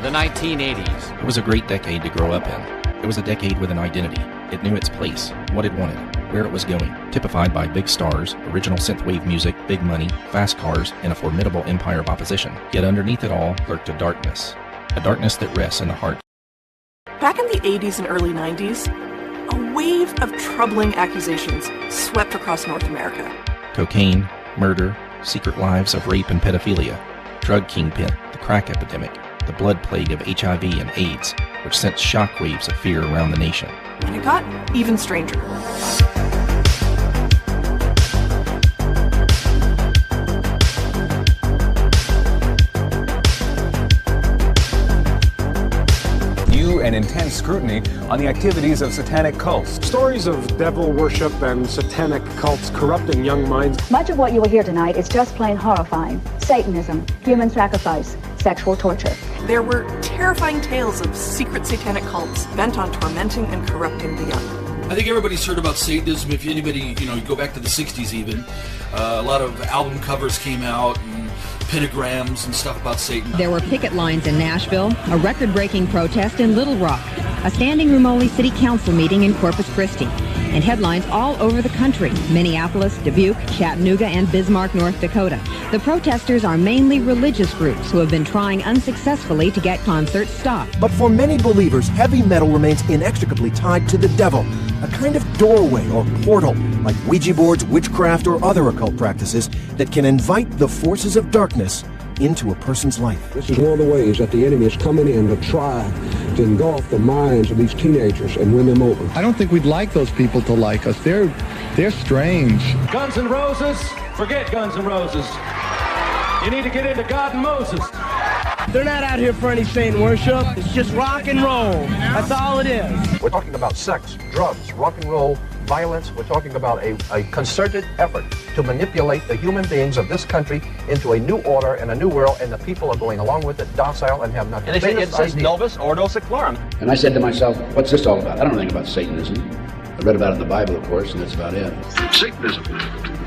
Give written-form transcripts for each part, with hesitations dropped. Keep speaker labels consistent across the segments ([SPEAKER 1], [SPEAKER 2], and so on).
[SPEAKER 1] The 1980s.
[SPEAKER 2] It was a great decade to grow up in. It was a decade with an identity. It knew its place, what it wanted, where it was going, typified by big stars, original synthwave music, big money, fast cars, and a formidable empire of opposition. Yet underneath it all lurked a darkness that rests in the heart.
[SPEAKER 3] Back in the 80s and early 90s, a wave of troubling accusations swept across North America.
[SPEAKER 2] Cocaine, murder, secret lives of rape and pedophilia, drug kingpin, the crack epidemic, the blood plague of HIV and AIDS, which sent shockwaves of fear around the nation.
[SPEAKER 3] And it got even stranger.
[SPEAKER 4] And intense scrutiny on the activities of satanic cults.
[SPEAKER 5] Stories of devil worship and satanic cults corrupting young minds.
[SPEAKER 6] Much of what you will hear tonight is just plain horrifying. Satanism, human sacrifice, sexual torture.
[SPEAKER 3] There were terrifying tales of secret satanic cults bent on tormenting and corrupting the young.
[SPEAKER 7] I think everybody's heard about Satanism. If anybody, you go back to the 60s even, a lot of album covers came out and pentagrams and stuff about Satan.
[SPEAKER 8] There were picket lines in Nashville, a record-breaking protest in Little Rock, a standing room only city council meeting in Corpus Christi, and headlines all over the country: Minneapolis, Dubuque, Chattanooga, and Bismarck, North Dakota. The protesters are mainly religious groups who have been trying unsuccessfully to get concerts stopped.
[SPEAKER 9] But for many believers, heavy metal remains inextricably tied to the devil, a kind of doorway or portal, like Ouija boards, witchcraft, or other occult practices that can invite the forces of darkness into a person's life.
[SPEAKER 10] This is one of the ways that the enemy is coming in to try to engulf the minds of these teenagers and win them over.
[SPEAKER 11] I don't think we'd like those people to like us. They're strange.
[SPEAKER 12] Guns N' Roses? Forget Guns N' Roses. You need to get into God and Moses.
[SPEAKER 13] They're not out here for any Satan worship. It's just rock and roll. That's all it is.
[SPEAKER 14] We're talking about sex, drugs, rock and roll, violence. We're talking about a concerted effort to manipulate the human beings of this country into a new order and a new world, and the people are going along with it, docile, and have nothing.
[SPEAKER 15] And it says Novus Ordo Seclorum.
[SPEAKER 16] And I said to myself, what's this all about? I don't know anything about Satanism. I read about it in the Bible, of course, and that's about it.
[SPEAKER 17] Satanism,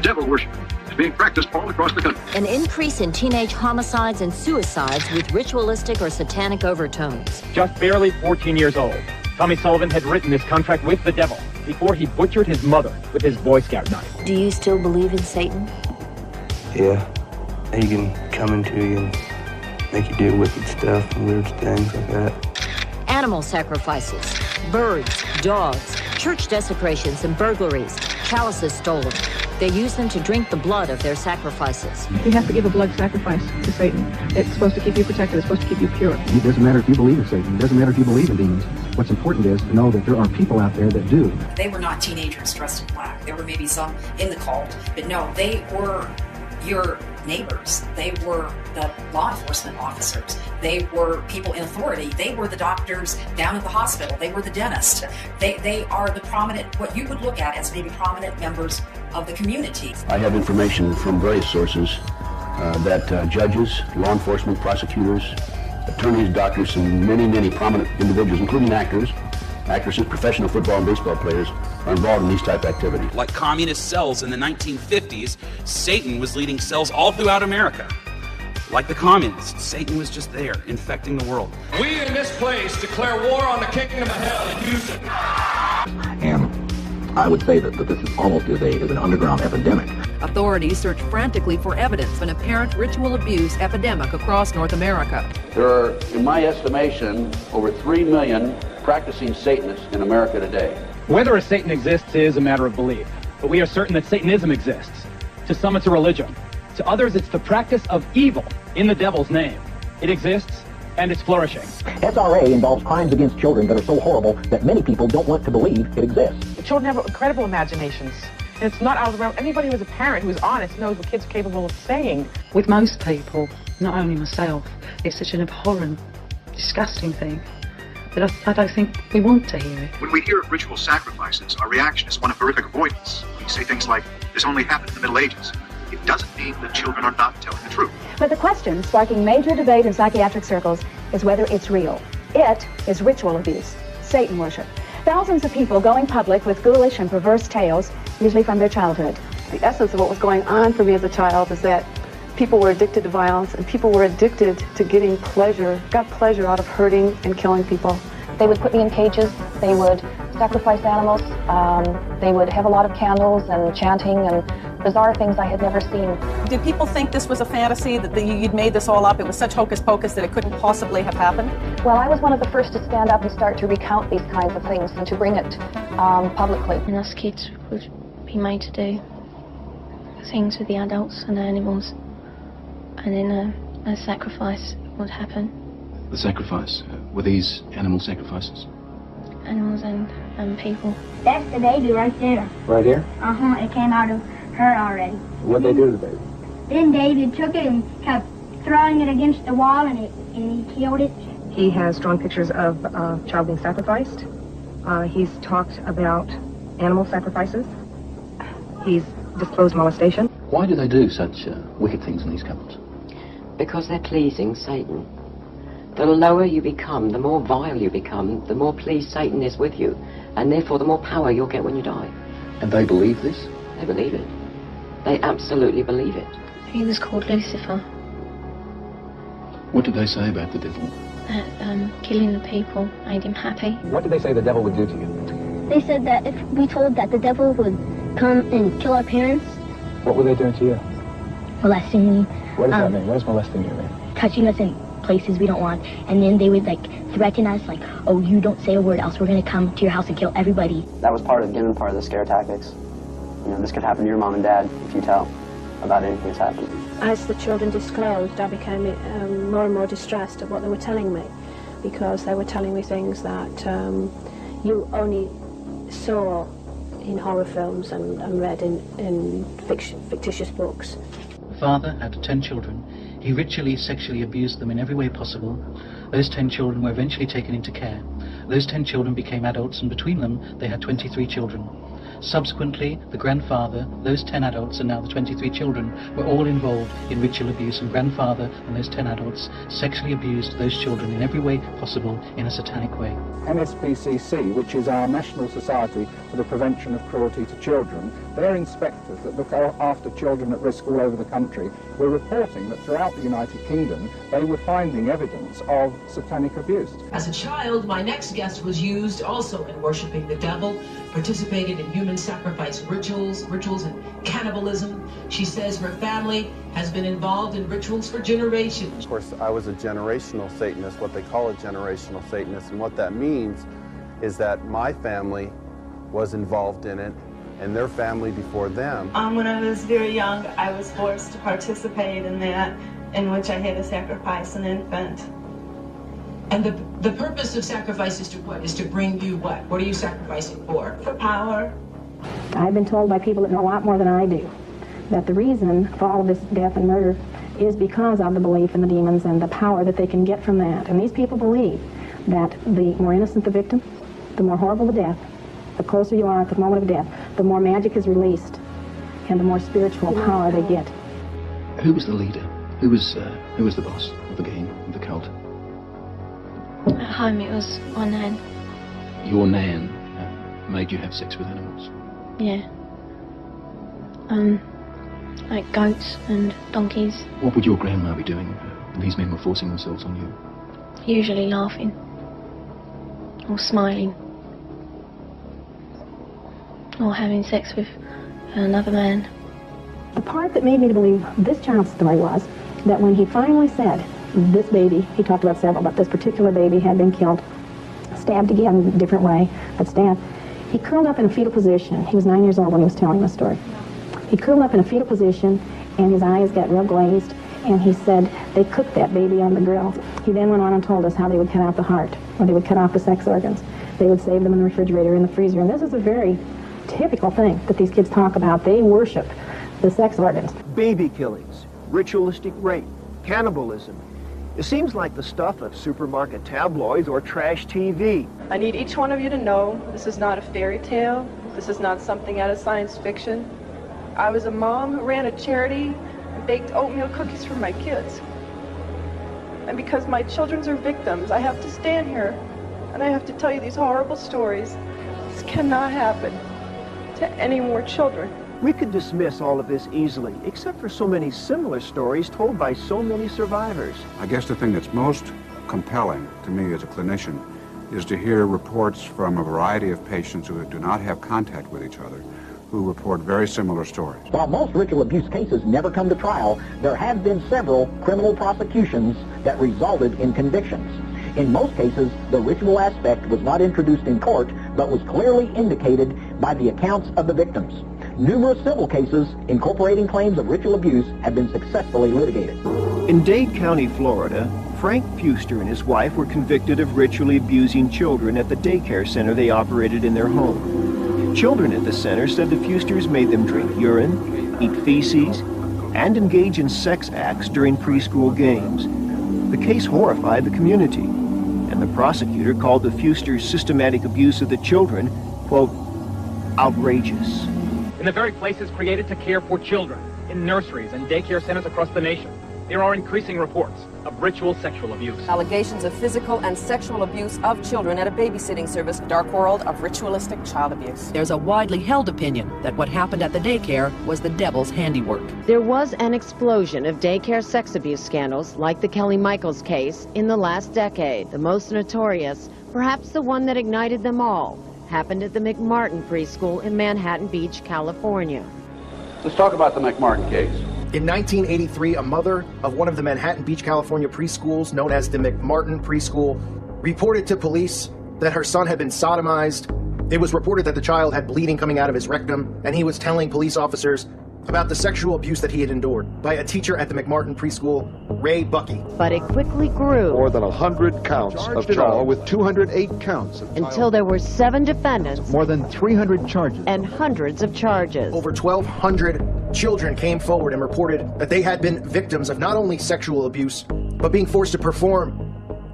[SPEAKER 17] devil worship, is being practiced all across the country.
[SPEAKER 18] An increase in teenage homicides and suicides with ritualistic or satanic overtones.
[SPEAKER 12] Just barely 14 years old, Tommy Sullivan had written this contract with the devil before he butchered his mother with his Boy Scout knife.
[SPEAKER 18] Do you still believe in Satan?
[SPEAKER 19] Yeah. He can come into you and make you do wicked stuff and weird things like that.
[SPEAKER 18] Animal sacrifices, birds, dogs, church desecrations and burglaries, chalices stolen. They use them to drink the blood of their sacrifices.
[SPEAKER 20] You have to give a blood sacrifice to Satan. It's supposed to keep you protected. It's supposed to keep you pure.
[SPEAKER 5] It doesn't matter if you believe in Satan. It doesn't matter if you believe in demons. What's important is to know that there are people out there that do.
[SPEAKER 4] They were not teenagers dressed in black. There were maybe some in the cult, but no, they were your neighbors. They were the law enforcement officers. They were people in authority. They were the doctors down at the hospital. They were the dentist. They are the prominent, what you would look at as maybe prominent members of the community.
[SPEAKER 16] I have information from various sources that judges, law enforcement, prosecutors, attorneys, doctors, and many prominent individuals, including actresses, professional football and baseball players, are involved in these type of activities.
[SPEAKER 11] Like communist cells in the 1950s, Satan was leading cells all throughout America. Like the communists, Satan was just there, infecting the world.
[SPEAKER 12] We in this place declare war on the kingdom of hell in Houston.
[SPEAKER 5] And I would say that this is almost as an underground epidemic.
[SPEAKER 7] Authorities search frantically for evidence of an apparent ritual abuse epidemic across North America.
[SPEAKER 16] There are, in my estimation, over 3 million practicing Satanists in America today.
[SPEAKER 12] Whether a Satan exists is a matter of belief, but we are certain that Satanism exists. To some it's a religion. To others it's the practice of evil in the devil's name. It exists and it's flourishing.
[SPEAKER 5] SRA involves crimes against children that are so horrible that many people don't want to believe it exists.
[SPEAKER 20] The children have incredible imaginations. And it's not out of the realm. Anybody who's a parent who's honest knows what kids are capable of saying.
[SPEAKER 3] With most people, not only myself, it's such an abhorrent, disgusting thing that I don't think we want to hear it.
[SPEAKER 17] When we hear of ritual sacrifices, our reaction is one of horrific avoidance. We say things like, this only happened in the Middle Ages. It doesn't mean that children are not telling the truth.
[SPEAKER 6] But the question sparking major debate in psychiatric circles is whether it's real. It is ritual abuse, Satan worship. Thousands of people going public with ghoulish and perverse tales, usually from their childhood.
[SPEAKER 20] The essence of what was going on for me as a child is that
[SPEAKER 3] People were addicted to violence, and people were addicted to getting pleasure, got pleasure out of hurting and killing people.
[SPEAKER 6] They would put me in cages, they would sacrifice animals, they would have a lot of candles and chanting and bizarre things I had never seen.
[SPEAKER 1] Did people think this was a fantasy, that you'd made this all up? It was such hocus pocus that it couldn't possibly have happened?
[SPEAKER 6] Well, I was one of the first to stand up and start to recount these kinds of things and to bring it publicly.
[SPEAKER 21] And us kids would be made to do things with the adults and the animals, and then a sacrifice would happen.
[SPEAKER 2] The sacrifice? Were these animal sacrifices?
[SPEAKER 21] Animals and people.
[SPEAKER 22] That's the baby right there.
[SPEAKER 5] Right here?
[SPEAKER 22] Uh-huh, it came out of her already.
[SPEAKER 5] What'd they do to the baby?
[SPEAKER 22] Then David took it and kept throwing it against the wall, and he killed it.
[SPEAKER 23] He has drawn pictures of a child being sacrificed. He's talked about animal sacrifices. He's disclosed molestation.
[SPEAKER 2] Why do they do such wicked things in these couples?
[SPEAKER 24] Because they're pleasing Satan. The lower you become, the more vile you become, the more pleased Satan is with you, and therefore the more power you'll get when you die.
[SPEAKER 2] And they believe this?
[SPEAKER 24] They believe it. They absolutely believe it.
[SPEAKER 21] He was called Lucifer.
[SPEAKER 2] What did they say about the devil?
[SPEAKER 21] That killing the people made him happy.
[SPEAKER 5] What did they say the devil would do to you?
[SPEAKER 22] They said that if we told that the devil would come and kill our parents.
[SPEAKER 5] What were they doing to you?
[SPEAKER 22] Molesting me.
[SPEAKER 5] What does that mean? What does molesting you mean?
[SPEAKER 22] Touching us in places we don't want, and then they would like threaten us, like, oh, you don't say a word else, we're gonna come to your house and kill everybody.
[SPEAKER 19] That was part of the scare tactics. You know, this could happen to your mom and dad if you tell about anything that's happened.
[SPEAKER 25] As the children disclosed, I became more and more distressed at what they were telling me, because they were telling me things that you only saw in horror films and read in fictitious books.
[SPEAKER 26] The father had 10 children. He ritually sexually abused them in every way possible. Those 10 children were eventually taken into care. Those 10 children became adults, and between them they had 23 children. Subsequently, the grandfather, those 10 adults, and now the 23 children were all involved in ritual abuse, and grandfather and those 10 adults sexually abused those children in every way possible in a satanic way.
[SPEAKER 27] NSPCC, which is our National Society for the Prevention of Cruelty to Children, their inspectors that look after children at risk all over the country were reporting that throughout the United Kingdom they were finding evidence of satanic abuse.
[SPEAKER 28] As a child, my next guest was used also in worshiping the devil, participated in human sacrifice rituals and cannibalism. She says her family has been involved in rituals for generations.
[SPEAKER 29] Of course, I was a generational Satanist, what they call a generational Satanist, and what that means is that my family was involved in it and their family before them.
[SPEAKER 30] When I was very young, I was forced to participate in that, in which I had to sacrifice an infant.
[SPEAKER 28] And the purpose of sacrifice is to what? Is to bring you what? What are you sacrificing for?
[SPEAKER 30] For power.
[SPEAKER 23] I've been told by people that know a lot more than I do that the reason for all of this death and murder is because of the belief in the demons and the power that they can get from that. And these people believe that the more innocent the victim, the more horrible the death, the closer you are at the moment of death, the more magic is released and the more spiritual power they get.
[SPEAKER 2] Who was the leader? Who was the boss of the game, of the cult?
[SPEAKER 21] At home it was my nan.
[SPEAKER 2] Your nan made you have sex with animals?
[SPEAKER 21] Yeah. Like goats and donkeys.
[SPEAKER 2] What would your grandma be doing when these men were forcing themselves on you?
[SPEAKER 21] Usually laughing. Or smiling. Or having sex with another man.
[SPEAKER 23] The part that made me believe this child's story was that when he finally said, this baby, he talked about several, but this particular baby had been killed, stabbed again in a different way, but stabbed. He curled up in a fetal position. He was 9 years old when he was telling this story. He curled up in a fetal position, and his eyes got real glazed, and he said they cooked that baby on the grill. He then went on and told us how they would cut out the heart, or they would cut off the sex organs. They would save them in the refrigerator, in the freezer, and this is a very typical thing that these kids talk about. They worship the sex organs.
[SPEAKER 9] Baby killings, ritualistic rape, cannibalism. It seems like the stuff of supermarket tabloids or trash TV.
[SPEAKER 20] I need each one of you to know this is not a fairy tale. This is not something out of science fiction. I was a mom who ran a charity and baked oatmeal cookies for my kids. And because my children are victims, I have to stand here and I have to tell you these horrible stories. This cannot happen to any more children.
[SPEAKER 4] We could dismiss all of this easily, except for so many similar stories told by so many survivors.
[SPEAKER 7] I guess the thing that's most compelling to me as a clinician is to hear reports from a variety of patients who do not have contact with each other, who report very similar stories.
[SPEAKER 8] While most ritual abuse cases never come to trial, there have been several criminal prosecutions that resulted in convictions. In most cases, the ritual aspect was not introduced in court, but was clearly indicated by the accounts of the victims. Numerous civil cases incorporating claims of ritual abuse have been successfully litigated.
[SPEAKER 4] In Dade County, Florida, Frank Puster and his wife were convicted of ritually abusing children at the daycare center they operated in their home. Children at the center said the Pusters made them drink urine, eat feces, and engage in sex acts during preschool games. The case horrified the community, and the prosecutor called the Pusters' systematic abuse of the children, quote, outrageous.
[SPEAKER 12] In the very places created to care for children, in nurseries and daycare centers across the nation, there are increasing reports of ritual sexual abuse.
[SPEAKER 10] Allegations of physical and sexual abuse of children at a babysitting service.
[SPEAKER 1] Dark world of ritualistic child abuse.
[SPEAKER 11] There's a widely held opinion that what happened at the daycare was the devil's handiwork.
[SPEAKER 13] There was an explosion of daycare sex abuse scandals like the Kelly Michaels case in the last decade. The most notorious, perhaps the one that ignited them all, happened at the McMartin preschool in Manhattan Beach, California.
[SPEAKER 14] Let's talk about the McMartin case.
[SPEAKER 15] In 1983, a mother of one of the Manhattan Beach, California preschools, known as the McMartin Preschool, reported to police that her son had been sodomized. It was reported that the child had bleeding coming out of his rectum, and he was telling police officers about the sexual abuse that he had endured by a teacher at the McMartin Preschool, Ray Bucky.
[SPEAKER 13] But it quickly grew.
[SPEAKER 16] More than 100 counts of trial with 208 counts.
[SPEAKER 13] Until there were 7 defendants.
[SPEAKER 16] More than 300 charges.
[SPEAKER 13] And hundreds of charges.
[SPEAKER 15] Over 1,200 children came forward and reported that they had been victims of not only sexual abuse, but being forced to perform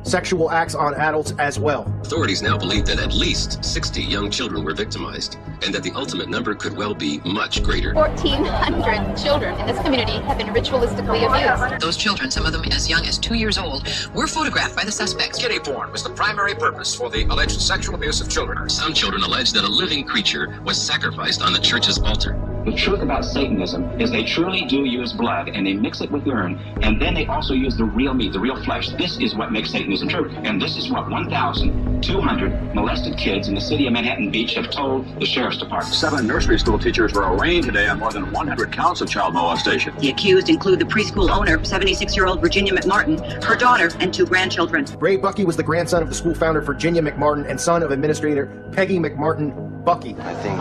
[SPEAKER 15] sexual acts on adults as well.
[SPEAKER 18] Authorities now believe that at least 60 young children were victimized, and that the ultimate number could well be much greater.
[SPEAKER 31] 1,400 children in this community have been ritualistically abused.
[SPEAKER 32] Those children, some of them as young as 2 years old, were photographed by the suspects.
[SPEAKER 33] Kiddie porn was the primary purpose for the alleged sexual abuse of children.
[SPEAKER 18] Some children allege that a living creature was sacrificed on the church's altar.
[SPEAKER 34] The truth about Satanism is they truly do use blood, and they mix it with urine, and then they also use the real meat, the real flesh. This is what makes Satanism true. And this is what 1,200 molested kids in the city of Manhattan Beach have told the sheriff's department.
[SPEAKER 33] 7 nursery school teachers were arraigned today on more than 100 counts of child molestation.
[SPEAKER 32] The accused include the preschool owner, 76-year-old Virginia McMartin, her daughter, and 2 grandchildren.
[SPEAKER 15] Ray Bucky was the grandson of the school founder, Virginia McMartin, and son of Administrator Peggy McMartin Bucky.
[SPEAKER 19] I think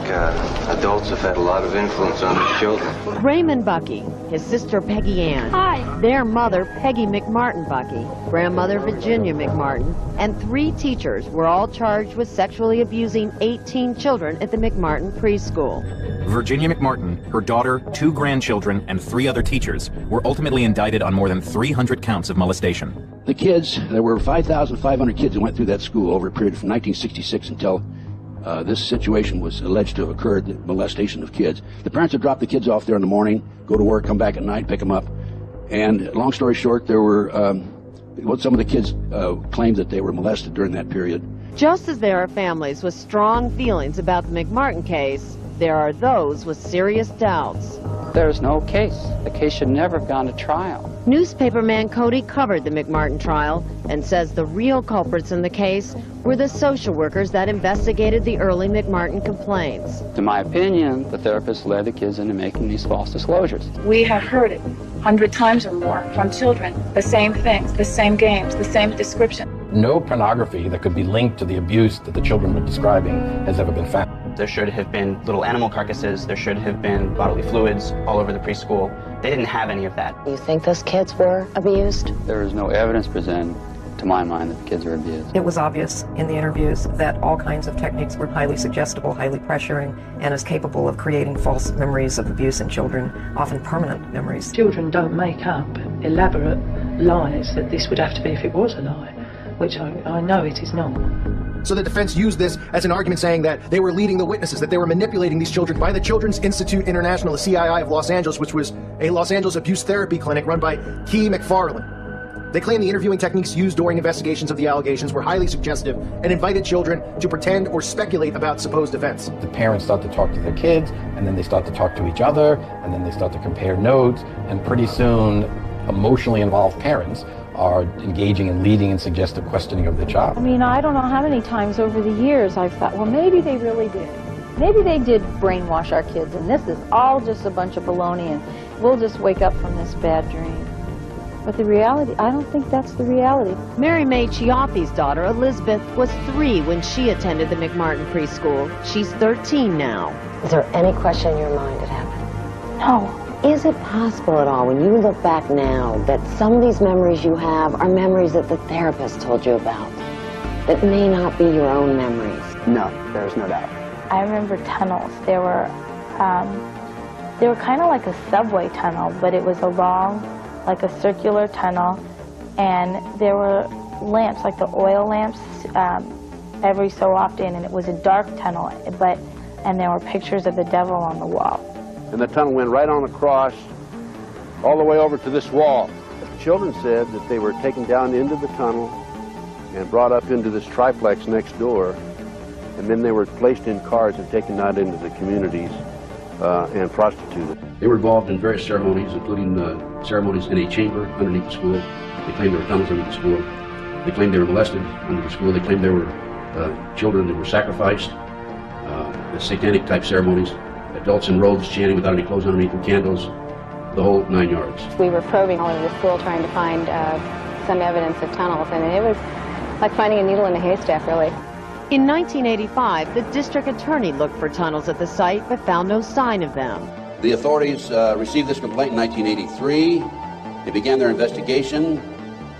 [SPEAKER 19] adults have had a lot of influence on the children.
[SPEAKER 13] Raymond Bucky, his sister Peggy Ann.
[SPEAKER 32] Hi.
[SPEAKER 13] Their mother, Peggy McMartin Bucky, grandmother Virginia McMartin, and 3 teachers were all charged with sexually abusing 18 children at the McMartin preschool.
[SPEAKER 2] Virginia McMartin, her daughter, 2 grandchildren, and 3 other teachers were ultimately indicted on more than 300 counts of molestation.
[SPEAKER 35] The kids, there were 5,500 kids that went through that school over a period from 1966 until this situation was alleged to have occurred, the molestation of kids. The parents would drop the kids off there in the morning, go to work, come back at night, pick them up. And long story short, there were, some of the kids claimed that they were molested during that period.
[SPEAKER 13] Just as there are families with strong feelings about the McMartin case, there are those with serious doubts.
[SPEAKER 36] There's no case. The case should never have gone to trial.
[SPEAKER 13] Newspaperman Cody covered the McMartin trial and says the real culprits in the case were the social workers that investigated the early McMartin complaints.
[SPEAKER 36] In my opinion, the therapist led the kids into making these false disclosures.
[SPEAKER 37] We have heard it 100 times or more from children. The same things, the same games, the same description.
[SPEAKER 38] No pornography that could be linked to the abuse that the children were describing has ever been found.
[SPEAKER 39] There should have been little animal carcasses. There should have been bodily fluids all over the preschool. They didn't have any of that.
[SPEAKER 13] You think those kids were abused?
[SPEAKER 36] There is no evidence presented, to my mind, that the kids were abused.
[SPEAKER 40] It was obvious in the interviews that all kinds of techniques were highly suggestible, highly pressuring, and is capable of creating false memories of abuse in children, often permanent memories.
[SPEAKER 3] Children don't make up elaborate lies that this would have to be if it was a lie, which I know it is not.
[SPEAKER 15] So the defense used this as an argument saying that they were leading the witnesses, that they were manipulating these children by the Children's Institute International, the CII of Los Angeles, which was a Los Angeles abuse therapy clinic run by Key McFarland. They claim the interviewing techniques used during investigations of the allegations were highly suggestive and invited children to pretend or speculate about supposed events.
[SPEAKER 38] The parents start to talk to their kids, and then they start to talk to each other, and then they start to compare notes, and pretty soon emotionally involved parents are engaging in leading and suggestive questioning of the child.
[SPEAKER 4] I mean, I don't know how many times over the years I've thought, well, maybe they really did. Maybe they did brainwash our kids, and this is all just a bunch of baloney, and we'll just wake up from this bad dream. But the reality, I don't think that's the reality.
[SPEAKER 13] Mary Mae Chiappi's daughter, Elizabeth, was 3 when she attended the McMartin preschool. She's 13 now.
[SPEAKER 5] Is there any question in your mind it happened?
[SPEAKER 4] No.
[SPEAKER 5] Is it possible at all, when you look back now, that some of these memories you have are memories that the therapist told you about, that may not be your own memories?
[SPEAKER 39] No, there's no doubt.
[SPEAKER 4] I remember tunnels. They were kind of like a subway tunnel, but it was a long, like a circular tunnel, and there were lamps, like the oil lamps, every so often, and it was a dark tunnel, and there were pictures of the devil on the wall.
[SPEAKER 35] And the tunnel went right on across, all the way over to this wall. The children said that they were taken down into the tunnel and brought up into this triplex next door, and then they were placed in cars and taken out into the communities and prostituted. They were involved in various ceremonies, including ceremonies in a chamber underneath the school. They claimed there were tunnels under the school. They claimed they were molested under the school. They claimed there were children that were sacrificed, satanic type ceremonies, adults in robes chanting without any clothes underneath and candles, the whole 9 yards.
[SPEAKER 31] We were probing all over the school trying to find some evidence of tunnels, and it was like finding a needle in a haystack, really.
[SPEAKER 13] In 1985, the district attorney looked for tunnels at the site but found no sign of them.
[SPEAKER 35] The authorities received this complaint in 1983. They began their investigation.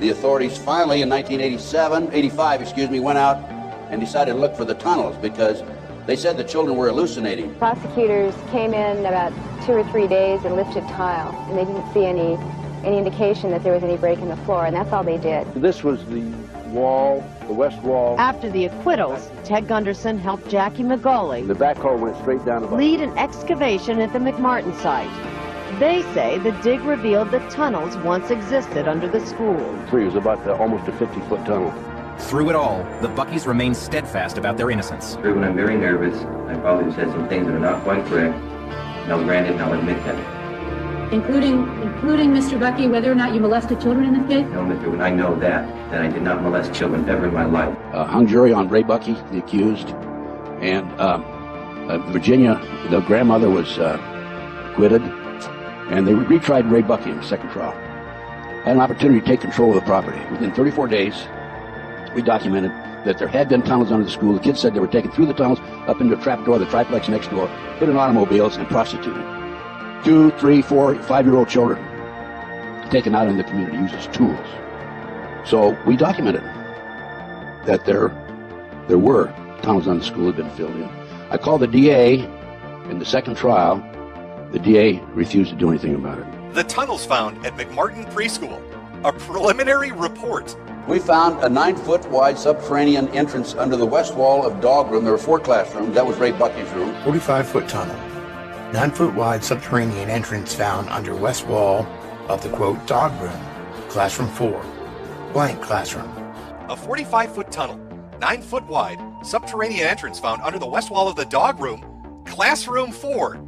[SPEAKER 35] The authorities finally in 1985, went out and decided to look for the tunnels because they said the children were hallucinating.
[SPEAKER 31] Prosecutors came in about 2 or 3 days and lifted tile, and they didn't see any indication that there was any break in the floor, and that's all they did.
[SPEAKER 35] This was the wall, the west wall.
[SPEAKER 13] After the acquittals, Ted Gunderson helped Jackie McGauley
[SPEAKER 35] The backhoe went straight down about
[SPEAKER 13] lead an excavation at the McMartin site. They say the dig revealed that tunnels once existed under the school.
[SPEAKER 35] 3. It was about almost a 50-foot tunnel.
[SPEAKER 2] Through it all, the Buckies remain steadfast about their innocence.
[SPEAKER 34] When I'm very nervous, I probably said some things that are not quite correct, and I'll grant it and I'll admit that.
[SPEAKER 31] Including Mr. Bucky, whether or not you molested children in this case?
[SPEAKER 34] No, Mr. When I know that I did not molest children ever in my life.
[SPEAKER 35] Hung jury on Ray Bucky, the accused, and Virginia, the grandmother, was acquitted, and they retried Ray Bucky in the second trial. I had an opportunity to take control of the property. Within 34 days, we documented that there had been tunnels under the school. The kids said they were taken through the tunnels, up into a trap door, the triplex next door, hid in automobiles, and prostituted. 2, 3, 4, 5-year-old children taken out in the community used as tools. So we documented that there were tunnels under the school that had been filled in. I called the DA in the second trial. The DA refused to do anything about it.
[SPEAKER 6] The tunnels found at McMartin Preschool. A preliminary report.
[SPEAKER 35] We found a 9-foot wide subterranean entrance under the west wall of dog room. There were 4 classrooms. That was Ray Bucky's room.
[SPEAKER 7] 45-foot tunnel. 9-foot wide subterranean entrance found under west wall of the, quote, dog room. Classroom 4. Blank classroom.
[SPEAKER 6] A 45-foot tunnel, 9-foot wide, subterranean entrance found under the west wall of the dog room. Classroom 4.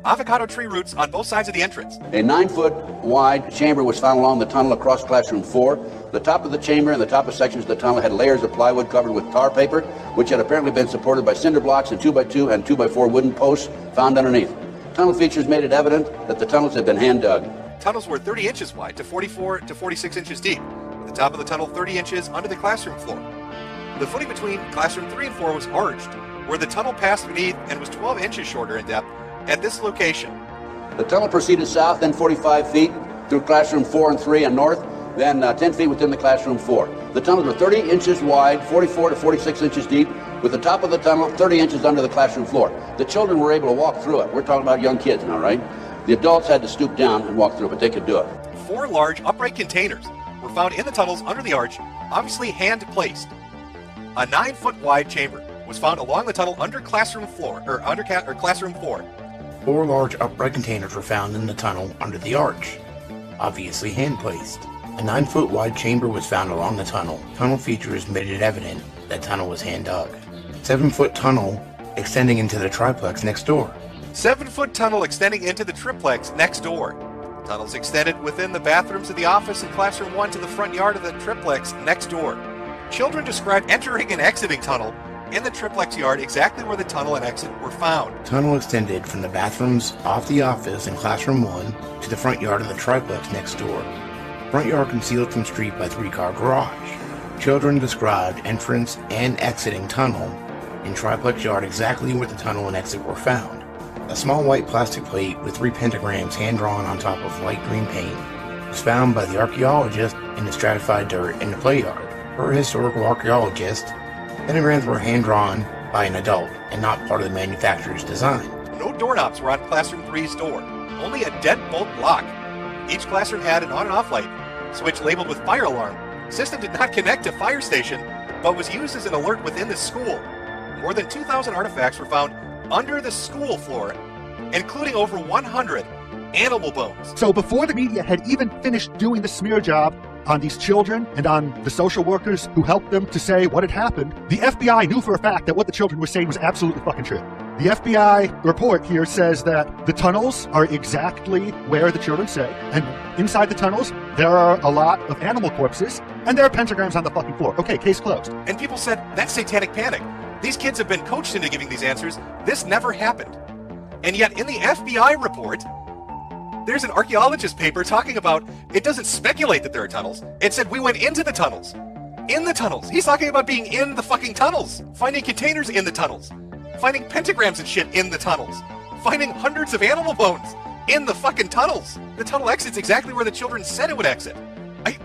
[SPEAKER 6] Avocado tree roots on both sides of the entrance.
[SPEAKER 35] A 9-foot wide chamber was found along the tunnel across classroom 4. The top of the chamber and the top of sections of the tunnel had layers of plywood covered with tar paper, which had apparently been supported by cinder blocks and 2x2 and 2x4 wooden posts found underneath. Tunnel features made it evident that the tunnels had been hand dug.
[SPEAKER 6] Tunnels were 30 inches wide to 44 to 46 inches deep. The top of the tunnel 30 inches under the classroom floor. The footing between classroom 3 and 4 was arched, where the tunnel passed beneath and was 12 inches shorter in depth at this location.
[SPEAKER 35] The tunnel proceeded south, then 45 feet through classroom 4 and 3 and north, then 10 feet within the classroom 4. The tunnels were 30 inches wide, 44 to 46 inches deep, with the top of the tunnel 30 inches under the classroom floor. The children were able to walk through it. We're talking about young kids now, right? The adults had to stoop down and walk through it, but they could do it.
[SPEAKER 6] 4 large upright containers were found in the tunnels under the arch, obviously hand-placed. A 9-foot wide chamber was found along the tunnel under classroom floor, or classroom 4.
[SPEAKER 7] 4 large upright containers were found in the tunnel under the arch, obviously hand-placed. A 9-foot wide chamber was found along the tunnel. Tunnel features made it evident that tunnel was hand dug. 7-foot tunnel extending into the triplex next door.
[SPEAKER 6] 7-foot tunnel extending into the triplex next door. Tunnels extended within the bathrooms of the office in Classroom 1 to the front yard of the triplex next door. Children described entering and exiting tunnel in the triplex yard exactly where the tunnel and exit were found.
[SPEAKER 7] Tunnel extended from the bathrooms off the office in Classroom 1 to the front yard of the triplex next door. Front yard concealed from street by 3-car garage. Children described entrance and exiting tunnel in triplex yard exactly where the tunnel and exit were found. A small white plastic plate with 3 pentagrams hand-drawn on top of light green paint was found by the archaeologist in the stratified dirt in the play yard. Per historical archaeologist, pentagrams were hand-drawn by an adult and not part of the manufacturer's design.
[SPEAKER 6] No doorknobs were on Classroom 3's door, only a deadbolt lock. Each classroom had an on and off light switch labeled with fire alarm. System did not connect to fire station, but was used as an alert within the school. More than 2,000 artifacts were found under the school floor, including over 100 animal bones.
[SPEAKER 1] So before the media had even finished doing the smear job on these children and on the social workers who helped them to say what had happened, the FBI knew for a fact that what the children were saying was absolutely fucking true. The FBI report here says that the tunnels are exactly where the children say, and inside the tunnels, there are a lot of animal corpses, and there are pentagrams on the fucking floor. Okay, case closed.
[SPEAKER 6] And people said, that's satanic panic. These kids have been coached into giving these answers. This never happened. And yet in the FBI report, there's an archaeologist paper talking about, it doesn't speculate that there are tunnels. It said we went into the tunnels. In the tunnels. He's talking about being in the fucking tunnels. Finding containers in the tunnels. Finding pentagrams and shit in the tunnels. Finding hundreds of animal bones in the fucking tunnels. The tunnel exits exactly where the children said it would exit.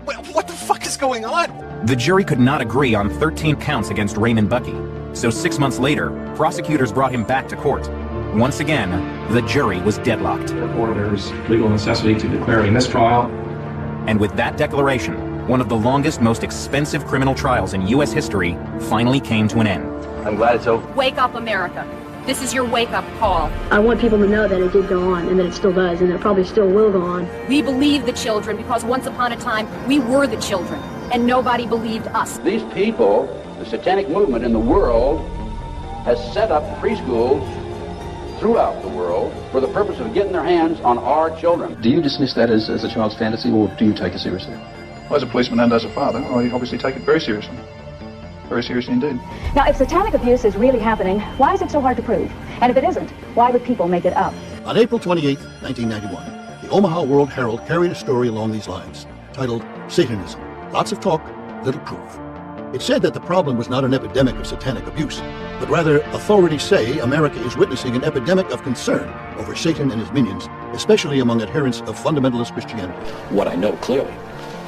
[SPEAKER 6] What the fuck is going on?
[SPEAKER 8] The jury could not agree on 13 counts against Raymond Bucky. So 6 months later, prosecutors brought him back to court. Once again, the jury was deadlocked.
[SPEAKER 9] Therefore, there is legal necessity to declare a mistrial.
[SPEAKER 8] And with that declaration, one of the longest, most expensive criminal trials in U.S. history finally came to an end.
[SPEAKER 9] I'm glad it's over.
[SPEAKER 10] Wake up, America. This is your wake-up call.
[SPEAKER 11] I want people to know that it did go on, and that it still does, and that it probably still will go on.
[SPEAKER 10] We believe the children because once upon a time, we were the children, and nobody believed us.
[SPEAKER 35] These people, the satanic movement in the world, has set up preschools throughout the world for the purpose of getting their hands on our children.
[SPEAKER 19] Do you dismiss that as a child's fantasy, or do you take it seriously?
[SPEAKER 12] Well, as a policeman and as a father, I obviously take it very seriously. Very seriously indeed.
[SPEAKER 14] Now, if satanic abuse is really happening, why is it so hard to prove? And if it isn't, why would people make it up?
[SPEAKER 16] On April 28, 1991, the Omaha World Herald carried a story along these lines, titled Satanism. Lots of talk, little proof. It said that the problem was not an epidemic of satanic abuse, but rather authorities say America is witnessing an epidemic of concern over Satan and his minions, especially among adherents of fundamentalist Christianity.
[SPEAKER 2] What I know clearly,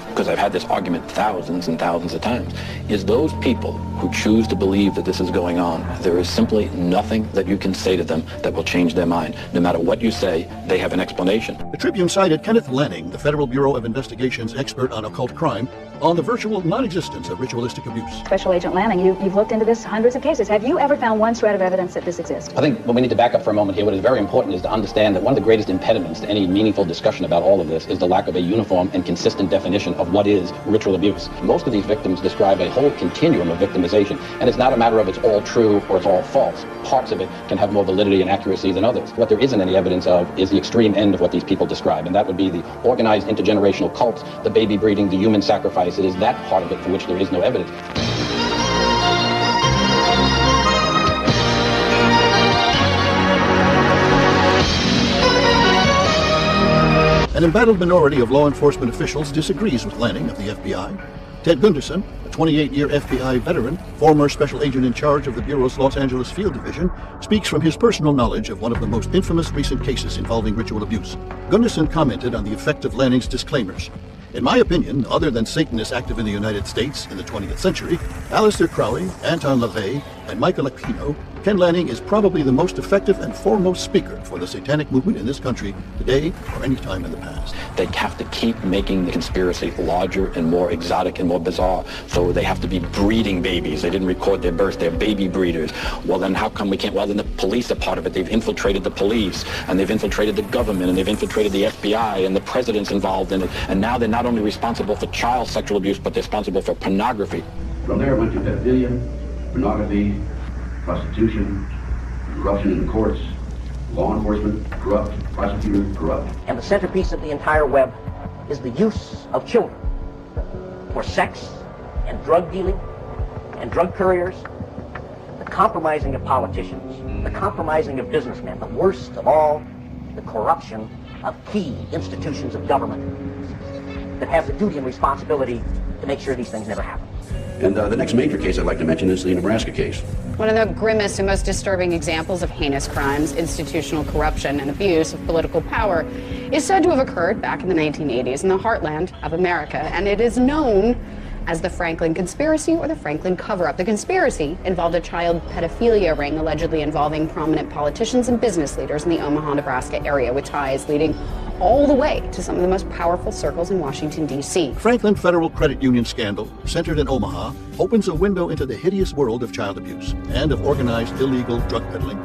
[SPEAKER 2] because I've had this argument thousands and thousands of times, is those people who choose to believe that this is going on, there is simply nothing that you can say to them that will change their mind. No matter what you say, they have an explanation.
[SPEAKER 16] The Tribune cited Kenneth Lanning, the Federal Bureau of Investigation's expert on occult crime, on the virtual non-existence of ritualistic abuse.
[SPEAKER 14] Special Agent Lanning, you've looked into this hundreds of cases. Have you ever found one shred of evidence that this exists?
[SPEAKER 39] I think what we need to back up for a moment here, what is very important is to understand that one of the greatest impediments to any meaningful discussion about all of this is the lack of a uniform and consistent definition of what is ritual abuse. Most of these victims describe a whole continuum of victimization, and it's not a matter of it's all true or it's all false. Parts of it can have more validity and accuracy than others. What there isn't any evidence of is the extreme end of what these people describe, and that would be the organized intergenerational cults, the baby breeding, the human sacrifice. It is that part of it for which there is no evidence.
[SPEAKER 16] An embattled minority of law enforcement officials disagrees with Lanning of the FBI. Ted Gunderson, a 28-year FBI veteran, former special agent in charge of the Bureau's Los Angeles Field Division, speaks from his personal knowledge of one of the most infamous recent cases involving ritual abuse. Gunderson commented on the effect of Lanning's disclaimers. In my opinion, other than Satanists active in the United States in the 20th century, Aleister Crowley, Anton LaVey, and Michael Aquino Ken Lanning is probably the most effective and foremost speaker for the satanic movement in this country today or any time in the past.
[SPEAKER 39] They have to keep making the conspiracy larger and more exotic and more bizarre. So they have to be breeding babies. They didn't record their birth. They're baby breeders. Well, then how come we can't? Well, then the police are part of it. They've infiltrated the police, and they've infiltrated the government, and they've infiltrated the FBI, and the president's involved in it. And now they're not only responsible for child sexual abuse, but they're responsible for pornography.
[SPEAKER 35] From there, it went to pedophilia, pornography, prostitution, corruption in the courts, law enforcement, corrupt, prosecutors, corrupt.
[SPEAKER 3] And the centerpiece of the entire web is the use of children for sex and drug dealing and drug couriers, the compromising of politicians, the compromising of businessmen, the worst of all, the corruption of key institutions of government that have the duty and responsibility to make sure these things never happen.
[SPEAKER 35] And the next major case I'd like to mention is the Nebraska case.
[SPEAKER 15] One of the grimmest and most disturbing examples of heinous crimes, institutional corruption and abuse of political power, is said to have occurred back in the 1980s in the heartland of America, and it is known as the Franklin Conspiracy or the Franklin Cover-Up. The conspiracy involved a child pedophilia ring allegedly involving prominent politicians and business leaders in the Omaha, Nebraska area, with ties leading all the way to some of the most powerful circles in Washington, D.C.
[SPEAKER 16] Franklin Federal Credit Union scandal, centered in Omaha, opens a window into the hideous world of child abuse and of organized illegal drug peddling,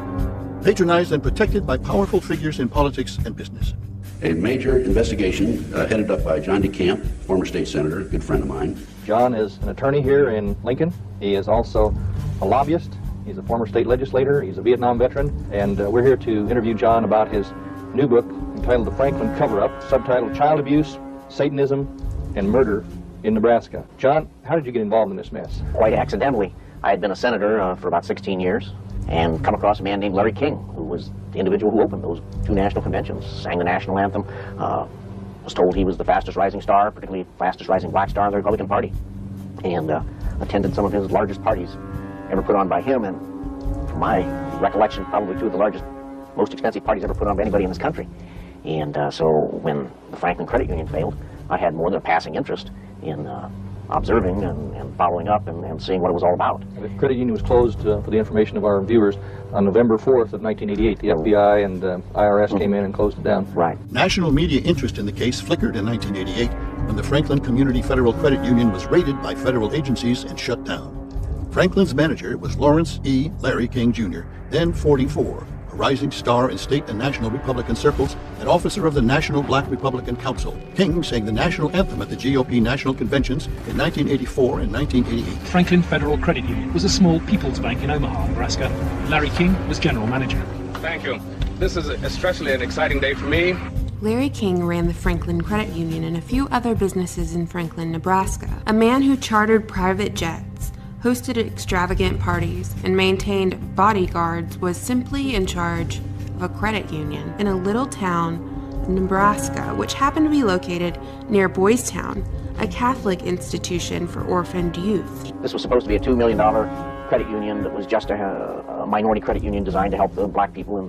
[SPEAKER 16] patronized and protected by powerful figures in politics and business.
[SPEAKER 35] A major investigation headed up by John DeCamp, former state senator, a good friend of mine.
[SPEAKER 17] John is an attorney here in Lincoln. He is also a lobbyist. He's a former state legislator. He's a Vietnam veteran. And we're here to interview John about his new book entitled The Franklin Cover-Up, subtitled Child Abuse, Satanism, and Murder in Nebraska. John, how did you get involved in this mess?
[SPEAKER 3] Quite accidentally. I had been a senator for about 16 years and come across a man named Larry King, who was the individual who opened those two national conventions, sang the national anthem, was told he was the fastest rising star, particularly fastest rising black star in the Republican Party, and attended some of his largest parties ever put on by him, and from my recollection, probably two of the largest, most expensive parties ever put on by anybody in this country. And so when the Franklin Credit Union failed, I had more than a passing interest in observing and following up and seeing what it was all about.
[SPEAKER 17] The credit union was closed, for the information of our viewers, on November 4th of 1988. The FBI and IRS came in and closed it down.
[SPEAKER 3] Right.
[SPEAKER 16] National media interest in the case flickered in 1988 when the Franklin Community Federal Credit Union was raided by federal agencies and shut down. Franklin's manager was Lawrence E. Larry King Jr., then 44, a rising star in state and national Republican circles, and officer of the National Black Republican Council. King sang the national anthem at the GOP national conventions in 1984 and 1988.
[SPEAKER 18] Franklin Federal Credit Union was a small people's bank in Omaha, Nebraska. Larry King was general manager.
[SPEAKER 20] Thank you. This is especially an exciting day for me.
[SPEAKER 21] Larry King ran the Franklin Credit Union and a few other businesses in Franklin, Nebraska. A man who chartered private jets, hosted extravagant parties, and maintained bodyguards was simply in charge of a credit union in a little town in Nebraska, which happened to be located near Boys Town, a Catholic institution for orphaned youth.
[SPEAKER 3] This was supposed to be a $2 million credit union that was just a minority credit union designed to help the black people in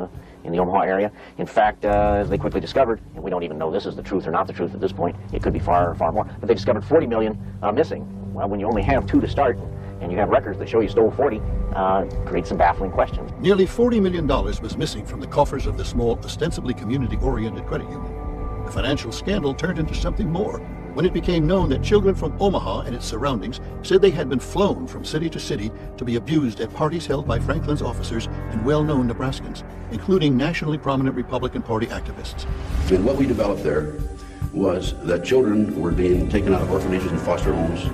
[SPEAKER 3] the Omaha area. In fact, as they quickly discovered, and we don't even know this is the truth or not the truth at this point, it could be far, far more, but they discovered 40 million missing. Well, when you only have 2 to start, and you have records that show you stole 40, creates some baffling questions.
[SPEAKER 16] Nearly $40 million was missing from the coffers of the small, ostensibly community-oriented credit union. The financial scandal turned into something more when it became known that children from Omaha and its surroundings said they had been flown from city to city to be abused at parties held by Franklin's officers and well-known Nebraskans, including nationally prominent Republican Party activists.
[SPEAKER 35] And what we developed there was that children were being taken out of orphanages and foster homes,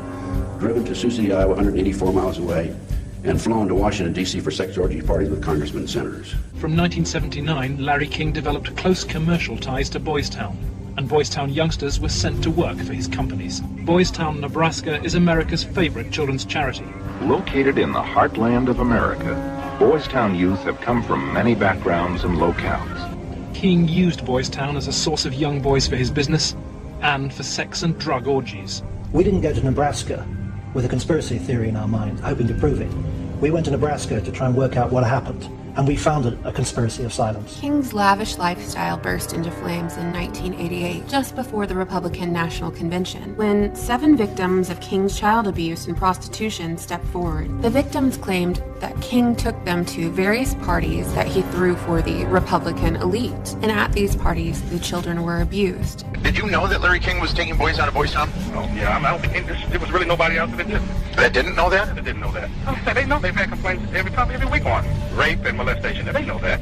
[SPEAKER 35] driven to Sioux City, Iowa, 184 miles away, and flown to Washington, D.C. for sex orgy parties with congressmen and senators.
[SPEAKER 18] From 1979, Larry King developed close commercial ties to Boys Town, and Boys Town youngsters were sent to work for his companies. Boys Town, Nebraska is America's favorite children's charity.
[SPEAKER 22] Located in the heartland of America, Boys Town youth have come from many backgrounds and locales.
[SPEAKER 18] King used Boys Town as a source of young boys for his business and for sex and drug orgies.
[SPEAKER 23] We didn't go to Nebraska with a conspiracy theory in our mind, hoping to prove it. We went to Nebraska to try and work out what happened.
[SPEAKER 4] and we founded a conspiracy of silence.
[SPEAKER 21] King's lavish lifestyle burst into flames in 1988, just before the Republican National Convention, when 7 victims of King's child abuse and prostitution stepped forward. The victims claimed that King took them to various parties that he threw for the Republican elite, and at these parties, the children were abused.
[SPEAKER 5] Did you know that Larry King was taking boys out of Boys Town?
[SPEAKER 20] Oh, yeah, I don't think there was really nobody else that didn't.
[SPEAKER 5] That didn't know that?
[SPEAKER 20] They didn't know that. They know. They've had complaints every week on rape and molestation. They know that.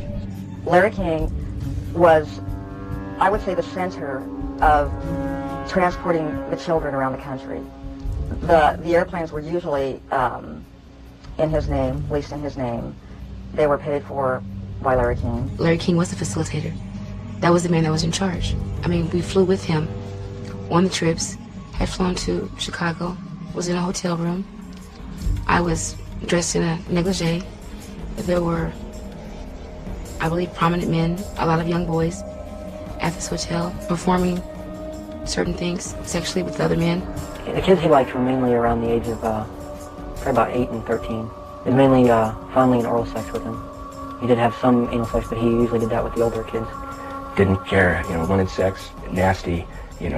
[SPEAKER 7] Larry King was, I would say, the center of transporting the children around the country. The airplanes were usually in his name, leased in his name. They were paid for by Larry King.
[SPEAKER 13] Larry King was the facilitator. That was the man that was in charge. I mean, we flew with him on the trips, had flown to Chicago, was in a hotel room. I was dressed in a negligee. There were, I believe, prominent men, a lot of young boys at this hotel performing certain things sexually with other men.
[SPEAKER 7] The kids he liked were mainly around the age of probably about 8 and 13. It was mainly fondling and oral sex with them. He did have some anal sex, but he usually did that with the older kids.
[SPEAKER 19] Didn't care, wanted sex, nasty, I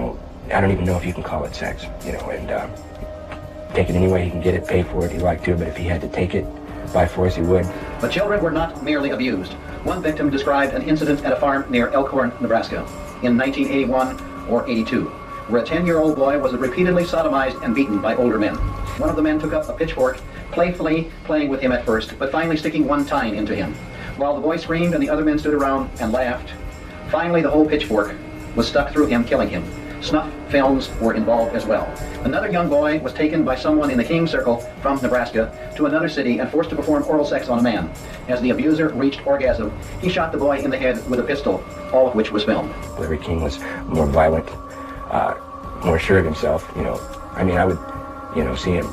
[SPEAKER 19] don't even know if you can call it sex, and take it any way he can get it, pay for it, he liked to, but if he had to take it by force, he would.
[SPEAKER 35] But children were not merely abused. One victim described an incident at a farm near Elkhorn, Nebraska, in 1981 or 82, where a 10-year-old boy was repeatedly sodomized and beaten by older men. One of the men took up a pitchfork, playfully playing with him at first, but finally sticking one tine into him. While the boy screamed and the other men stood around and laughed, finally the whole pitchfork was stuck through him, killing him. Snuff films were involved as well. Another young boy was taken by someone in the King Circle from Nebraska to another city and forced to perform oral sex on a man. As the abuser reached orgasm, he shot the boy in the head with a pistol, all of which was filmed.
[SPEAKER 19] Larry King was more violent, more sure of himself, I mean, I would, see him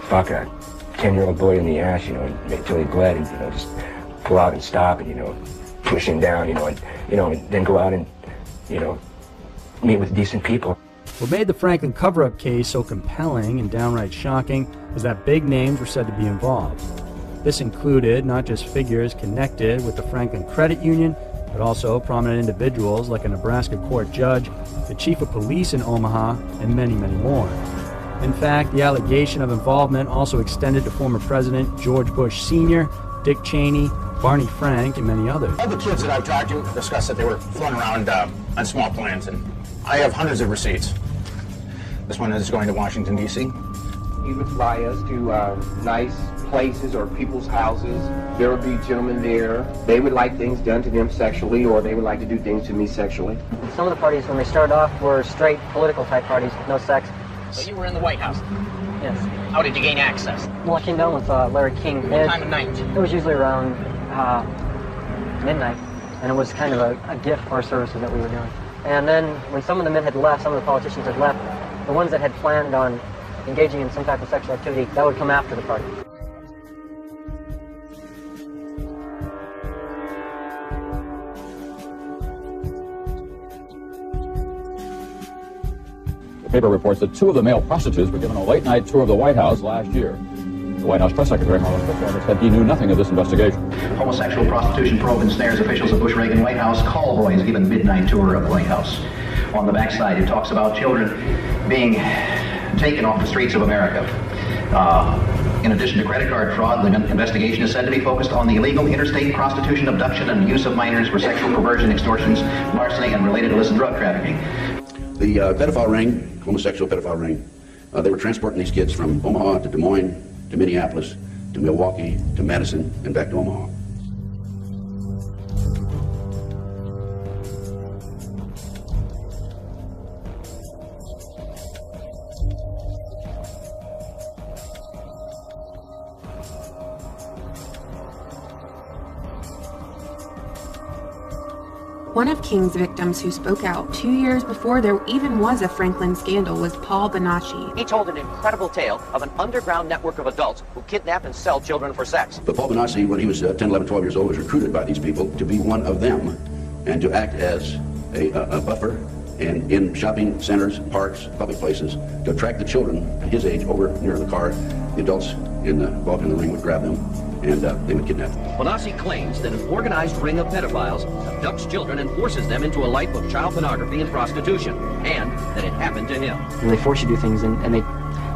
[SPEAKER 19] fuck a 10-year-old boy in the ass, until he bled, and, just pull out and stop and, push him down, and then go out and, meet with decent people.
[SPEAKER 23] What made the Franklin cover-up case so compelling and downright shocking was that big names were said to be involved. This included not just figures connected with the Franklin Credit Union, but also prominent individuals like a Nebraska court judge, the chief of police in Omaha, and many, many more. In fact, the allegation of involvement also extended to former President George Bush Sr., Dick Cheney, Barney Frank, and many others.
[SPEAKER 24] All the kids that I've talked to discussed that they were flown around on small planes, and I have hundreds of receipts. This one is going to Washington, D.C.
[SPEAKER 25] He would fly us to nice places or people's houses. There would be gentlemen there. They would like things done to them sexually, or they would like to do things to me sexually.
[SPEAKER 7] Some of the parties, when they started off, were straight political type parties, no sex.
[SPEAKER 3] So you were in the White House?
[SPEAKER 7] Yes.
[SPEAKER 3] How did you gain access?
[SPEAKER 7] Well, I came down with Larry King.
[SPEAKER 3] What time of night?
[SPEAKER 7] It was usually around midnight, and it was kind of a gift for our services that we were doing. And then when some of the men had left, some of the politicians had left, the ones that had planned on engaging in some type of sexual activity, that would come after the party.
[SPEAKER 26] The paper reports that 2 of the male prostitutes were given a late-night tour of the White House last year. The White House press secretary, Harlan Performer, said he knew nothing of this investigation.
[SPEAKER 35] Homosexual prostitution probe ensnares officials of Bush-Reagan White House. Call boys give a midnight tour of the White House. On the backside, it talks about children being taken off the streets of America. In addition to credit card fraud, the investigation is said to be focused on the illegal interstate prostitution, abduction, and use of minors for sexual perversion, extortions, larceny, and related illicit drug trafficking.
[SPEAKER 16] The pedophile ring, homosexual pedophile ring, they were transporting these kids from Omaha to Des Moines, to Minneapolis, to Milwaukee, to Madison, and back to Omaha.
[SPEAKER 21] One of King's victims who spoke out 2 years before there even was a Franklin scandal was Paul Bonacci.
[SPEAKER 3] He told an incredible tale of an underground network of adults who kidnap and sell children for sex.
[SPEAKER 16] But Paul Bonacci, when he was 10, 11, 12 years old, was recruited by these people to be one of them and to act as a buffer and in shopping centers, parks, public places, to attract the children his age over near the car. The adults involved in the ring would grab them
[SPEAKER 35] and they would kidnap them.
[SPEAKER 1] Bonassi claims that an organized ring of pedophiles abducts children and forces them into a life of child pornography and prostitution, and that it happened to him.
[SPEAKER 2] And they force you to do things, and they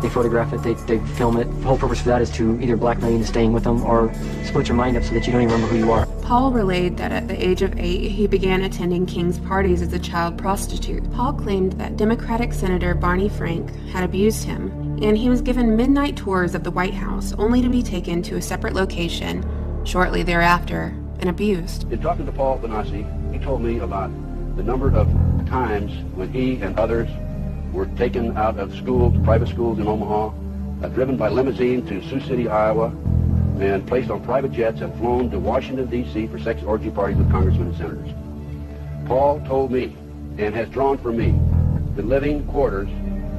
[SPEAKER 2] photograph it, they film it. The whole purpose for that is to either blackmail you into staying with them or split your mind up so that you don't even remember who you are.
[SPEAKER 21] Paul relayed that at the age of 8, he began attending King's parties as a child prostitute. Paul claimed that Democratic Senator Barney Frank had abused him, and he was given midnight tours of the White House, only to be taken to a separate location shortly thereafter and abused.
[SPEAKER 35] In talking to Paul Bonassi, he told me about the number of times when he and others were taken out of schools, private schools in Omaha, driven by limousine to Sioux City, Iowa, and placed on private jets and flown to Washington, D.C. for sex orgy parties with congressmen and senators. Paul told me, and has drawn for me, the living quarters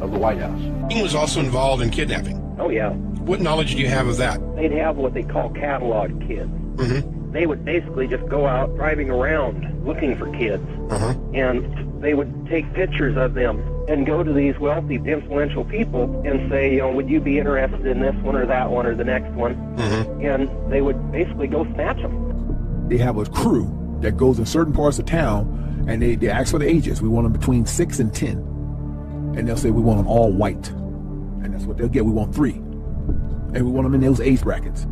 [SPEAKER 35] of the White House.
[SPEAKER 6] King was also involved in kidnapping.
[SPEAKER 39] Oh, yeah.
[SPEAKER 6] What knowledge do you have of that?
[SPEAKER 39] They'd have what they call catalog kids.
[SPEAKER 6] Mm-hmm.
[SPEAKER 39] They would basically just go out driving around looking for kids. And they would take pictures of them and go to these wealthy, influential people and say, you know, would you be interested in this one or that one or the next one? And they would basically go snatch them.
[SPEAKER 8] They have a crew that goes in certain parts of town, and they ask for the ages. We want them between 6 and 10. And they'll say we want them all white. And that's what they'll get. We want 3. And we want them in those age brackets.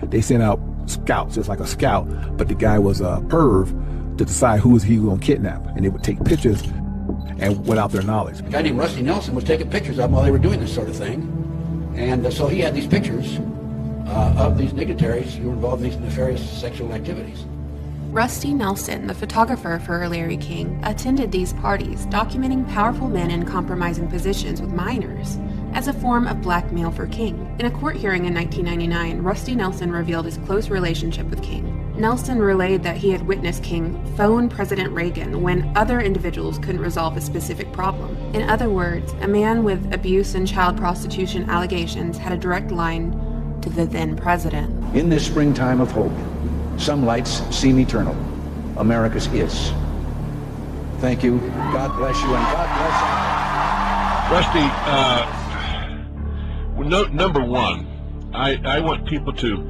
[SPEAKER 8] They sent out scouts, just like a scout, but the guy was a perv to decide who he was going to kidnap. And they would take pictures and without their knowledge.
[SPEAKER 35] A guy named Rusty Nelson was taking pictures of them while they were doing this sort of thing. And so he had these pictures of these dignitaries who were involved in these nefarious sexual activities.
[SPEAKER 21] Rusty Nelson, the photographer for Larry King, attended these parties, documenting powerful men in compromising positions with minors as a form of blackmail for King. In a court hearing in 1999, Rusty Nelson revealed his close relationship with King. Nelson relayed that he had witnessed King phone President Reagan when other individuals couldn't resolve a specific problem. In other words, a man with abuse and child prostitution allegations had a direct line to the then president.
[SPEAKER 9] In this springtime of hope, some lights seem eternal. America's is. Thank you. God bless you, and God bless
[SPEAKER 22] Rusty, number one, I want people to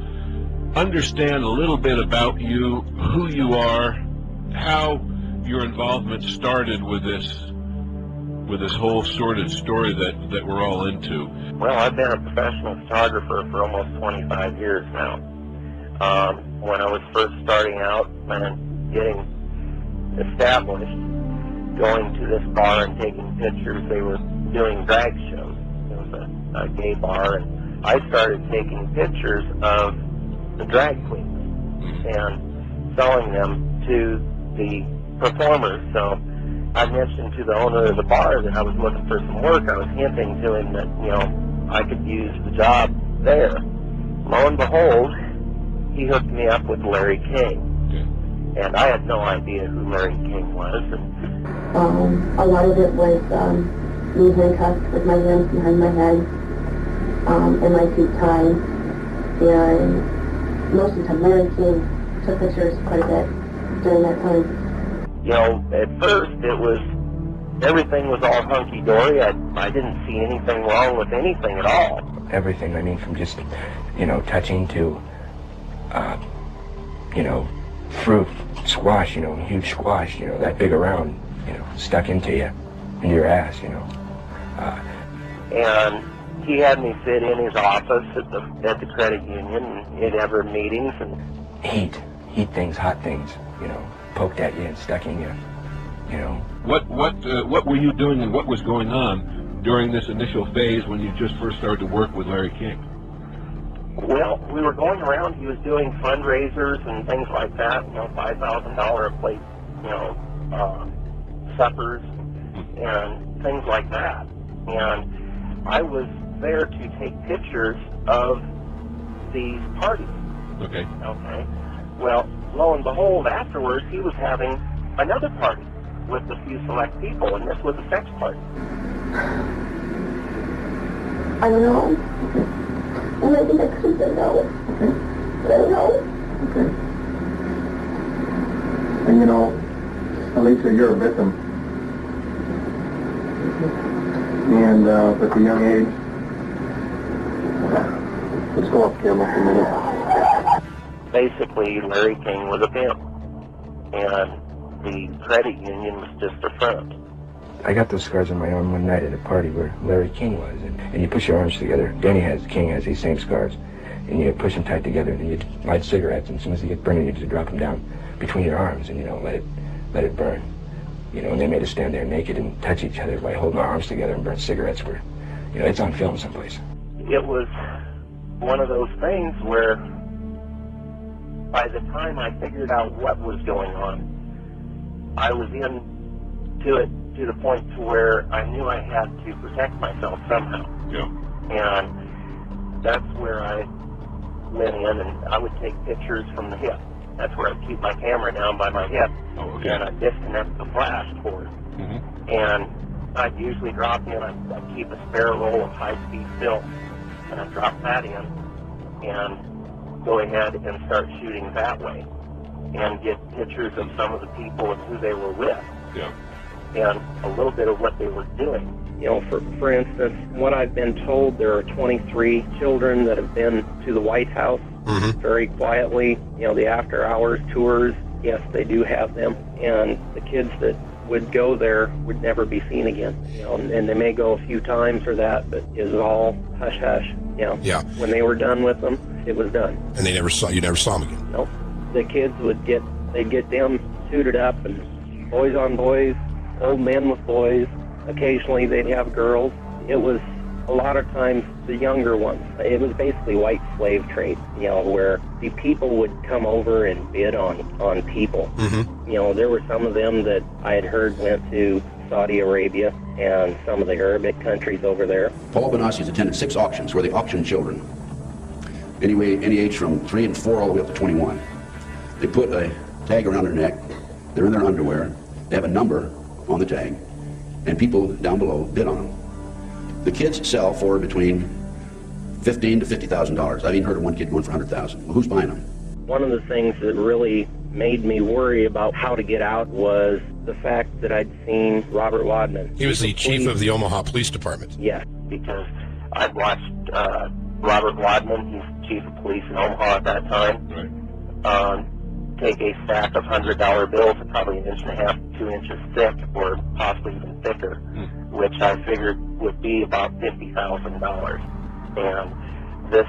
[SPEAKER 22] understand a little bit about you, who you are, how your involvement started with this whole sordid story that we're all into.
[SPEAKER 39] Well, I've been a professional photographer for almost 25 years now. When I was first starting out and getting established, going to this bar and taking pictures, they were doing drag shows. It was a gay bar, and I started taking pictures of the drag queens and selling them to the performers. So I mentioned to the owner of the bar that I was looking for some work. I was hinting to him that, you know, I could use the job there. Lo and behold, he hooked me up with Larry King. And I had no idea who Larry King was.
[SPEAKER 10] A lot of it was me handcuffed with my hands behind my head and my feet tied. And most of the time, Larry King took pictures quite a bit during that time.
[SPEAKER 39] You know, at first it was, everything was all hunky-dory. I didn't see anything wrong with anything at all.
[SPEAKER 19] Everything, I mean, from just, you know, touching to, you know, fruit, squash, you know, huge squash, you know, that big around, you know, stuck into you, into your ass, you know.
[SPEAKER 39] And he had me sit in his office at the credit union and he'd have our meetings and
[SPEAKER 19] heat things, hot things, you know, poked at you and stuck in you, you know.
[SPEAKER 22] What were you doing and what was going on during this initial phase when you just first started to work with Larry King?
[SPEAKER 39] Well, we were going around. He was doing fundraisers and things like that, you know, $5,000 a plate, you know, suppers and things like that. And I was there to take pictures of these parties.
[SPEAKER 22] Okay.
[SPEAKER 39] Okay. Well, lo and behold, afterwards, he was having another party with a few select people, and this was a sex party.
[SPEAKER 10] I don't know. And I think I could have said no. But I don't know.
[SPEAKER 11] Okay. And you know, Alicia, you're a victim. And at a young age, let's go off camera for a minute.
[SPEAKER 4] basically Larry King was a pimp, and the credit union was just a front.
[SPEAKER 19] I got those scars on my arm one night at a party where Larry King was, and you push your arms together. King has these same scars, and you push them tight together, and you light cigarettes, and as soon as they get burning, you just drop them down between your arms, and let it burn. And they made us stand there naked and touch each other by holding our arms together and burn cigarettes. Where, it's on film someplace.
[SPEAKER 4] It was one of those things where, by the time I figured out what was going on, I was into it to the point to where I knew I had to protect myself somehow.
[SPEAKER 22] Yeah.
[SPEAKER 4] And that's where I went in, and I would take pictures from the hip. That's where I'd keep my camera down by my hip.
[SPEAKER 22] Oh, okay.
[SPEAKER 4] And I'd disconnect the flash cord.
[SPEAKER 22] Mm-hmm.
[SPEAKER 4] And I'd usually drop in, I'd keep a spare roll of high-speed film, and I'd drop that in and go ahead and start shooting that way and get pictures of some of the people and who they were with.
[SPEAKER 22] Yeah.
[SPEAKER 4] And a little bit of what they were doing. For instance, what I've been told, there are 23 children that have been to the White House very quietly. The after-hours tours, yes, they do have them. And the kids that would go there would never be seen again. And they may go a few times or that, but it was all hush-hush.
[SPEAKER 6] Yeah.
[SPEAKER 4] When they were done with them, it was done.
[SPEAKER 6] And you never saw them again?
[SPEAKER 4] Nope. The kids they'd get them suited up, and boys on boys, old men with boys. Occasionally they'd have girls. It was a lot of times the younger ones. It was basically white slave trade, where the people would come over and bid on people.
[SPEAKER 6] Mm-hmm.
[SPEAKER 4] There were some of them that I had heard went to Saudi Arabia and some of the Arabic countries over there.
[SPEAKER 35] Paul Benassi attended 6 auctions where they auctioned children. Anyway, any age from 3 and 4 all the way up to 21. They put a tag around their neck. They're in their underwear. They have a number on the tag, and people down below bid on them. The kids sell for between $15,000 to $50,000. I've even heard of one kid going for $100,000. Well, who's buying them?
[SPEAKER 4] One of the things that really made me worry about how to get out was the fact that I'd seen Robert Wadman.
[SPEAKER 6] He was the chief of the Omaha Police Department.
[SPEAKER 4] Yes, because I'd watched Robert Wadman, he's chief of police in Omaha at that time, take a stack of $100 bills, probably 1.5 to 2 inches thick, or possibly even thicker, which I figured would be about $50,000. And this,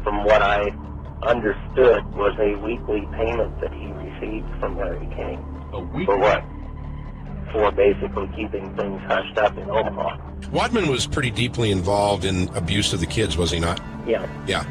[SPEAKER 4] from what I understood, was a weekly payment that he received from Larry King.
[SPEAKER 22] A week?
[SPEAKER 4] For what? For basically keeping things hushed up in Omaha.
[SPEAKER 6] Wadman was pretty deeply involved in abuse of the kids, was he not?
[SPEAKER 4] Yeah.
[SPEAKER 6] Yeah.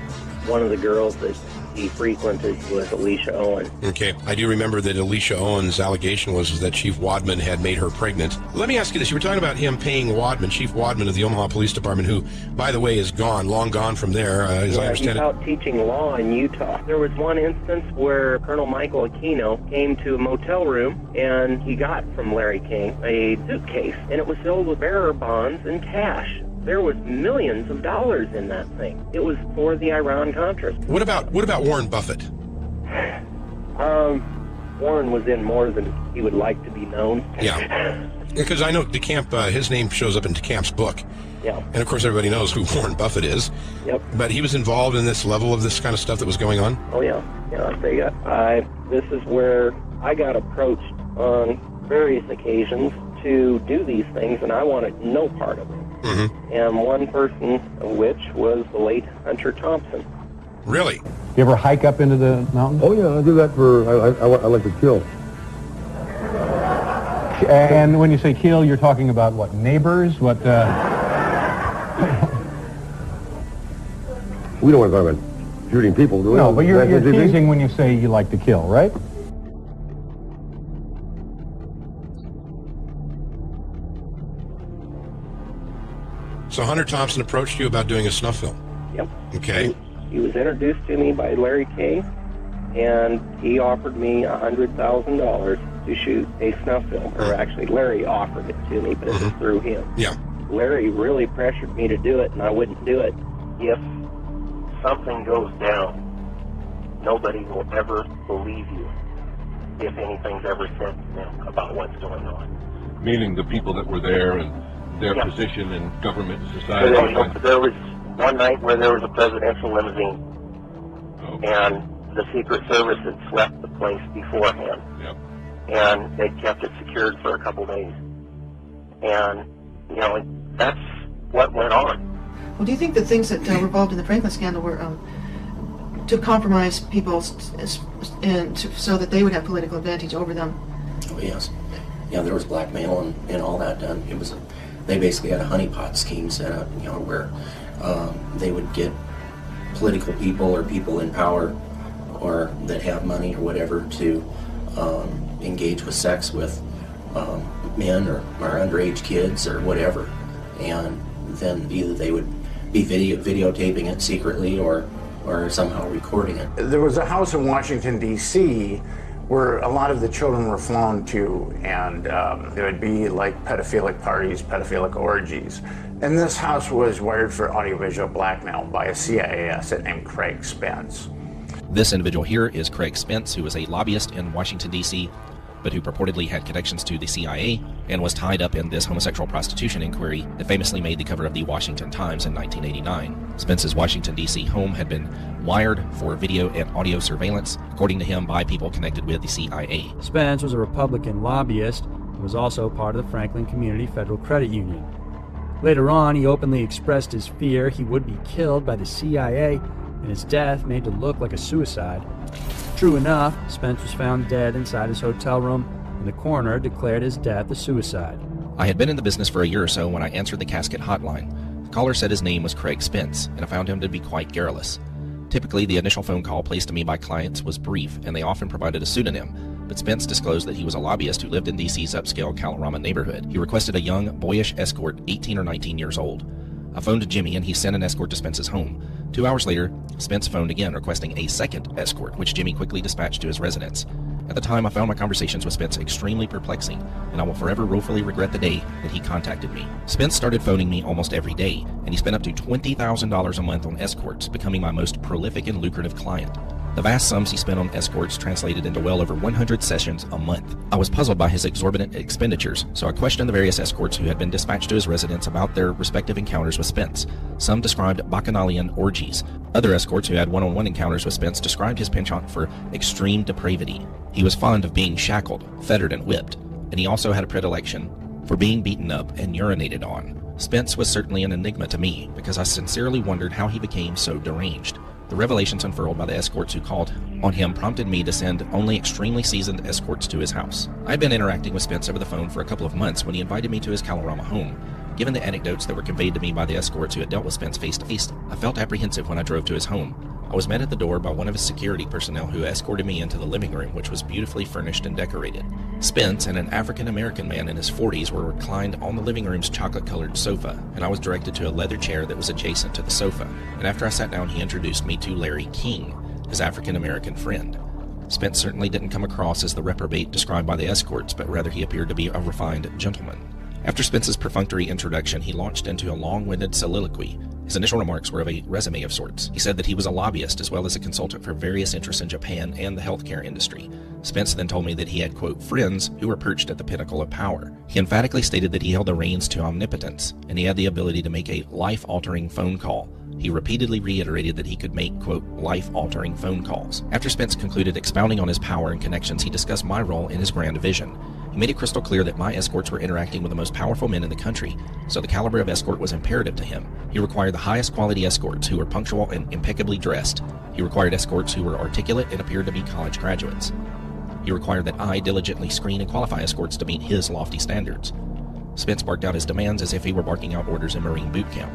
[SPEAKER 4] One of the girls that he frequented was Alicia Owen.
[SPEAKER 6] Okay. I do remember that Alicia Owen's allegation was that Chief Wadman had made her pregnant. Let me ask you this. You were talking about him paying Wadman, Chief Wadman of the Omaha Police Department, who, by the way, is gone, long gone from there, as I understand
[SPEAKER 4] he's out teaching law in Utah. There was one instance where Colonel Michael Aquino came to a motel room, and he got from Larry King a suitcase, and it was filled with bearer bonds and cash. There was millions of dollars in that thing. It was for the Iran-Contras.
[SPEAKER 6] What about Warren Buffett?
[SPEAKER 4] Warren was in more than he would like to be known.
[SPEAKER 6] Yeah. Because I know DeCamp, his name shows up in DeCamp's book.
[SPEAKER 4] Yeah.
[SPEAKER 6] And of course everybody knows who Warren Buffett is.
[SPEAKER 4] Yep.
[SPEAKER 6] But he was involved in this level of this kind of stuff that was going on?
[SPEAKER 4] Oh, yeah. Yeah, this is where I got approached on various occasions to do these things, and I wanted no part of it.
[SPEAKER 6] Mm-hmm.
[SPEAKER 4] And one person of which was the late Hunter Thompson.
[SPEAKER 6] Really?
[SPEAKER 5] You ever hike up into the mountains?
[SPEAKER 11] Oh yeah, I do that for, I like to kill.
[SPEAKER 5] And when you say kill, you're talking about what, neighbors? What,
[SPEAKER 11] We don't want to talk about shooting people, do we?
[SPEAKER 5] No, but you're
[SPEAKER 11] National TV?
[SPEAKER 5] teasing when you say you like to kill, right?
[SPEAKER 6] So Hunter Thompson approached you about doing a snuff film?
[SPEAKER 4] Yep.
[SPEAKER 6] Okay.
[SPEAKER 4] He was introduced to me by Larry King, and he offered me $100,000 to shoot a snuff film. Or actually, Larry offered it to me, but it was through him.
[SPEAKER 6] Yeah.
[SPEAKER 4] Larry really pressured me to do it, and I wouldn't do it. If something goes down, nobody will ever believe you if anything's ever said to them about what's going on.
[SPEAKER 22] Meaning the people that were there and their position in government and society.
[SPEAKER 4] There was one night where there was a presidential limousine, and the Secret Service had swept the place beforehand.
[SPEAKER 22] Yep.
[SPEAKER 4] And they kept it secured for a couple days. And, you know, that's what went on.
[SPEAKER 12] Well, do you think the things that were involved in the Franklin scandal were to compromise people and so that they would have political advantage over them?
[SPEAKER 13] Oh, yes. Yeah, there was blackmail and all that done. It was they basically had a honeypot scheme set up, you know, where they would get political people or people in power or that have money or whatever to engage with sex with men or underage kids or whatever, and then either they would be videotaping it secretly or somehow recording it.
[SPEAKER 25] There was a house in Washington, D.C. where a lot of the children were flown to, and there would be like pedophilic parties, pedophilic orgies. And this house was wired for audiovisual blackmail by a CIA asset named Craig Spence.
[SPEAKER 14] This individual here is Craig Spence, who was a lobbyist in Washington, D.C., but who purportedly had connections to the CIA and was tied up in this homosexual prostitution inquiry that famously made the cover of the Washington Times in 1989. Spence's Washington, D.C. home had been wired for video and audio surveillance, according to him, by people connected with the CIA.
[SPEAKER 15] Spence was a Republican lobbyist and was also part of the Franklin Community Federal Credit Union. Later on, he openly expressed his fear he would be killed by the CIA and his death made to look like a suicide. True enough, Spence was found dead inside his hotel room, and the coroner declared his death a suicide.
[SPEAKER 14] I had been in the business for a year or so when I answered the casket hotline. The caller said his name was Craig Spence, and I found him to be quite garrulous. Typically, the initial phone call placed to me by clients was brief, and they often provided a pseudonym, but Spence disclosed that he was a lobbyist who lived in D.C.'s upscale Kalorama neighborhood. He requested a young, boyish escort, 18 or 19 years old. I phoned Jimmy, and he sent an escort to Spence's home. 2 hours later, Spence phoned again, requesting a second escort, which Jimmy quickly dispatched to his residence. At the time, I found my conversations with Spence extremely perplexing, and I will forever woefully regret the day that he contacted me. Spence started phoning me almost every day, and he spent up to $20,000 a month on escorts, becoming my most prolific and lucrative client. The vast sums he spent on escorts translated into well over 100 sessions a month. I was puzzled by his exorbitant expenditures, so I questioned the various escorts who had been dispatched to his residence about their respective encounters with Spence. Some described bacchanalian orgies. Other escorts who had one-on-one encounters with Spence described his penchant for extreme depravity. He was fond of being shackled, fettered, and whipped, and he also had a predilection for being beaten up and urinated on. Spence was certainly an enigma to me, because I sincerely wondered how he became so deranged. The revelations unfurled by the escorts who called on him prompted me to send only extremely seasoned escorts to his house. I had been interacting with Spence over the phone for a couple of months when he invited me to his Kalorama home. Given the anecdotes that were conveyed to me by the escorts who had dealt with Spence face-to-face, I felt apprehensive when I drove to his home. I was met at the door by one of his security personnel who escorted me into the living room, which was beautifully furnished and decorated. Spence and an African-American man in his 40s were reclined on the living room's chocolate-colored sofa, and I was directed to a leather chair that was adjacent to the sofa. And after I sat down, he introduced me to Larry King, his African-American friend. Spence certainly didn't come across as the reprobate described by the escorts, but rather he appeared to be a refined gentleman. After Spence's perfunctory introduction, he launched into a long-winded soliloquy. His initial remarks were of a resume of sorts. He said that he was a lobbyist as well as a consultant for various interests in Japan and the healthcare industry. Spence then told me that he had, quote, friends who were perched at the pinnacle of power. He emphatically stated that he held the reins to omnipotence, and he had the ability to make a life-altering phone call. He repeatedly reiterated that he could make, quote, life-altering phone calls. After Spence concluded expounding on his power and connections, he discussed my role in his grand vision. He made it crystal clear that my escorts were interacting with the most powerful men in the country, so the caliber of escort was imperative to him. He required the highest quality escorts who were punctual and impeccably dressed. He required escorts who were articulate and appeared to be college graduates. He required that I diligently screen and qualify escorts to meet his lofty standards. Spence barked out his demands as if he were barking out orders in Marine boot camp.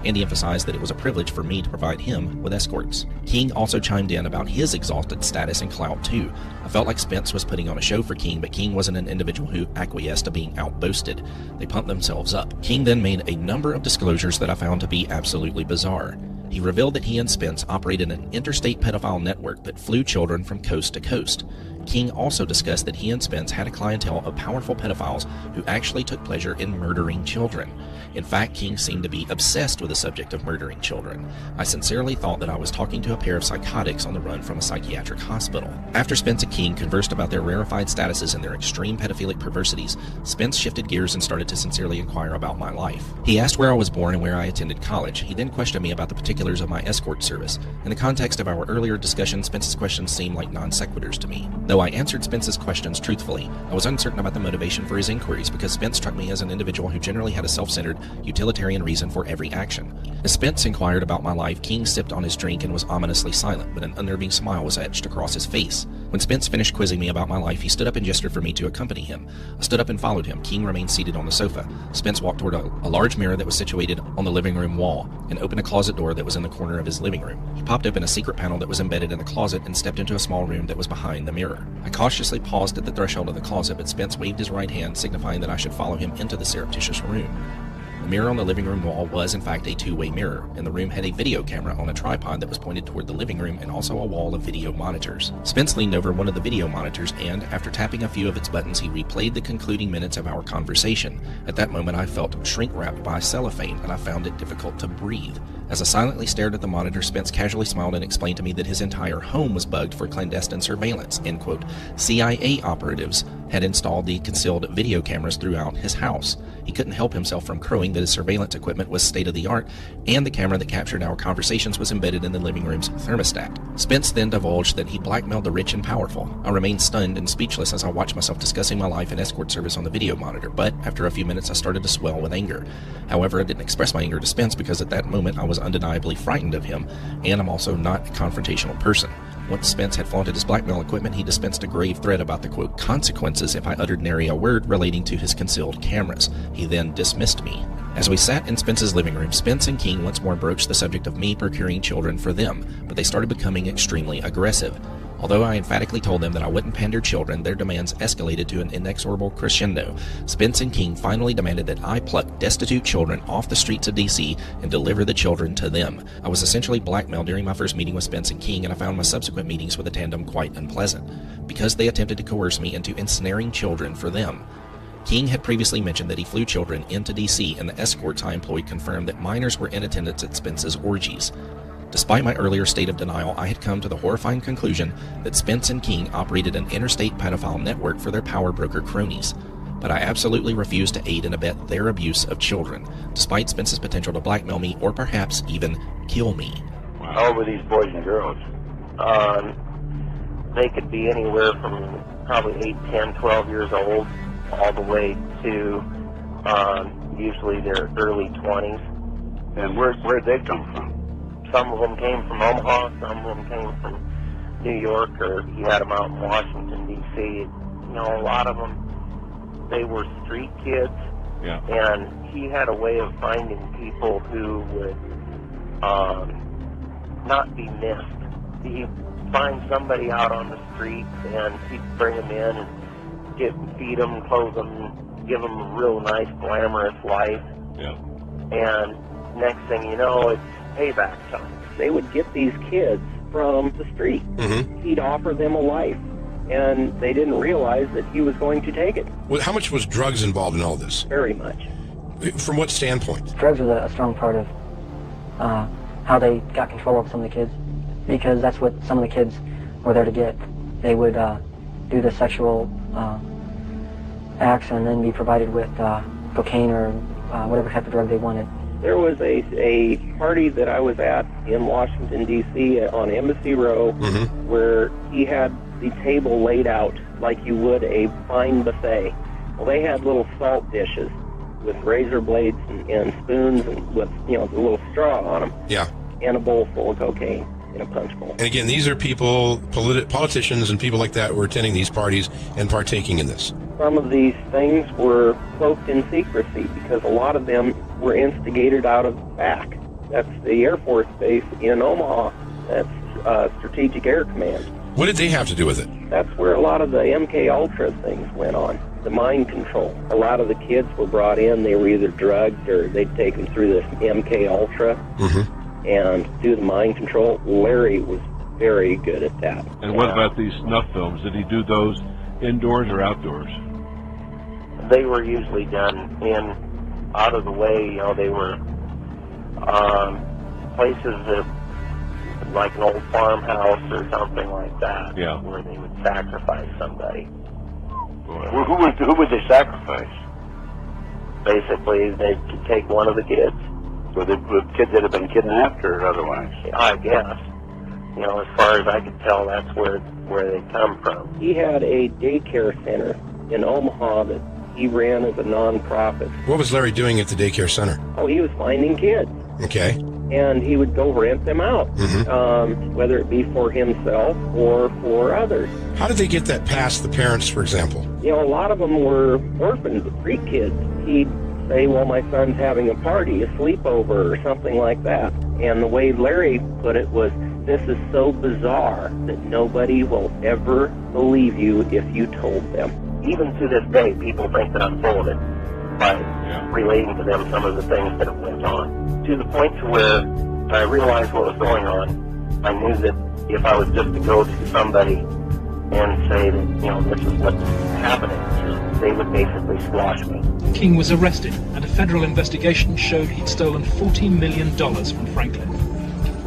[SPEAKER 14] And he emphasized that it was a privilege for me to provide him with escorts. King also chimed in about his exalted status and clout too. I felt like Spence was putting on a show for King, but King wasn't an individual who acquiesced to being outboasted. They pumped themselves up. King then made a number of disclosures that I found to be absolutely bizarre. He revealed that he and Spence operated an interstate pedophile network that flew children from coast to coast. King also discussed that he and Spence had a clientele of powerful pedophiles who actually took pleasure in murdering children. In fact, King seemed to be obsessed with the subject of murdering children. I sincerely thought that I was talking to a pair of psychotics on the run from a psychiatric hospital. After Spence and King conversed about their rarefied statuses and their extreme pedophilic perversities, Spence shifted gears and started to sincerely inquire about my life. He asked where I was born and where I attended college. He then questioned me about the particulars of my escort service. In the context of our earlier discussion, Spence's questions seemed like non sequiturs to me. Though I answered Spence's questions truthfully, I was uncertain about the motivation for his inquiries because Spence struck me as an individual who generally had a self-centered, utilitarian reason for every action. As Spence inquired about my life, King sipped on his drink and was ominously silent, but an unnerving smile was etched across his face. When Spence finished quizzing me about my life, he stood up and gestured for me to accompany him. I stood up and followed him. King remained seated on the sofa. Spence walked toward a large mirror that was situated on the living room wall and opened a closet door that was in the corner of his living room. He popped open a secret panel that was embedded in the closet and stepped into a small room that was behind the mirror. I cautiously paused at the threshold of the closet, but Spence waved his right hand, signifying that I should follow him into the surreptitious room. The mirror on the living room wall was, in fact, a two-way mirror, and the room had a video camera on a tripod that was pointed toward the living room and also a wall of video monitors. Spence leaned over one of the video monitors and, after tapping a few of its buttons, he replayed the concluding minutes of our conversation. At that moment, I felt shrink-wrapped by cellophane, and I found it difficult to breathe. As I silently stared at the monitor, Spence casually smiled and explained to me that his entire home was bugged for clandestine surveillance. End quote. CIA operatives had installed the concealed video cameras throughout his house. He couldn't help himself from crowing that his surveillance equipment was state-of-the-art, and the camera that captured our conversations was embedded in the living room's thermostat. Spence then divulged that he blackmailed the rich and powerful. I remained stunned and speechless as I watched myself discussing my life and escort service on the video monitor, but after a few minutes I started to swell with anger. However, I didn't express my anger to Spence because at that moment I was undeniably frightened of him, and I'm also not a confrontational person. Once Spence had flaunted his blackmail equipment, he dispensed a grave threat about the, quote, consequences if I uttered nary a word relating to his concealed cameras. He then dismissed me. As we sat in Spence's living room, Spence and King once more broached the subject of me procuring children for them, but they started becoming extremely aggressive. Although I emphatically told them that I wouldn't pander children, their demands escalated to an inexorable crescendo. Spence and King finally demanded that I pluck destitute children off the streets of D.C. and deliver the children to them. I was essentially blackmailed during my first meeting with Spence and King, and I found my subsequent meetings with the tandem quite unpleasant, because they attempted to coerce me into ensnaring children for them. King had previously mentioned that he flew children into D.C., and the escorts I employed confirmed that minors were in attendance at Spence's orgies. Despite my earlier state of denial, I had come to the horrifying conclusion that Spence and King operated an interstate pedophile network for their power broker cronies. But I absolutely refused to aid and abet their abuse of children, despite Spence's potential to blackmail me or perhaps even kill me.
[SPEAKER 4] How old were these boys and girls? They could be anywhere from probably 8, 10, 12 years old, all the way to usually their early 20s.
[SPEAKER 3] And where'd they come from?
[SPEAKER 4] Some of them came from Omaha, some of them came from New York, or he had them out in Washington, D.C. You know, a lot of them, they were street kids, and he had a way of finding people who would not be missed. He'd find somebody out on the street, and he'd bring them in and feed them, clothe them, give them a real nice, glamorous life. And next thing you know, it's payback time. They would get these kids from the street. He'd offer them a life, and they didn't realize that he was going to take it.
[SPEAKER 6] Well, how much was drugs involved in all this?
[SPEAKER 4] Very much.
[SPEAKER 6] From what standpoint?
[SPEAKER 2] Drugs was a strong part of how they got control of some of the kids, because that's what some of the kids were there to get. They would do the sexual acts and then be provided with cocaine or whatever type of drug they wanted.
[SPEAKER 4] There was a party that I was at in Washington, D.C. on Embassy Row, where he had the table laid out like you would a fine buffet. Well, they had little salt dishes with razor blades and spoons and with, you know, a little straw on them. And a bowl full of cocaine in a punch bowl.
[SPEAKER 6] And again, these are people, politicians and people like that were attending these parties and partaking in this.
[SPEAKER 4] Some of these things were cloaked in secrecy because a lot of them were instigated out of back. That's the Air Force Base in Omaha. That's Strategic Air Command.
[SPEAKER 6] What did they have to do with it?
[SPEAKER 4] That's where a lot of the MK Ultra things went on. The mind control. A lot of the kids were brought in. They were either drugged or they'd take them through this MK Ultra and do the mind control. Larry was very good at that.
[SPEAKER 22] And what about these snuff films? Did he do those indoors or outdoors?
[SPEAKER 4] They were usually done in out of the way. You know, they were places that, like an old farmhouse or something like that,
[SPEAKER 22] Yeah.
[SPEAKER 4] where they would sacrifice somebody.
[SPEAKER 22] Well, who would they sacrifice?
[SPEAKER 4] Basically, they could take one of the kids.
[SPEAKER 22] So the kids that have been kidnapped or otherwise?
[SPEAKER 4] I guess. You know, as far as I could tell, that's where they come from.
[SPEAKER 3] He had a daycare center in Omaha that he ran as a non-profit.
[SPEAKER 6] What was Larry doing at the daycare center?
[SPEAKER 3] Oh, he was finding kids.
[SPEAKER 6] Okay.
[SPEAKER 3] And he would go rent them out, whether it be for himself or for others.
[SPEAKER 6] How did they get that past the parents, for example?
[SPEAKER 3] You know, a lot of them were orphans, street kids. He'd say, well, my son's having a party, a sleepover, or something like that. And the way Larry put it was, this is so bizarre that nobody will ever believe you if you told them.
[SPEAKER 4] Even to this day, people think that I'm full of it by relating to them some of the things that have went on. To the point to where I realized what was going on, I knew that if I was just to go to somebody and say that, you know, this is what's happening, they would basically squash me.
[SPEAKER 7] King was arrested, and a federal investigation showed he'd stolen $40 million from Franklin.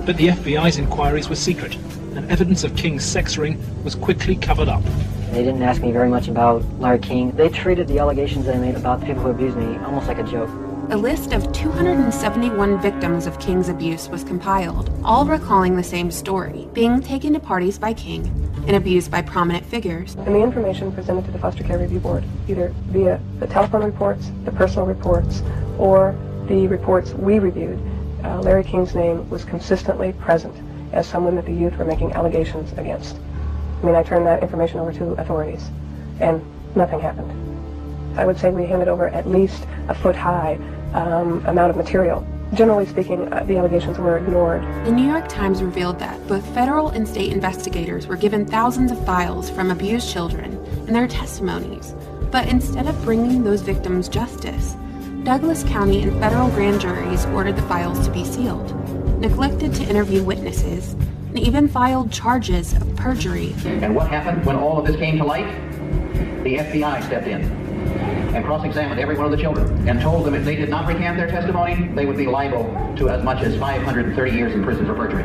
[SPEAKER 7] But the FBI's inquiries were secret, and evidence of King's sex ring was quickly covered up.
[SPEAKER 2] They didn't ask me very much about Larry King. They treated the allegations that I made about the people who abused me almost like a joke.
[SPEAKER 21] A list of 271 victims of King's abuse was compiled, all recalling the same story, being taken to parties by King and abused by prominent figures.
[SPEAKER 17] And the information presented to the Foster Care Review Board, either via the telephone reports, the personal reports, or the reports we reviewed, Larry King's name was consistently present as someone that the youth were making allegations against. I mean, I turned that information over to authorities, and nothing happened. I would say we handed over at least a foot-high amount of material. Generally speaking, the allegations were ignored.
[SPEAKER 21] The New York Times revealed that both federal and state investigators were given thousands of files from abused children and their testimonies, but instead of bringing those victims justice, Douglas County and federal grand juries ordered the files to be sealed, neglected to interview witnesses, and even filed charges of perjury.
[SPEAKER 39] And what happened when all of this came to light? The FBI stepped in and cross-examined every one of the children and told them if they did not recant their testimony, they would be liable to as much as 530 years in prison for perjury.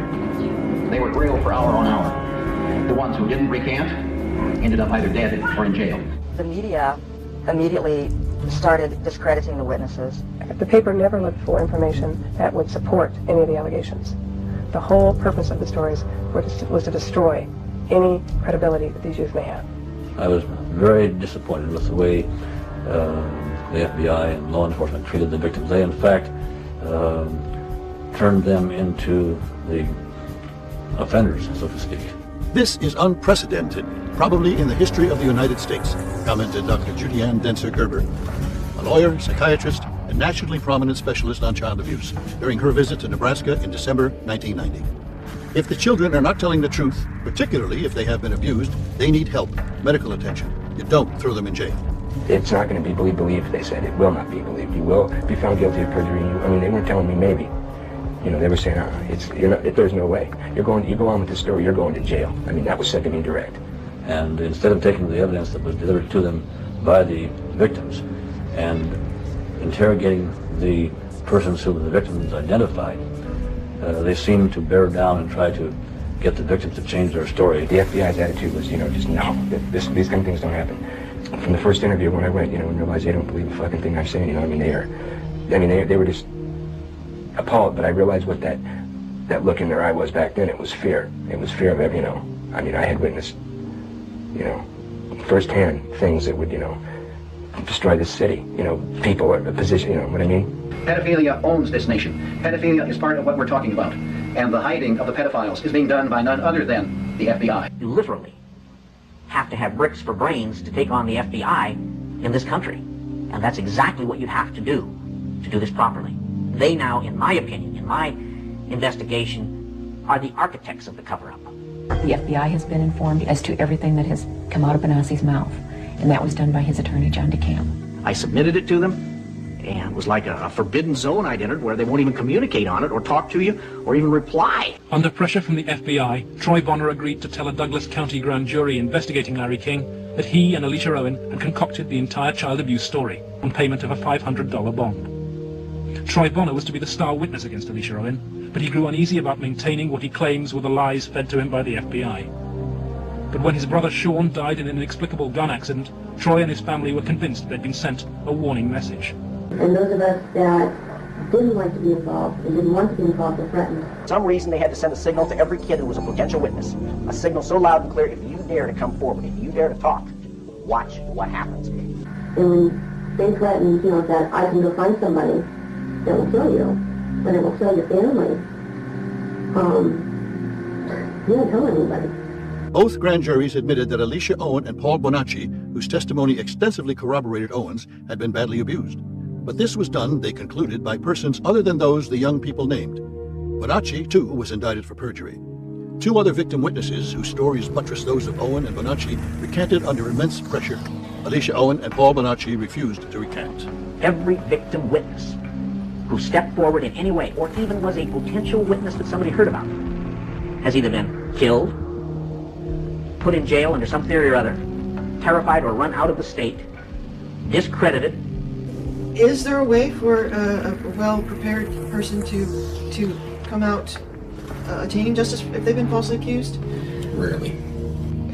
[SPEAKER 39] They were grilled for hour on hour. The ones who didn't recant ended up either dead or in jail.
[SPEAKER 2] The media immediately started discrediting the witnesses.
[SPEAKER 17] The paper never looked for information that would support any of the allegations. The whole purpose of the stories was to destroy any credibility that these youth may have.
[SPEAKER 18] I was very disappointed with the way the FBI and law enforcement treated the victims. They, in fact, turned them into the offenders, so to speak.
[SPEAKER 16] This is unprecedented, probably in the history of the United States, commented Dr. Judy-Ann Denser-Gerber, a lawyer, psychiatrist, and nationally prominent specialist on child abuse, during her visit to Nebraska in December 1990. If the children are not telling the truth, particularly if they have been abused, they need help, medical attention. You don't throw them in jail.
[SPEAKER 19] It's not going to be believed, they said. It will not be believed. You will be found guilty of perjury. I mean, they weren't telling me maybe. You know, they were saying, there's no way. You go on with this story, you're going to jail. I mean, that was said to me direct.
[SPEAKER 18] And instead of taking the evidence that was delivered to them by the victims and interrogating the persons who the victims identified, they seemed to bear down and try to get the victims to change their story.
[SPEAKER 19] The FBI's attitude was, just no, these kind of things don't happen. From the first interview when I went, and realized they don't believe a fucking thing I say, they were just appalled, but I realized what that look in their eye was back then. It was fear. It was fear of every, I had witnessed, firsthand things that would, destroy this city, people, a position, you know what I mean?
[SPEAKER 39] Pedophilia owns this nation. Pedophilia is part of what we're talking about. And the hiding of the pedophiles is being done by none other than the FBI.
[SPEAKER 20] You literally have to have bricks for brains to take on the FBI in this country. And that's exactly what you have to do this properly. They now, in my opinion, in my investigation, are the architects of the cover-up.
[SPEAKER 23] The FBI has been informed as to everything that has come out of Benassi's mouth, and that was done by his attorney, John DeCamp. I submitted it to them, and it was like a forbidden zone I'd entered where they won't even communicate on it or talk to you or even reply.
[SPEAKER 7] Under pressure from the FBI, Troy Bonner agreed to tell a Douglas County grand jury investigating Larry King that he and Alicia Owen had concocted the entire child abuse story on payment of a $500 bond. Troy Bonner was to be the star witness against Alicia Owen, but he grew uneasy about maintaining what he claims were the lies fed to him by the FBI. But when his brother Sean died in an inexplicable gun accident, Troy and his family were convinced they'd been sent a warning message.
[SPEAKER 1] And those of us that didn't like to be involved and didn't want to be involved were threatened.
[SPEAKER 20] For some reason, they had to send a signal to every kid who was a potential witness. A signal so loud and clear, if you dare to come forward, if you dare to talk, watch what happens.
[SPEAKER 1] And when they threatened, that I can go find somebody that will kill you, and it will kill your family, you don't tell anybody.
[SPEAKER 16] Both grand juries admitted that Alicia Owen and Paul Bonacci, whose testimony extensively corroborated Owen's, had been badly abused. But this was done, they concluded, by persons other than those the young people named. Bonacci, too, was indicted for perjury. Two other victim witnesses, whose stories buttressed those of Owen and Bonacci, recanted under immense pressure. Alicia Owen and Paul Bonacci refused to recant.
[SPEAKER 20] Every victim witness who stepped forward in any way, or even was a potential witness that somebody heard about, has either been killed, put in jail under some theory or other, terrified or run out of the state, discredited.
[SPEAKER 12] Is there a way for a well-prepared person to come out attaining justice if they've been falsely accused?
[SPEAKER 13] Rarely.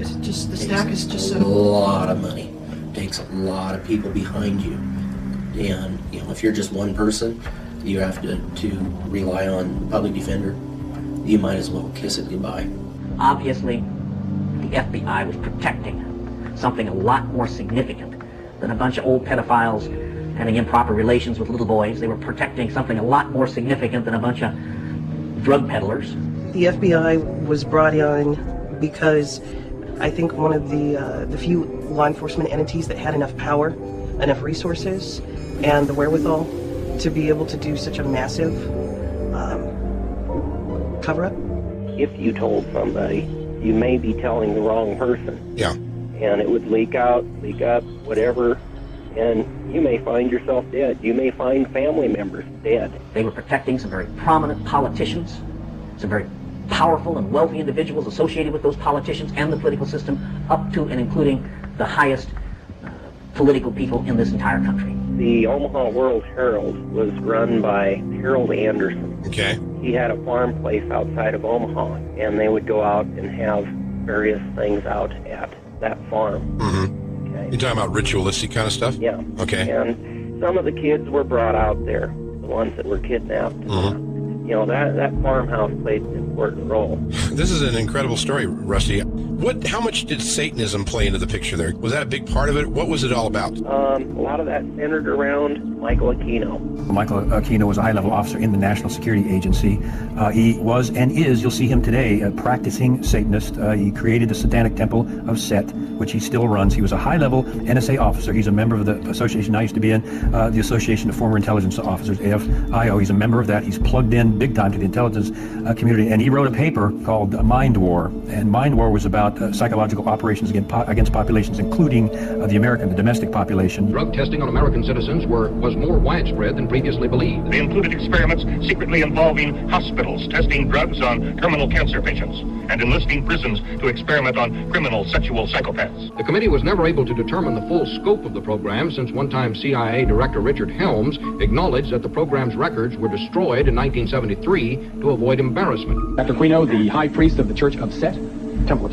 [SPEAKER 12] Is it just the stack is just so...
[SPEAKER 13] A lot of money. Takes a lot of people behind you. And, if you're just one person, you have to rely on the public defender. You might as well kiss it goodbye.
[SPEAKER 20] Obviously, the FBI was protecting something a lot more significant than a bunch of old pedophiles having improper relations with little boys. They were protecting something a lot more significant than a bunch of drug peddlers.
[SPEAKER 8] The FBI was brought in because I think one of the few law enforcement entities that had enough power, enough resources, and the wherewithal to be able to do such a massive cover-up.
[SPEAKER 3] If you told somebody, you may be telling the wrong person.
[SPEAKER 6] Yeah.
[SPEAKER 3] And it would leak up, whatever, and you may find yourself dead. You may find family members dead.
[SPEAKER 20] They were protecting some very prominent politicians, some very powerful and wealthy individuals associated with those politicians and the political system, up to and including the highest political people in this entire country.
[SPEAKER 3] The Omaha World Herald was run by Harold Anderson.
[SPEAKER 6] Okay.
[SPEAKER 3] He had a farm place outside of Omaha, and they would go out and have various things out at that farm.
[SPEAKER 6] Mm-hmm. Okay. You're talking about ritualistic kind of stuff?
[SPEAKER 3] Yeah.
[SPEAKER 6] Okay.
[SPEAKER 3] And some of the kids were brought out there, the ones that were kidnapped.
[SPEAKER 6] Mm-hmm.
[SPEAKER 3] That farmhouse played an important role.
[SPEAKER 6] This is an incredible story, Rusty. How much did Satanism play into the picture there? Was that a big part of it? What was it all about?
[SPEAKER 3] A lot of that centered around Michael Aquino.
[SPEAKER 9] Michael Aquino was a high-level officer in the National Security Agency. He was and is, you'll see him today, a practicing Satanist. He created the Satanic Temple of Set, which he still runs. He was a high-level NSA officer. He's a member of the association I used to be in, the Association of Former Intelligence Officers, AFIO. He's a member of that. He's plugged in big time to the intelligence community, and he wrote a paper called Mind War, and Mind War was about psychological operations against populations, including the domestic population.
[SPEAKER 10] Drug testing on American citizens was more widespread than previously believed.
[SPEAKER 11] They included experiments secretly involving hospitals testing drugs on criminal cancer patients and enlisting prisons to experiment on criminal sexual psychopaths.
[SPEAKER 10] The committee was never able to determine the full scope of the program, since one-time CIA Director Richard Helms acknowledged that the program's records were destroyed in 1973 to avoid embarrassment.
[SPEAKER 24] Dr. Aquino, the high priest of the Church of Set, Temple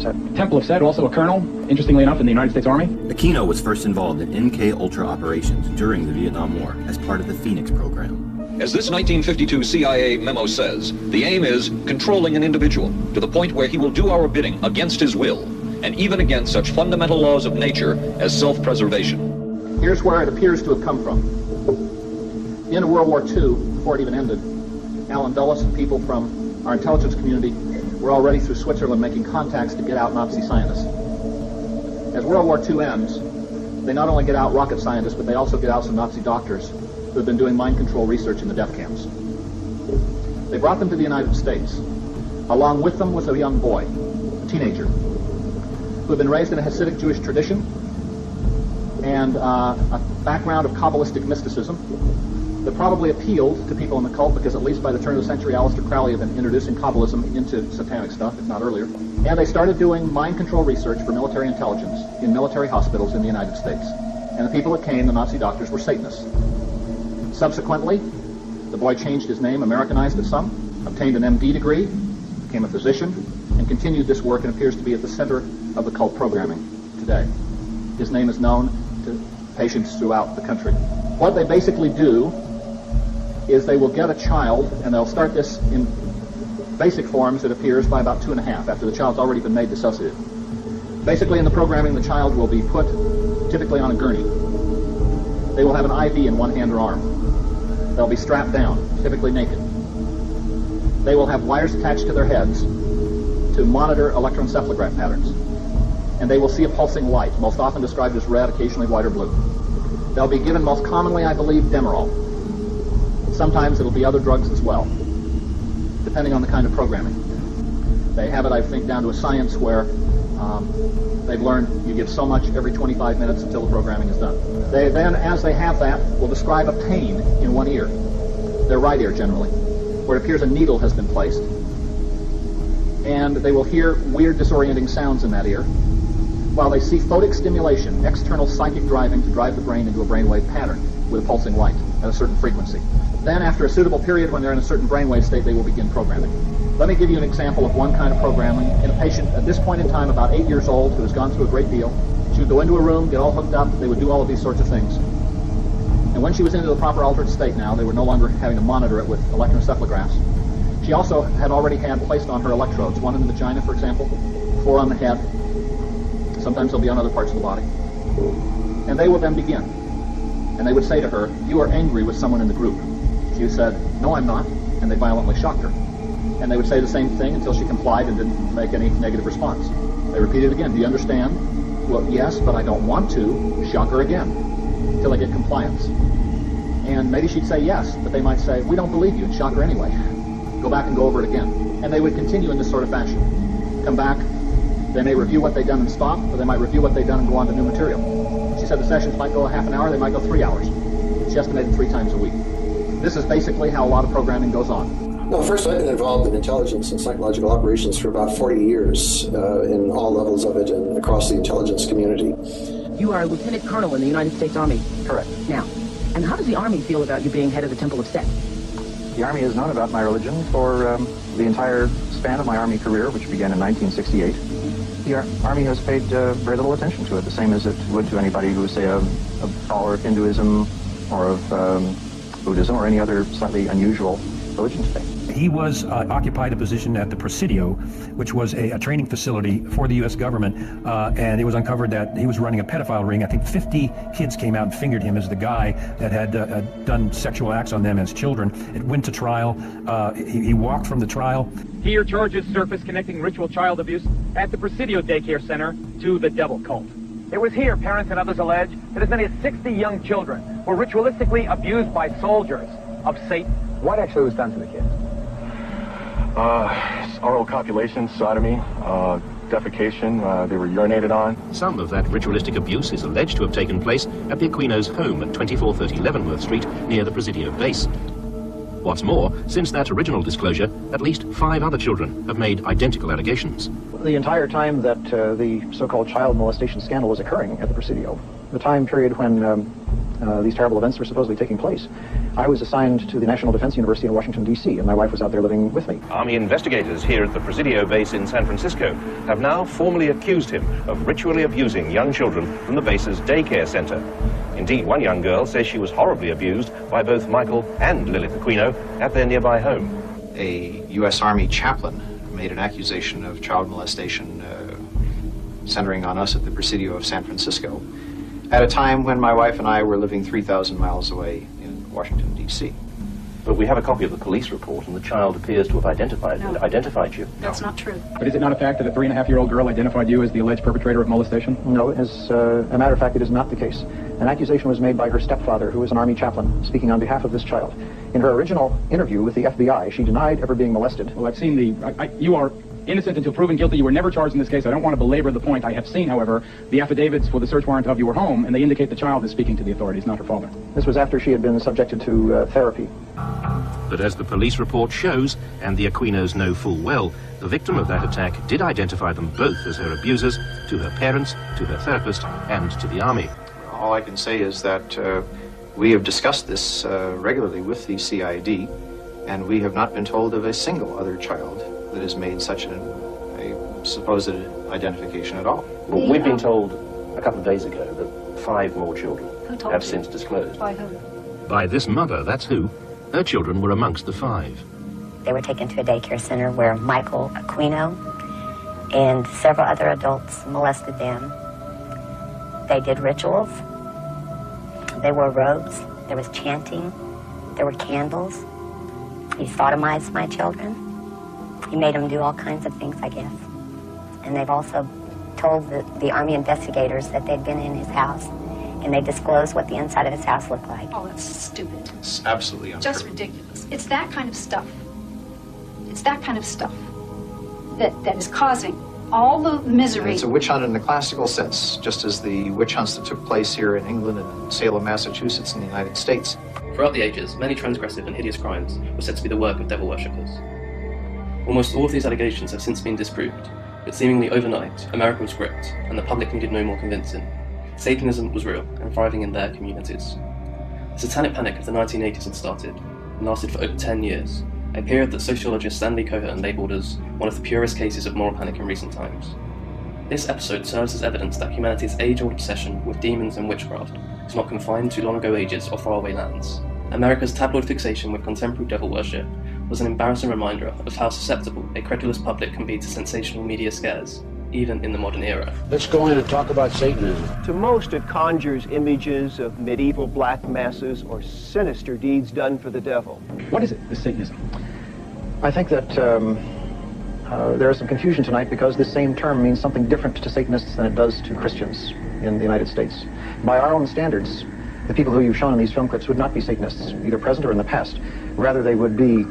[SPEAKER 24] of Set, also a colonel, interestingly enough, in the United States Army.
[SPEAKER 26] Aquino was first involved in MK-Ultra operations during the Vietnam War as part of the Phoenix program.
[SPEAKER 27] As this 1952 CIA memo says, the aim is controlling an individual to the point where he will do our bidding against his will, and even against such fundamental laws of nature as self-preservation.
[SPEAKER 16] Here's where it appears to have come from. At the end of World War II, before it even ended, Alan Dulles and people from our intelligence community were already through Switzerland making contacts to get out Nazi scientists. As World War II ends, they not only get out rocket scientists, but they also get out some Nazi doctors who have been doing mind control research in the death camps. They brought them to the United States. Along with them was a young boy, a teenager, who had been raised in a Hasidic Jewish tradition and a background of Kabbalistic mysticism that probably appealed to people in the cult, because at least by the turn of the century, Aleister Crowley had been introducing Kabbalism into satanic stuff, if not earlier. And they started doing mind control research for military intelligence in military hospitals in the United States. And the people that came, the Nazi doctors, were Satanists. Subsequently,
[SPEAKER 2] The boy changed his name, Americanized it some, obtained an MD degree, became a physician, and continued this work and appears to be at the center of the cult programming today. His name is known to patients throughout the country. What they basically do is they will get a child, and they'll start this in basic forms, it appears, by about 2.5, after the child's already been made dissociative. Basically, in the programming, the child will be put typically on a gurney. They will have an IV in one hand or arm. They'll be strapped down, typically naked. They will have wires attached to their heads to monitor electroencephalograph patterns. And they will see a pulsing light, most often described as red, occasionally white or blue. They'll be given, most commonly, I believe, Demerol. Sometimes it'll be other drugs as well, depending on the kind of programming. They have it, I think, down to a science where they've learned you give so much every 25 minutes until the programming is done. They then, as they have that, will describe a pain in one ear, their right ear generally, where it appears a needle has been placed. And they will hear weird disorienting sounds in that ear, while they see photic stimulation, external psychic driving to drive the brain into a brainwave pattern with a pulsing light at a certain frequency. Then, after a suitable period when they're in a certain brainwave state, they will begin programming. Let me give you an example of one kind of programming in a patient at this point in time, about 8 years old, who has gone through a great deal. She would go into a room, get all hooked up, they would do all of these sorts of things. And when she was into the proper altered state now, they were no longer having to monitor it with electroencephalographs. She also had already had placed on her electrodes, one in the vagina, for example, 4 on the head. Sometimes they'll be on other parts of the body. And they would then begin. And they would say to her, "You are angry with someone in the group." She said, "No, I'm not," and they violently shocked her. And they would say the same thing until she complied and didn't make any negative response. They repeated again, "Do you understand?" "Well, yes, but I don't want to." Shock her again until they get compliance. And maybe she'd say yes, but they might say, "We don't believe you," and shock her anyway. Go back and go over it again. And they would continue in this sort of fashion. Come back, they may review what they've done and stop, or they might review what they've done and go on to new material. She said the sessions might go a half an hour, they might go 3 hours. She estimated 3 times a week. This is basically how a lot of programming goes on.
[SPEAKER 4] No, first, I've been involved in intelligence and psychological operations for about 40 years in all levels of it and across the intelligence community.
[SPEAKER 5] You are a lieutenant colonel in the United States Army.
[SPEAKER 4] Correct.
[SPEAKER 5] Now, and how does the Army feel about you being head of the Temple of Set?
[SPEAKER 24] The Army has known about my religion for the entire span of my Army career, which began in 1968. The Army has paid very little attention to it, the same as it would to anybody who is, say, a follower of Hinduism or of Buddhism or any other slightly unusual religion today.
[SPEAKER 9] He was occupied a position at the Presidio, which was a training facility for the U.S. government, and it was uncovered that he was running a pedophile ring. I think 50 kids came out and fingered him as the guy that had done sexual acts on them as children. It went to trial. He walked from the trial.
[SPEAKER 24] Here, charges surface connecting ritual child abuse at the Presidio Daycare Center to the devil cult. It was here, parents and others allege, that as many as 60 young children were ritualistically abused by soldiers of Satan. What actually was done to the kids?
[SPEAKER 14] Oral copulation, sodomy, defecation, they were urinated on.
[SPEAKER 15] Some of that ritualistic abuse is alleged to have taken place at the Aquinos' home at 2430 Leavenworth Street near the Presidio base. What's more, since that original disclosure, at least 5 other children have made identical allegations.
[SPEAKER 24] The entire time that the so-called child molestation scandal was occurring at the Presidio, the time period when these terrible events were supposedly taking place, I was assigned to the National Defense University in Washington, D.C., and my wife was out there living with me.
[SPEAKER 15] Army investigators here at the Presidio base in San Francisco have now formally accused him of ritually abusing young children from the base's daycare center. Indeed, one young girl says she was horribly abused by both Michael and Lilith Aquino at their nearby home.
[SPEAKER 21] A U.S. Army chaplain made an accusation of child molestation centering on us at the Presidio of San Francisco at a time when my wife and I were living 3,000 miles away in Washington, D.C.
[SPEAKER 15] But we have a copy of the police report, and the child appears to have identified you.
[SPEAKER 22] That's not true.
[SPEAKER 24] But is it not a fact that a 3.5-year-old girl identified you as the alleged perpetrator of molestation? No, as a matter of fact, it is not the case. An accusation was made by her stepfather, who was an Army chaplain, speaking on behalf of this child. In her original interview with the FBI, she denied ever being molested. Well, I've seen you are innocent until proven guilty. You were never charged in this case. I don't want to belabor the point. I have seen, however, the affidavits for the search warrant of your home, and they indicate the child is speaking to the authorities, not her father. This was after she had been subjected to therapy.
[SPEAKER 15] But as the police report shows, and the Aquinos know full well, the victim of that attack did identify them both as her abusers, to her parents, to her therapist, and to the Army.
[SPEAKER 21] All I can say is that We have discussed this regularly with the CID, and we have not been told of a single other child that has made such a supposed identification at all.
[SPEAKER 15] Well, we've been told a couple of days ago that 5 more children have since disclosed.
[SPEAKER 12] By who?
[SPEAKER 15] By this mother, that's who. Her children were amongst the 5.
[SPEAKER 7] They were taken to a daycare center where Michael Aquino and several other adults molested them. They did rituals. They wore robes. There was chanting. There were candles. He sodomized my children. He made them do all kinds of things, I guess. And they've also told the Army investigators that they'd been in his house, and they disclosed what the inside of his house looked like.
[SPEAKER 17] Oh, that's stupid.
[SPEAKER 21] It's absolutely untrue.
[SPEAKER 17] Just ridiculous. It's that kind of stuff. It's that kind of stuff that is causing all the misery.
[SPEAKER 21] And it's a witch hunt in the classical sense, just as the witch hunts that took place here in England and in Salem, Massachusetts in the United States.
[SPEAKER 18] Throughout the ages, many transgressive and hideous crimes were said to be the work of devil worshippers. Almost all of these allegations have since been disproved, but seemingly overnight, America was gripped, and the public needed no more convincing. Satanism was real and thriving in their communities. The satanic panic of the 1980s had started and lasted for over 10 years, a period that sociologist Stanley Cohen labelled as one of the purest cases of moral panic in recent times. This episode serves as evidence that humanity's age-old obsession with demons and witchcraft is not confined to long-ago ages or faraway lands. America's tabloid fixation with contemporary devil worship was an embarrassing reminder of how susceptible a credulous public can be to sensational media scares, even in the modern era.
[SPEAKER 19] Let's go in and talk about Satanism.
[SPEAKER 22] To most, it conjures images of medieval black masses or sinister deeds done for the devil.
[SPEAKER 24] What is it, this Satanism? I think that there is some confusion tonight because this same term means something different to Satanists than it does to Christians in the United States. By our own standards, the people who you've shown in these film clips would not be Satanists, either present or in the past. Rather, they would be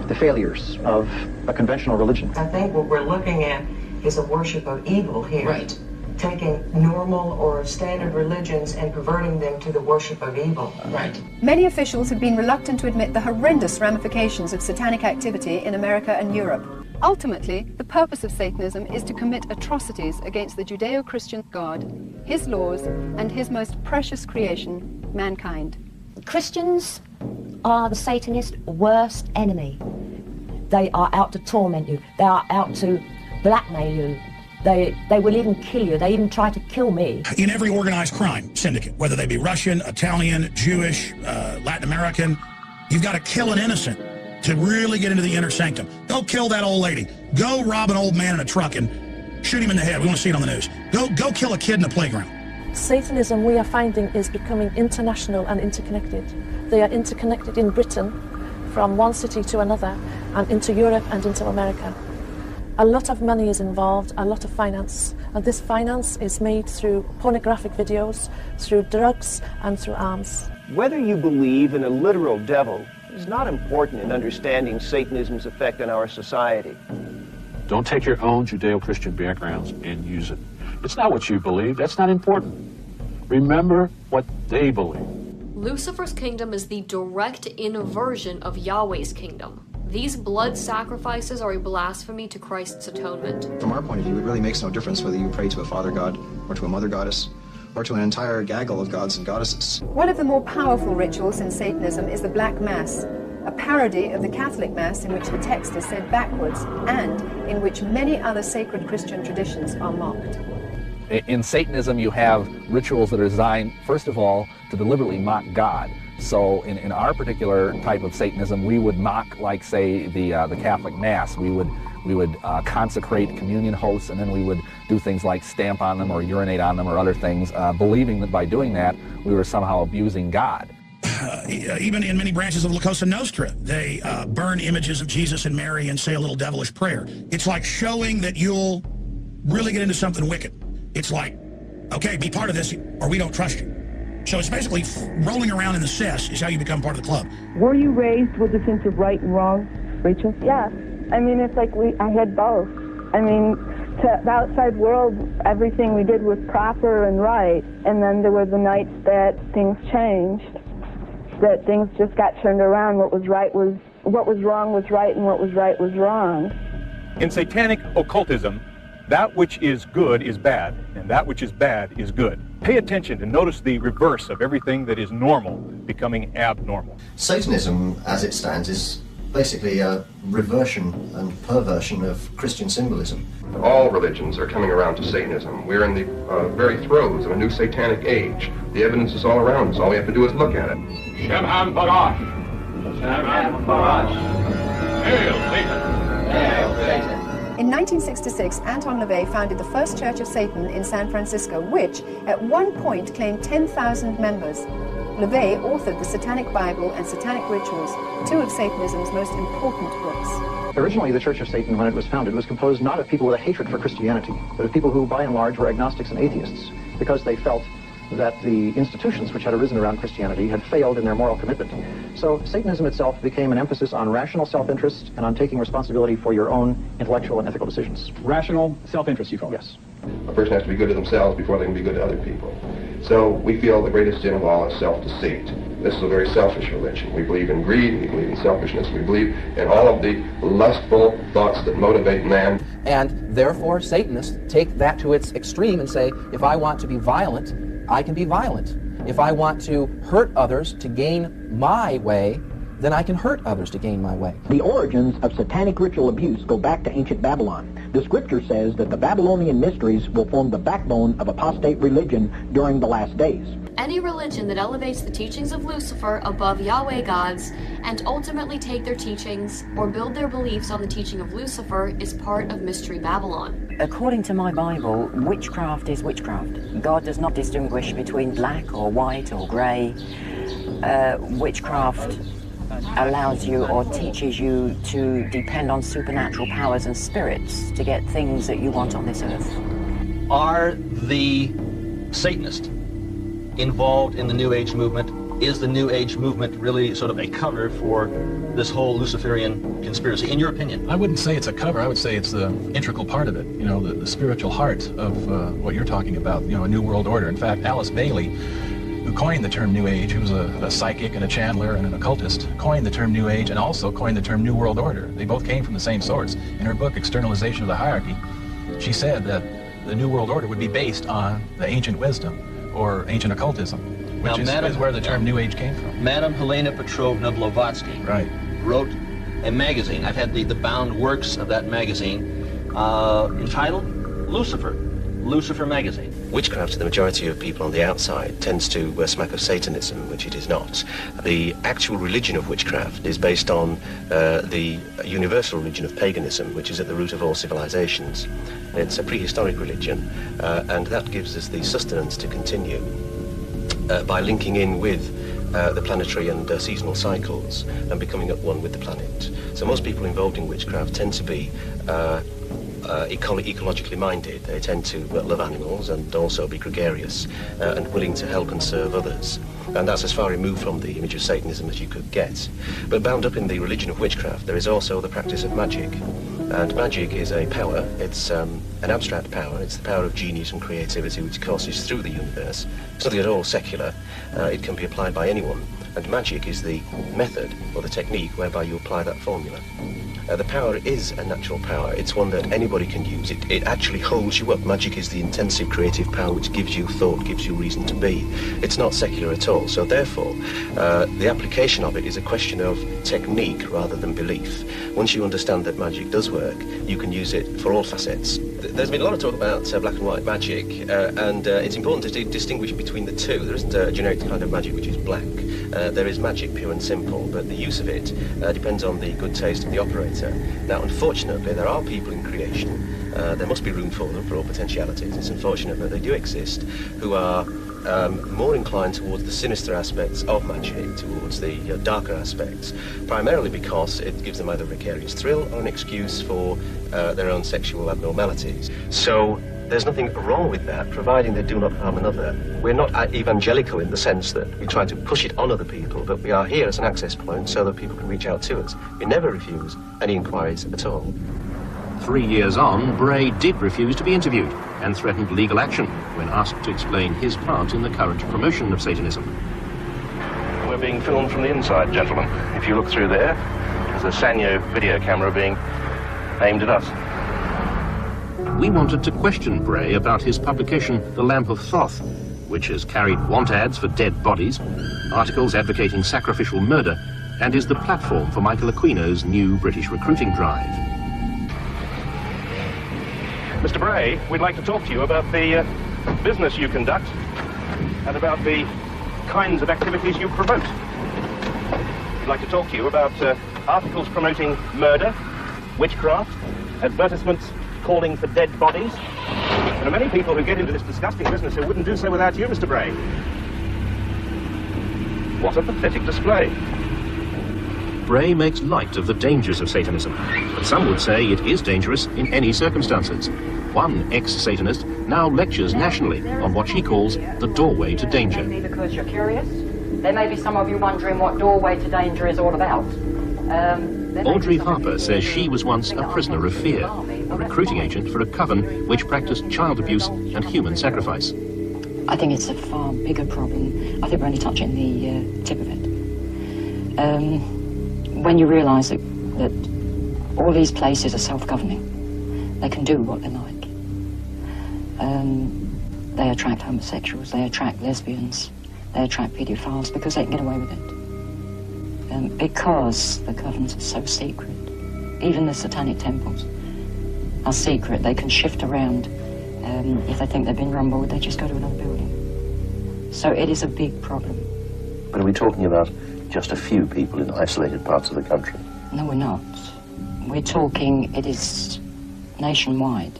[SPEAKER 24] the failures of a conventional religion.
[SPEAKER 23] I think what we're looking at is a worship of evil here.
[SPEAKER 5] Right.
[SPEAKER 23] Taking normal or standard religions and perverting them to the worship of evil.
[SPEAKER 5] Right.
[SPEAKER 25] Many officials have been reluctant to admit the horrendous ramifications of satanic activity in America and Europe. Ultimately, the purpose of Satanism is to commit atrocities against the Judeo-Christian God, his laws, and his most precious creation, mankind.
[SPEAKER 28] Christians are the Satanist worst enemy. They are out to torment you. They are out to blackmail you. They will even kill you. They even try to kill me.
[SPEAKER 9] In every organized crime syndicate, whether they be Russian, Italian, Jewish, Latin American, you've got to kill an innocent to really get into the inner sanctum. Go kill that old lady. Go rob an old man in a truck and shoot him in the head. We want to see it on the news. Go kill a kid in the playground.
[SPEAKER 29] Satanism, we are finding, is becoming international and interconnected. They are interconnected in Britain, from one city to another, and into Europe and into America. A lot of money is involved, a lot of finance, and this finance is made through pornographic videos, through drugs, and through arms.
[SPEAKER 22] Whether you believe in a literal devil is not important in understanding Satanism's effect on our society.
[SPEAKER 19] Don't take your own Judeo-Christian backgrounds and use it. It's not what you believe. That's not important. Remember what they believe.
[SPEAKER 30] Lucifer's kingdom is the direct inversion of Yahweh's kingdom. These blood sacrifices are a blasphemy to Christ's atonement.
[SPEAKER 26] From our point of view, it really makes no difference whether you pray to a father god or to a mother goddess or to an entire gaggle of gods and goddesses.
[SPEAKER 25] One of the more powerful rituals in Satanism is the Black Mass, a parody of the Catholic Mass in which the text is said backwards and in which many other sacred Christian traditions are mocked.
[SPEAKER 31] In Satanism, you have rituals that are designed, first of all, to deliberately mock God. So in our particular type of Satanism, we would mock, like, say, the Catholic Mass. We would consecrate communion hosts, and then we would do things like stamp on them or urinate on them or other things, believing that by doing that, we were somehow abusing God.
[SPEAKER 9] Even in many branches of La Cosa Nostra, they burn images of Jesus and Mary and say a little devilish prayer. It's like showing that you'll really get into something wicked. It's like, okay, be part of this or we don't trust you. So it's basically rolling around in the cess is how you become part of the club.
[SPEAKER 32] Were you raised with a sense of right and wrong, Rachel?
[SPEAKER 33] Yeah. I mean, it's like I had both. I mean, to the outside world, everything we did was proper and right. And then there were the nights that things changed, that things just got turned around. What was wrong was right, and what was right was wrong.
[SPEAKER 34] In satanic occultism,
[SPEAKER 9] That which is good is bad, and that which is bad is good. Pay attention and notice the reverse of everything that is normal becoming abnormal.
[SPEAKER 26] Satanism, as it stands, is basically a reversion and perversion of Christian symbolism.
[SPEAKER 1] All religions are coming around to Satanism. We're in the very throes of a new satanic age. The evidence is all around us. All we have to do is look at it.
[SPEAKER 19] Shemham Barash. Shemham Barash. Hail Satan.
[SPEAKER 24] Hail Satan.
[SPEAKER 25] In 1966, Anton LaVey founded the first Church of Satan in San Francisco, which at one point claimed 10,000 members. LaVey authored the Satanic Bible and Satanic Rituals, two of Satanism's most important books.
[SPEAKER 24] Originally, the Church of Satan, when it was founded, was composed not of people with a hatred for Christianity, but of people who, by and large, were agnostics and atheists, because they felt that the institutions which had arisen around Christianity had failed in their moral commitment. So Satanism itself became an emphasis on rational self-interest and on taking responsibility for your own intellectual and ethical decisions. Rational self-interest, you call it? Yes.
[SPEAKER 1] A person has to be good to themselves before they can be good to other people. So we feel the greatest sin of all is self-deceit. This is a very selfish religion. We believe in greed, we believe in selfishness, we believe in all of the lustful thoughts that motivate man.
[SPEAKER 2] And therefore, Satanists take that to its extreme and say, if I want to be violent, I can be violent. If I want to hurt others to gain my way, then I can hurt others to gain my way.
[SPEAKER 3] The origins of satanic ritual abuse go back to ancient Babylon. The scripture says that the Babylonian mysteries will form the backbone of apostate religion during the last days.
[SPEAKER 30] Any religion that elevates the teachings of Lucifer above Yahweh gods and ultimately take their teachings or build their beliefs on the teaching of Lucifer is part of Mystery Babylon.
[SPEAKER 4] According to my Bible, witchcraft is witchcraft. God does not distinguish between black or white or grey. Witchcraft allows you or teaches you to depend on supernatural powers and spirits to get things that you want on this earth.
[SPEAKER 6] Are the Satanists involved in the New Age movement? Is the New Age movement really sort of a cover for this whole Luciferian conspiracy, in your opinion?
[SPEAKER 31] I wouldn't say it's a cover. I would say it's the integral part of it, you know, the spiritual heart of what you're talking about, you know, a new world order. In fact, Alice Bailey, who coined the term New Age, who was a psychic and a channeler and an occultist, coined the term New Age and also coined the term New World Order. They both came from the same source. In her book, Externalization of the Hierarchy, she said that the New World Order would be based on the ancient wisdom or ancient occultism, which is where the term New Age came from.
[SPEAKER 6] Madame Helena Petrovna Blavatsky wrote a magazine. I've had the bound works of that magazine entitled Lucifer Magazine.
[SPEAKER 8] Witchcraft to the majority of people on the outside tends to smack of Satanism, which it is not. The actual religion of witchcraft is based on the universal religion of paganism, which is at the root of all civilizations. It's a prehistoric religion, and that gives us the sustenance to continue by linking in with the planetary and seasonal cycles and becoming at one with the planet. So most people involved in witchcraft tend to be ecologically minded. They tend to love animals and also be gregarious and willing to help and serve others. And that's as far removed from the image of Satanism as you could get. But bound up in the religion of witchcraft, there is also the practice of magic. And magic is a power. It's an abstract power. It's the power of genius and creativity which courses through the universe. It's nothing at all secular. It can be applied by anyone. And magic is the method or the technique whereby you apply that formula. The power is a natural power. It's one that anybody can use. It actually holds you up. Magic is the intensive creative power which gives you thought, gives you reason to be. It's not secular at all. So therefore, the application of it is a question of technique rather than belief. Once you understand that magic does work, you can use it for all facets. There's been a lot of talk about black and white magic, and it's important to distinguish between the two. There isn't a generic kind of magic which is black. There is magic, pure and simple, but the use of it depends on the good taste of the operator. Now, unfortunately, there are people in creation, there must be room for them, for all potentialities. It's unfortunate that they do exist, who are more inclined towards the sinister aspects of magic, towards the darker aspects, primarily because it gives them either a vicarious thrill or an excuse for their own sexual abnormalities. So there's nothing wrong with that, providing they do not harm another. We're not evangelical in the sense that we try to push it on other people, but we are here as an access point so that people can reach out to us. We never refuse any inquiries at all.
[SPEAKER 15] 3 years on, Bray did refuse to be interviewed and threatened legal action when asked to explain his part in the current promotion of Satanism. We're being filmed from the inside, gentlemen. If you look through there, there's a Sanyo video camera being aimed at us. we wanted to question Bray about his publication, The Lamp of Thoth, which has carried want ads for dead bodies, articles advocating sacrificial murder, and is the platform for Michael Aquino's new British recruiting drive. Mr. Bray, we'd like to talk to you about the business you conduct and about the kinds of activities you promote. We'd like to talk to you about articles promoting murder, witchcraft, advertisements calling for dead bodies. There are many people who get into this disgusting business who wouldn't do so without you, Mr. Bray. What a pathetic display. Bray makes light of the dangers of Satanism, but some would say it is dangerous in any circumstances. One ex-Satanist now lectures nationally on what she calls the doorway to danger.
[SPEAKER 7] Maybe because you're curious. There may be some of you wondering what doorway to danger is all about.
[SPEAKER 15] Audrey Harper says she was once a prisoner of fear, a recruiting agent for a coven which practiced child abuse and human sacrifice.
[SPEAKER 4] I think it's a far bigger problem. I think we're only touching the tip of it. When you realise that all these places are self-governing, they can do what they like. They attract homosexuals, they attract lesbians, they attract paedophiles because they can get away with it. Because the covens are so secret, even the satanic temples are secret, they can shift around. If they think they've been rumbled, they just go to another building. So it is a big problem.
[SPEAKER 8] But are we talking about just a few people in isolated parts of the country?
[SPEAKER 4] No, we're not. We're talking, it is nationwide.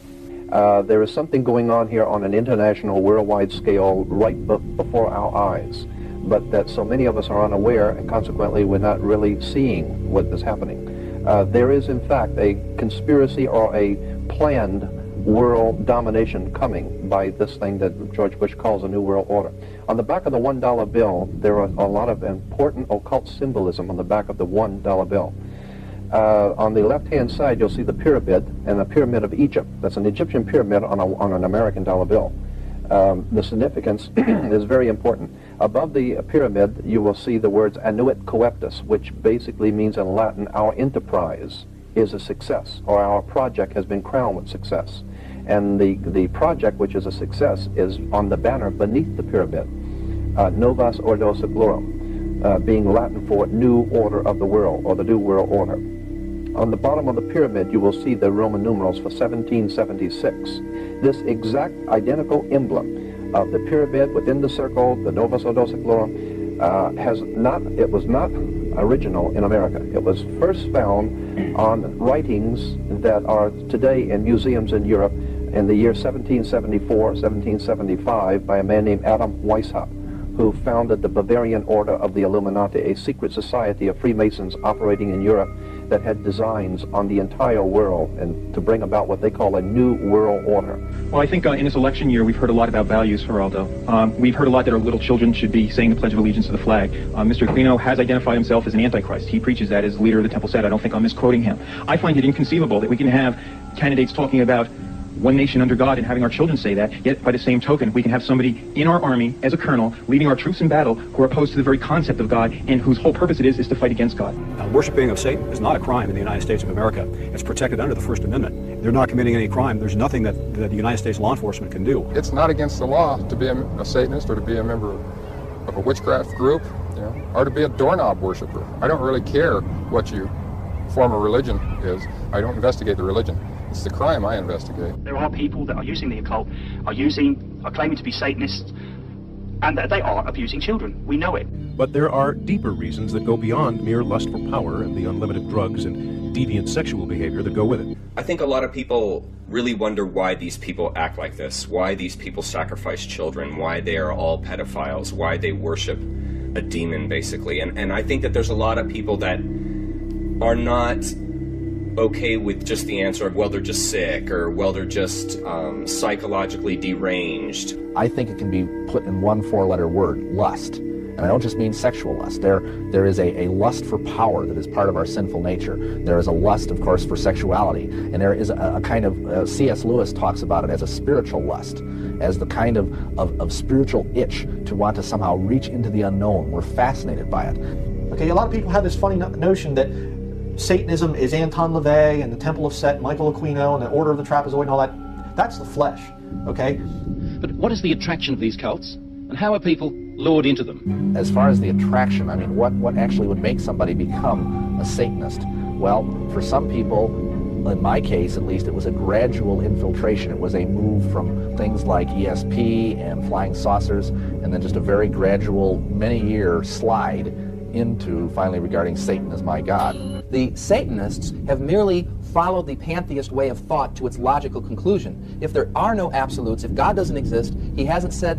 [SPEAKER 2] There is something going on here on an international, worldwide scale right before our eyes, but that so many of us are unaware, and consequently we're not really seeing what is happening. There is, in fact, a conspiracy or a planned world domination coming by this thing that George Bush calls a New World Order. On the back of the $1 bill, there are a lot of important occult symbolism on the back of the $1 bill. On the left-hand side, you'll see the pyramid, and the pyramid of Egypt. That's an Egyptian pyramid on an American dollar bill. The significance is very important. Above the pyramid, you will see the words Annuit Coeptus, which basically means in Latin, our enterprise is a success, or our project has been crowned with success. And the project, which is a success, is on the banner beneath the pyramid, Novus Ordo Seclorum, being Latin for New Order of the World, or the New World Order. On the bottom of the pyramid, you will see the Roman numerals for 1776. This exact identical emblem of the pyramid within the circle, the Novus Ordo Seclorum, it was not original in America. It was first found on writings that are today in museums in Europe in the year 1774, 1775 by a man named Adam Weishaupt, who founded the Bavarian Order of the Illuminati, a secret society of Freemasons operating in Europe that had designs on the entire world and to bring about what they call a new world order.
[SPEAKER 24] Well, I think in this election year, we've heard a lot about values, Geraldo. We've heard a lot that our little children should be saying the Pledge of Allegiance to the flag. Mr. Aquino has identified himself as an Antichrist. He preaches that as leader of the Temple Set. I don't think I'm misquoting him. I find it inconceivable that we can have candidates talking about one nation under God and having our children say that, yet by the same token, we can have somebody in our army as a colonel leading our troops in battle who are opposed to the very concept of God and whose whole purpose it is to fight against God.
[SPEAKER 10] Worshipping of Satan is not a crime in the United States of America. It's protected under the First Amendment. They're not committing any crime. There's nothing that the United States law enforcement can do.
[SPEAKER 11] It's not against the law to be a Satanist or to be a member of a witchcraft group, or to be a doorknob worshiper. I don't really care what your form of religion is. I don't investigate the religion. It's the crime I investigate.
[SPEAKER 12] There are people that are using the occult, are claiming to be Satanists, and that they are abusing children. We know it.
[SPEAKER 15] But there are deeper reasons that go beyond mere lust for power and the unlimited drugs and deviant sexual behavior that go with it.
[SPEAKER 13] I think a lot of people really wonder why these people act like this, why these people sacrifice children, why they are all pedophiles, why they worship a demon, basically. And I think that there's a lot of people that are not okay with just the answer of, well, they're just sick, or, well, they're just psychologically deranged.
[SPEAKER 31] I think it can be put in one four-letter word, lust. And I don't just mean sexual lust. There is a lust for power that is part of our sinful nature. There is a lust, of course, for sexuality. And there is a kind of, C.S. Lewis talks about it as a spiritual lust, as the kind of spiritual itch to want to somehow reach into the unknown. We're fascinated by it.
[SPEAKER 14] Okay, a lot of people have this funny notion that Satanism is Anton LaVey and the Temple of Set, Michael Aquino, and the Order of the Trapezoid and all that. That's the flesh, okay?
[SPEAKER 5] But what is the attraction of these cults, and how are people lured into them?
[SPEAKER 31] As far as the attraction, I mean, what actually would make somebody become a Satanist? Well, for some people, in my case at least, it was a gradual infiltration. It was a move from things like ESP and flying saucers, and then just a very gradual, many-year slide into finally regarding Satan as my God.
[SPEAKER 2] The Satanists have merely followed the pantheist way of thought to its logical conclusion. If there are no absolutes, if God doesn't exist, he hasn't set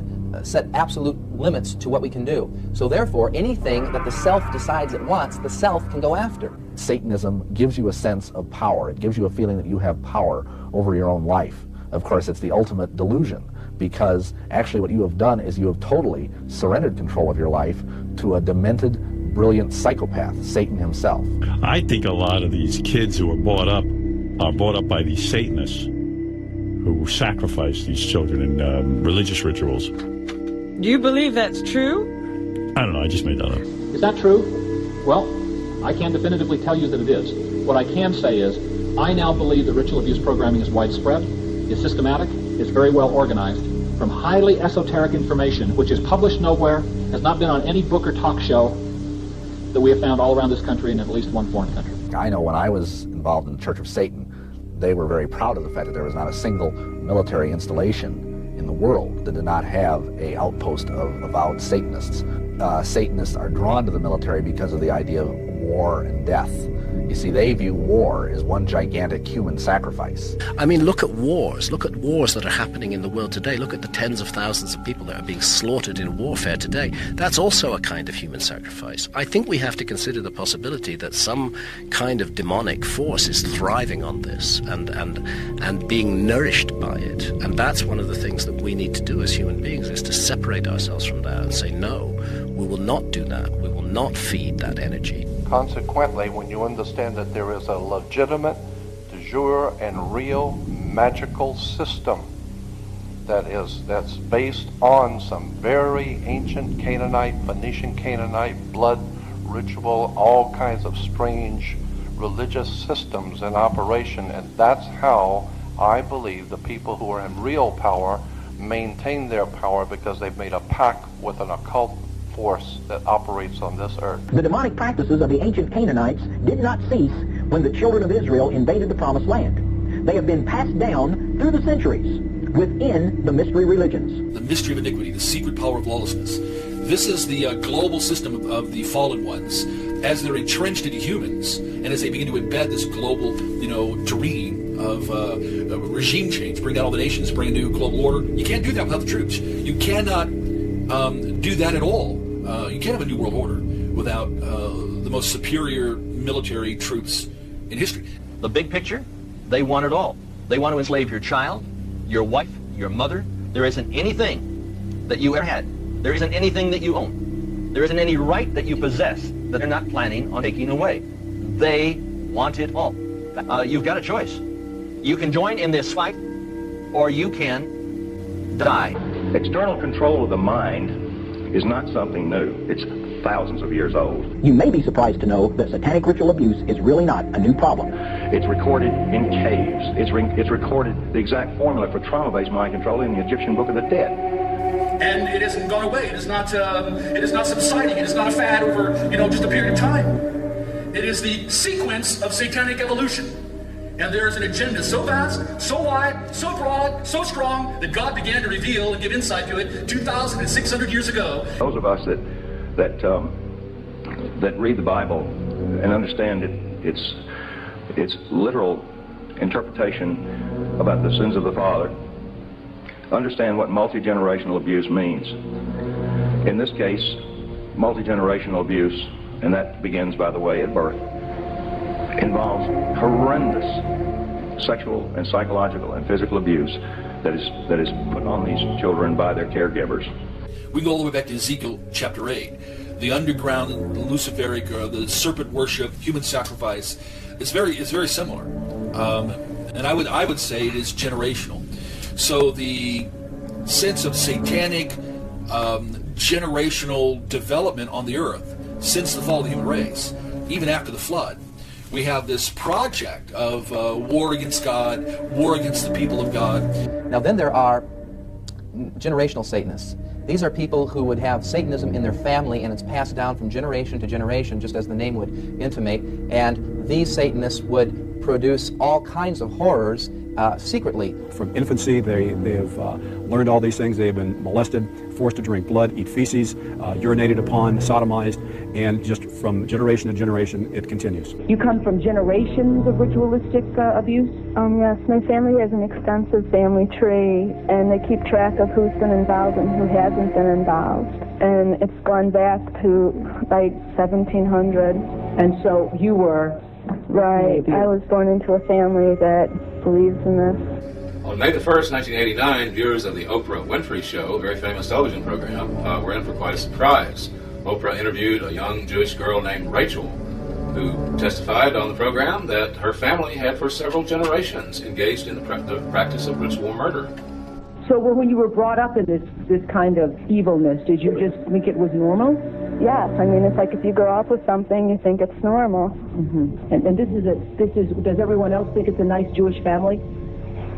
[SPEAKER 2] absolute limits to what we can do. So therefore, anything that the self decides it wants, the self can go after.
[SPEAKER 31] Satanism gives you a sense of power. It gives you a feeling that you have power over your own life. Of course, it's the ultimate delusion, because actually what you have done is you have totally surrendered control of your life to a demented, brilliant psychopath, Satan himself.
[SPEAKER 16] I think a lot of these kids who are brought up by these Satanists who sacrifice these children in religious rituals.
[SPEAKER 17] Do you believe that's true?
[SPEAKER 16] I don't know, I just made that up.
[SPEAKER 24] Is that true? Well, I can't definitively tell you that it is. What I can say is, I now believe that ritual abuse programming is widespread, is systematic, is very well organized, from highly esoteric information, which is published nowhere, has not been on any book or talk show, that we have found all around this country and in at least one foreign country.
[SPEAKER 31] I know when I was involved in the Church of Satan, they were very proud of the fact that there was not a single military installation in the world that did not have an outpost of avowed Satanists. Satanists are drawn to the military because of the idea of war and death. You see, they view war as one gigantic human sacrifice.
[SPEAKER 8] I mean, look at wars. Look at wars that are happening in the world today. Look at the tens of thousands of people that are being slaughtered in warfare today. That's also a kind of human sacrifice. I think we have to consider the possibility that some kind of demonic force is thriving on this and being nourished by it. And that's one of the things that we need to do as human beings, is to separate ourselves from that and say, no, we will not do that. We will not feed that energy.
[SPEAKER 18] Consequently, when you understand that there is a legitimate, de jure, and real magical system that's based on some very ancient Canaanite, Phoenician Canaanite blood ritual, all kinds of strange religious systems in operation, and that's how I believe the people who are in real power maintain their power, because they've made a pact with an occult force that operates on this earth.
[SPEAKER 3] The demonic practices of the ancient Canaanites did not cease when the children of Israel invaded the Promised Land. They have been passed down through the centuries within the mystery religions.
[SPEAKER 20] The mystery of iniquity, the secret power of lawlessness. This is the global system of the fallen ones as they're entrenched into humans, and as they begin to embed this global, terrain of regime change, bring down all the nations, bring a new global order. You can't do that without the troops. You cannot do that at all. You can't have a new world order without the most superior military troops in history.
[SPEAKER 6] The big picture, they want it all. They want to enslave your child, your wife, your mother. There isn't anything that you ever had. There isn't anything that you own. There isn't any right that you possess that they're not planning on taking away. They want it all. You've got a choice. You can join in this fight, or you can die.
[SPEAKER 21] External control of the mind is not something new. It's thousands of years old.
[SPEAKER 3] You may be surprised to know that satanic ritual abuse is really not a new problem.
[SPEAKER 21] It's recorded in caves. It's recorded the exact formula for trauma-based mind control in the Egyptian Book of the Dead.
[SPEAKER 22] And it hasn't gone away. It is not subsiding. It is not a fad over, just a period of time. It is the sequence of satanic evolution. And there is an agenda so vast, so wide, so broad, so strong, that God began to reveal and give insight to it 2,600 years ago.
[SPEAKER 21] Those of us that read the Bible and understand its literal interpretation about the sins of the father, understand what multi-generational abuse means. In this case, multi-generational abuse, and that begins, by the way, at birth, involves horrendous sexual and psychological and physical abuse that is put on these children by their caregivers.
[SPEAKER 20] We go all the way back to Ezekiel chapter 8. The underground Luciferic, the serpent worship, human sacrifice, it's very similar. And I would say it is generational. So the sense of satanic generational development on the earth since the fall of the human race, even after the flood, we have this project of war against God, war against the people of God.
[SPEAKER 2] Now then there are generational Satanists. These are people who would have Satanism in their family, and it's passed down from generation to generation, just as the name would intimate, and these Satanists would produce all kinds of horrors secretly.
[SPEAKER 10] From infancy, they have learned all these things. They have been molested, forced to drink blood, eat feces, urinated upon, sodomized, and just from generation to generation, it continues.
[SPEAKER 1] You come from generations of ritualistic abuse?
[SPEAKER 7] Yes, my family has an extensive family tree, and they keep track of who's been involved and who hasn't been involved. And it's gone back to like 1700.
[SPEAKER 1] And so you were...
[SPEAKER 7] Right. I was born into a family that believes in this.
[SPEAKER 9] On May the 1st, 1989, viewers of the Oprah Winfrey Show, a very famous television program, were in for quite a surprise. Oprah interviewed a young Jewish girl named Rachel, who testified on the program that her family had for several generations engaged in the practice of ritual murder.
[SPEAKER 1] So when you were brought up in this kind of evilness, did you just think it was normal?
[SPEAKER 7] Yes, I mean, it's like if you grow up with something, you think it's normal.
[SPEAKER 1] Mm-hmm. And this is, does everyone else think it's a nice Jewish family?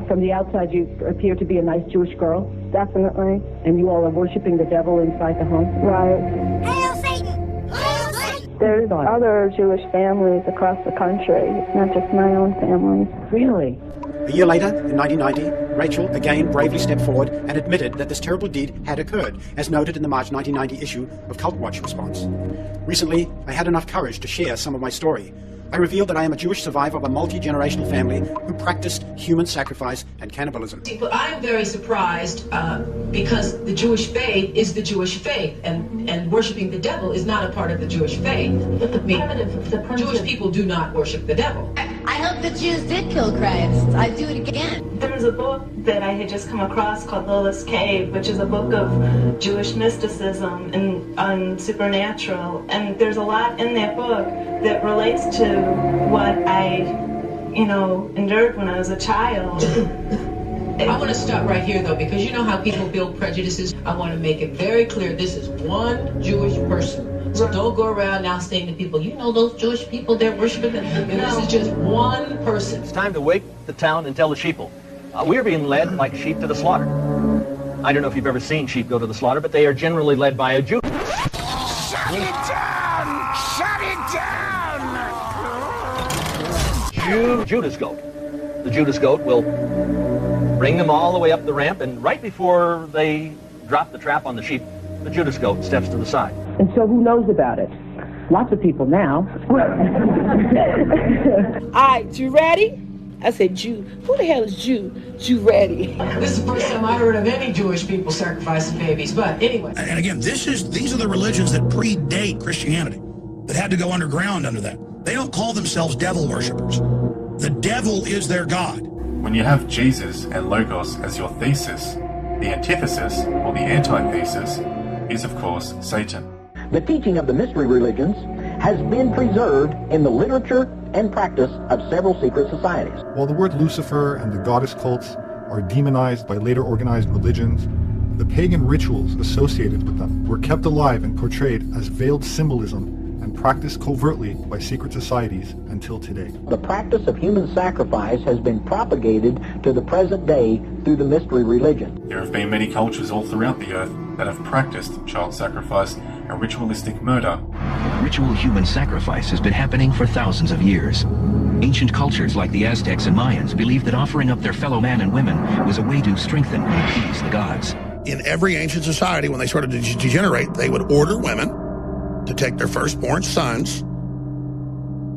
[SPEAKER 1] From the outside, you appear to be a nice Jewish girl?
[SPEAKER 7] Definitely.
[SPEAKER 1] And you all are worshiping the devil inside the home?
[SPEAKER 7] Right.
[SPEAKER 19] Hail Satan! Hail Satan!
[SPEAKER 7] There's other Jewish families across the country. It's not just my own family.
[SPEAKER 1] Really?
[SPEAKER 24] A year later, in 1990, Rachel again bravely stepped forward and admitted that this terrible deed had occurred, as noted in the March 1990 issue of Cult Watch Response. Recently, I had enough courage to share some of my story. I revealed that I am a Jewish survivor of a multi-generational family who practiced human sacrifice and cannibalism.
[SPEAKER 23] But I am very surprised because the Jewish faith is the Jewish faith, and worshiping the devil is not a part of the Jewish faith. But the Jewish people do not worship the devil.
[SPEAKER 19] I hope the Jews did kill Christ. I'd do it again.
[SPEAKER 25] There was a book that I had just come across called Lola's Cave, which is a book of Jewish mysticism and supernatural. And there's a lot in that book that relates to what I, endured when I was a child.
[SPEAKER 23] I want to stop right here, though, because you know how people build prejudices. I want to make it very clear this is one Jewish person. So don't go around now saying to people, those Jewish people, they're worshiping them. And this is just one person.
[SPEAKER 6] It's time to wake the town and tell the sheeple. We're being led like sheep to the slaughter. I don't know if you've ever seen sheep go to the slaughter, but they are generally led by a Jew.
[SPEAKER 19] Shut it down! Shut it down!
[SPEAKER 6] Judas goat. The Judas goat will bring them all the way up the ramp, and right before they drop the trap on the sheep, the Judas goat steps to the side.
[SPEAKER 1] And so who knows about it? Lots of people now.
[SPEAKER 17] All right, you ready? I said, Jew. Who the hell is Jew? Jew ready.
[SPEAKER 23] This is the first time I heard of any Jewish people sacrificing babies, but anyway.
[SPEAKER 26] And again, these are the religions that predate Christianity, that had to go underground under that. They don't call themselves devil worshippers. The devil is their god.
[SPEAKER 27] When you have Jesus and Logos as your thesis, the antithesis, or the antithesis, is of course Satan.
[SPEAKER 3] The teaching of the mystery religions has been preserved in the literature and practice of several secret societies.
[SPEAKER 28] While the word Lucifer and the goddess cults are demonized by later organized religions, the pagan rituals associated with them were kept alive and portrayed as veiled symbolism and practiced covertly by secret societies until today.
[SPEAKER 3] The practice of human sacrifice has been propagated to the present day through the mystery religion.
[SPEAKER 27] There have been many cultures all throughout the earth that have practiced child sacrifice and ritualistic murder.
[SPEAKER 29] Ritual human sacrifice has been happening for thousands of years. Ancient cultures like the Aztecs and Mayans believed that offering up their fellow man and women was a way to strengthen and appease the gods.
[SPEAKER 26] In every ancient society, when they started to degenerate, they would order women to take their firstborn sons.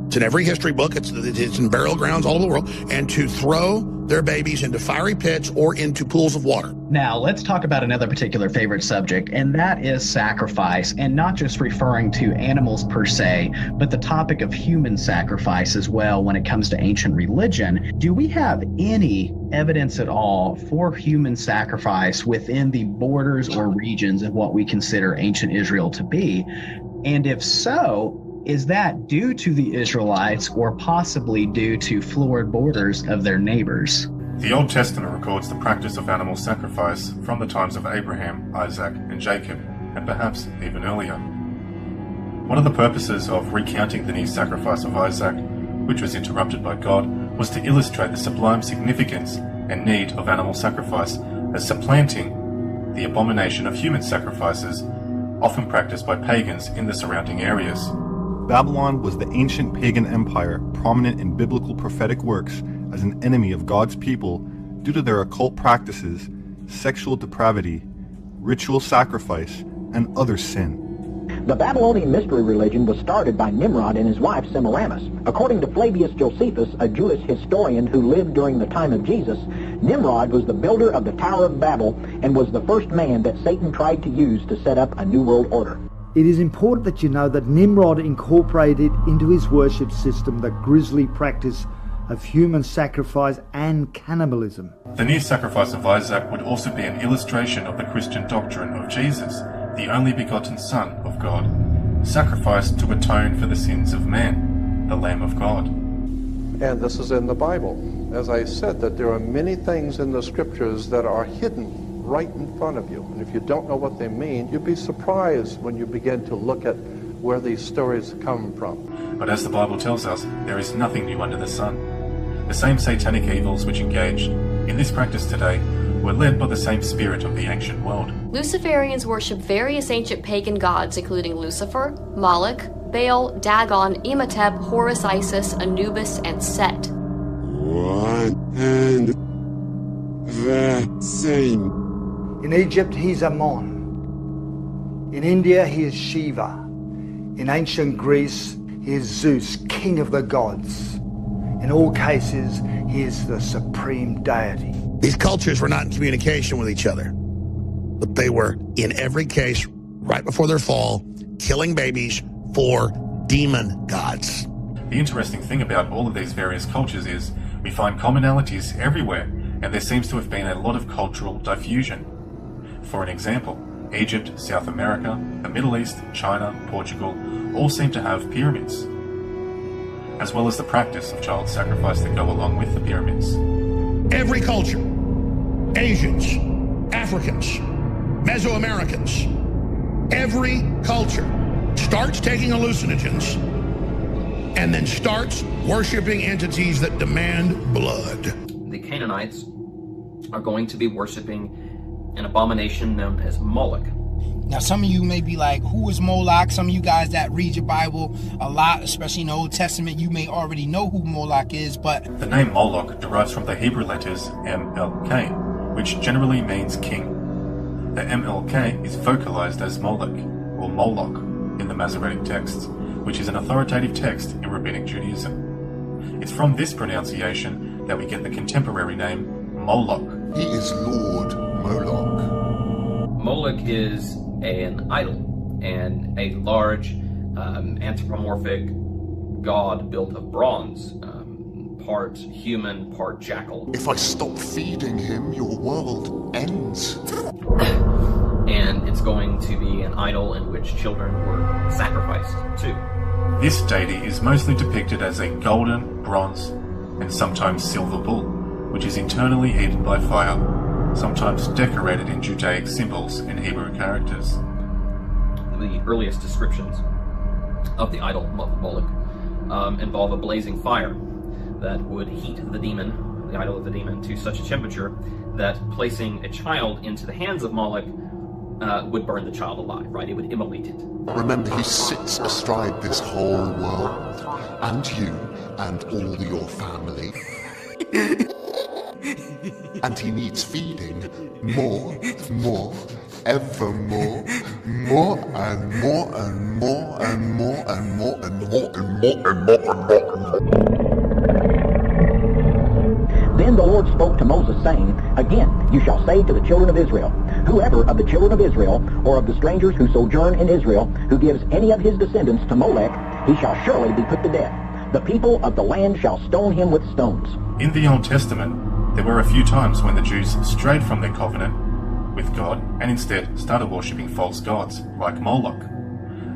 [SPEAKER 26] It's in every history book. It's in burial grounds all over the world, and to throw their babies into fiery pits or into pools of water.
[SPEAKER 31] Now, let's talk about another particular favorite subject, and that is sacrifice, and not just referring to animals per se, but the topic of human sacrifice as well when it comes to ancient religion. Do we have any evidence at all for human sacrifice within the borders or regions of what we consider ancient Israel to be? And if so, is that due to the Israelites or possibly due to florid borders of their neighbors?
[SPEAKER 27] The Old Testament records the practice of animal sacrifice from the times of Abraham, Isaac, and Jacob, and perhaps even earlier. One of the purposes of recounting the new sacrifice of Isaac which was interrupted by God, was to illustrate the sublime significance and need of animal sacrifice as supplanting the abomination of human sacrifices, often practiced by pagans in the surrounding areas.
[SPEAKER 28] Babylon was the ancient pagan empire prominent in biblical prophetic works as an enemy of God's people due to their occult practices, sexual depravity, ritual sacrifice, and other sin.
[SPEAKER 3] The Babylonian mystery religion was started by Nimrod and his wife Semiramis. According to Flavius Josephus, a Jewish historian who lived during the time of Jesus, Nimrod was the builder of the Tower of Babel and was the first man that Satan tried to use to set up a new world order.
[SPEAKER 4] It is important that you know that Nimrod incorporated into his worship system the grisly practice of human sacrifice and cannibalism.
[SPEAKER 27] The near sacrifice of Isaac would also be an illustration of the Christian doctrine of Jesus, the only begotten Son of God, sacrificed to atone for the sins of man, the Lamb of God.
[SPEAKER 31] And this is in the Bible. As I said, that there are many things in the scriptures that are hidden right in front of you. And if you don't know what they mean, you'll be surprised when you begin to look at where these stories come from.
[SPEAKER 27] But as the Bible tells us, there is nothing new under the sun. The same satanic evils which engaged in this practice today were led by the same spirit of the ancient world.
[SPEAKER 5] Luciferians worship various ancient pagan gods, including Lucifer, Moloch, Baal, Dagon, Imhotep, Horus, Isis, Anubis, and Set.
[SPEAKER 8] One and the same.
[SPEAKER 4] In Egypt, he's Ammon. In India, he is Shiva. In ancient Greece, he is Zeus, king of the gods. In all cases, he is the supreme deity.
[SPEAKER 26] These cultures were not in communication with each other, but they were, in every case, right before their fall, killing babies for demon gods.
[SPEAKER 27] The interesting thing about all of these various cultures is we find commonalities everywhere, and there seems to have been a lot of cultural diffusion. For an example, Egypt, South America, the Middle East, China, Portugal, all seem to have pyramids, as well as the practice of child sacrifice that go along with the pyramids.
[SPEAKER 26] Every culture, Asians, Africans, Mesoamericans, every culture starts taking hallucinogens and then starts worshiping entities that demand blood.
[SPEAKER 11] The Canaanites are going to be worshiping an abomination known as Moloch.
[SPEAKER 12] Now, some of you may be like, who is Moloch? Some of you guys that read your Bible a lot, especially in the Old Testament, you may already know who Moloch is, but...
[SPEAKER 27] The name Moloch derives from the Hebrew letters MLK, which generally means king. The MLK is vocalized as Moloch, or Moloch, in the Masoretic texts, which is an authoritative text in Rabbinic Judaism. It's from this pronunciation that we get the contemporary name Moloch.
[SPEAKER 8] He is Lord Moloch.
[SPEAKER 11] Moloch is an idol and a large anthropomorphic god built of bronze, part human, part jackal.
[SPEAKER 8] If I stop feeding him, your world ends.
[SPEAKER 11] And it's going to be an idol in which children were sacrificed to.
[SPEAKER 27] This deity is mostly depicted as a golden, bronze, and sometimes silver bull, which is internally heated by fire, sometimes decorated in Judaic symbols and Hebrew characters.
[SPEAKER 11] The earliest descriptions of the idol Moloch involve a blazing fire that would heat the demon, the idol of the demon, to such a temperature that placing a child into the hands of Moloch would burn the child alive, right? It would immolate it.
[SPEAKER 8] Remember, he sits astride this whole world, and you, and all your family. And he needs feeding more, ever more and more and more and more and more and more and more and more.
[SPEAKER 3] Then the Lord spoke to Moses, saying, Again, you shall say to the children of Israel, Whoever of the children of Israel, or of the strangers who sojourn in Israel, who gives any of his descendants to Molech, he shall surely be put to death. The people of the land shall stone him with stones.
[SPEAKER 27] In the Old Testament, there were a few times when the Jews strayed from their covenant with God and instead started worshipping false gods, like Moloch.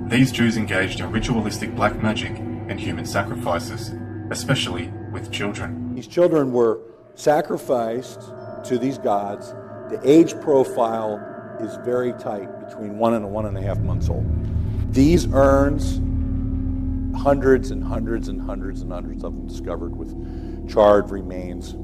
[SPEAKER 27] These Jews engaged in ritualistic black magic and human sacrifices, especially with children.
[SPEAKER 13] These children were sacrificed to these gods. The age profile is very tight, between 1 and 1.5 months old. These urns hundreds and hundreds and hundreds and hundreds of them discovered with charred remains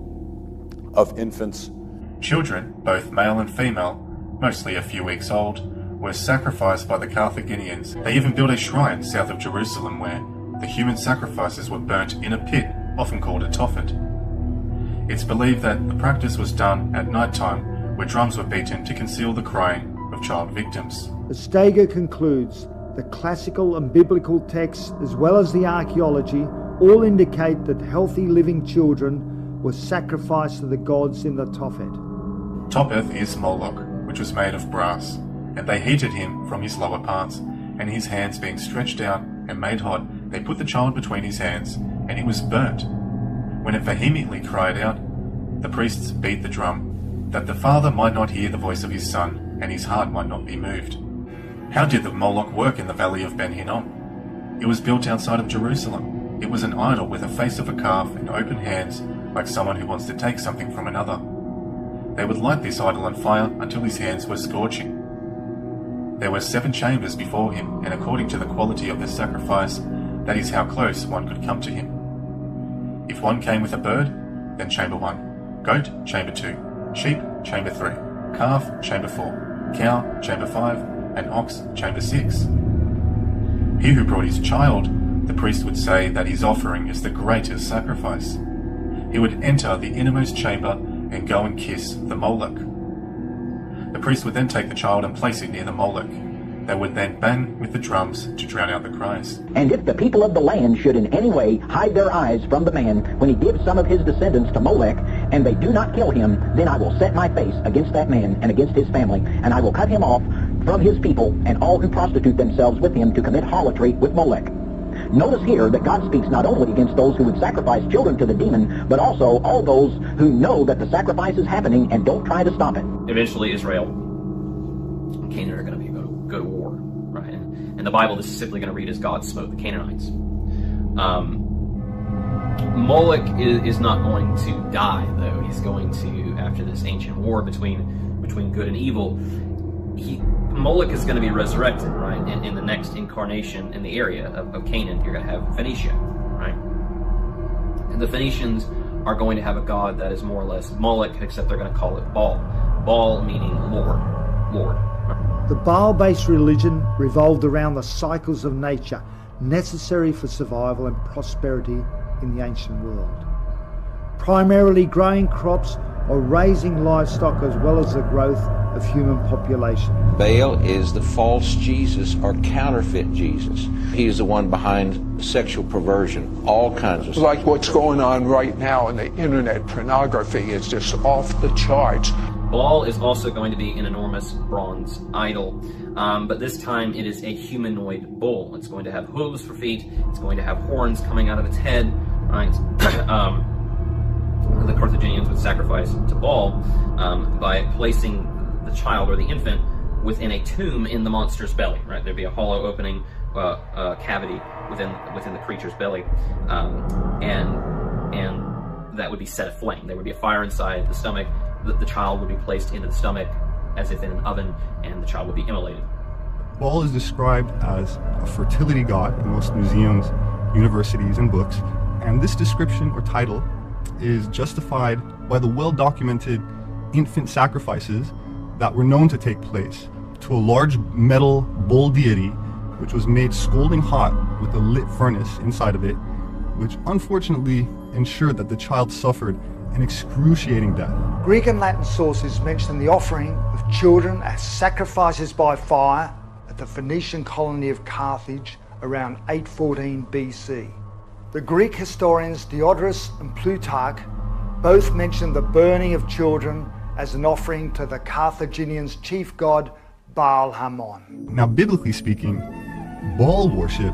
[SPEAKER 13] of infants.
[SPEAKER 27] Children, both male and female, mostly a few weeks old, were sacrificed by the Carthaginians. They even built a shrine south of Jerusalem where the human sacrifices were burnt in a pit, often called a tophet. It's believed that the practice was done at night time, where drums were beaten to conceal the crying of child victims.
[SPEAKER 4] Steiger concludes the classical and biblical texts, as well as the archaeology, all indicate that healthy living children were sacrificed to the gods in the tophet.
[SPEAKER 27] Tophet is Moloch, which was made of brass, and they heated him from his lower parts, and his hands being stretched out and made hot, they put the child between his hands, and he was burnt. When it vehemently cried out, the priests beat the drum, that the father might not hear the voice of his son, and his heart might not be moved. How did the Moloch work in the valley of Ben Hinnom? It was built outside of Jerusalem. It was an idol with a face of a calf and open hands, like someone who wants to take something from another. They would light this idol on fire until his hands were scorching. There were 7 chambers before him, and according to the quality of the sacrifice, that is how close one could come to him. If one came with a bird, then chamber 1, goat, chamber 2, sheep, chamber 3, calf, chamber 4, cow, chamber 5, and ox, chamber 6. He who brought his child, the priest would say that his offering is the greatest sacrifice. He would enter the innermost chamber and go and kiss the Moloch. The priest would then take the child and place it near the Moloch. They would then bang with the drums to drown out the cries.
[SPEAKER 3] And if the people of the land should in any way hide their eyes from the man when he gives some of his descendants to Molech, and they do not kill him, then I will set my face against that man and against his family, and I will cut him off from his people and all who prostitute themselves with him to commit harlotry with Molech. Notice here that God speaks not only against those who would sacrifice children to the demon, but also all those who know that the sacrifice is happening and don't try to stop it.
[SPEAKER 11] Eventually, Israel and Canaan are going to go to war, right? And the Bible, this is simply going to read as God smote the Canaanites. Moloch is not going to die, though. He's going to, after this ancient war between good and evil, Moloch is going to be resurrected, right? In the next incarnation in the area of Canaan, you're going to have Phoenicia, right? And the Phoenicians are going to have a god that is more or less Moloch, except they're going to call it Baal. Baal meaning Lord.
[SPEAKER 4] The Baal-based religion revolved around the cycles of nature necessary for survival and prosperity in the ancient world. Primarily growing crops or raising livestock, as well as the growth of human population.
[SPEAKER 2] Baal is the false Jesus or counterfeit Jesus. He is the one behind sexual perversion, all kinds of stuff.
[SPEAKER 9] Like what's going on right now in the internet, pornography is just off the charts.
[SPEAKER 11] Baal is also going to be an enormous bronze idol, but this time it is a humanoid bull. It's going to have hooves for feet, it's going to have horns coming out of its head, right? The Carthaginians would sacrifice to Baal by placing the child or the infant within a tomb in the monster's belly, right? There'd be a hollow opening, cavity within the creature's belly, and that would be set aflame. There would be a fire inside the stomach. The child would be placed into the stomach as if in an oven, and the child would be immolated.
[SPEAKER 28] Baal is described as a fertility god in most museums, universities, and books, and this description or title is justified by the well-documented infant sacrifices that were known to take place to a large metal bull deity, which was made scalding hot with a lit furnace inside of it, which unfortunately ensured that the child suffered an excruciating death.
[SPEAKER 4] Greek and Latin sources mention the offering of children as sacrifices by fire at the Phoenician colony of Carthage around 814 BC. The Greek historians Diodorus and Plutarch both mention the burning of children as an offering to the Carthaginians' chief god Baal Hamon.
[SPEAKER 28] Now, biblically speaking, Baal worship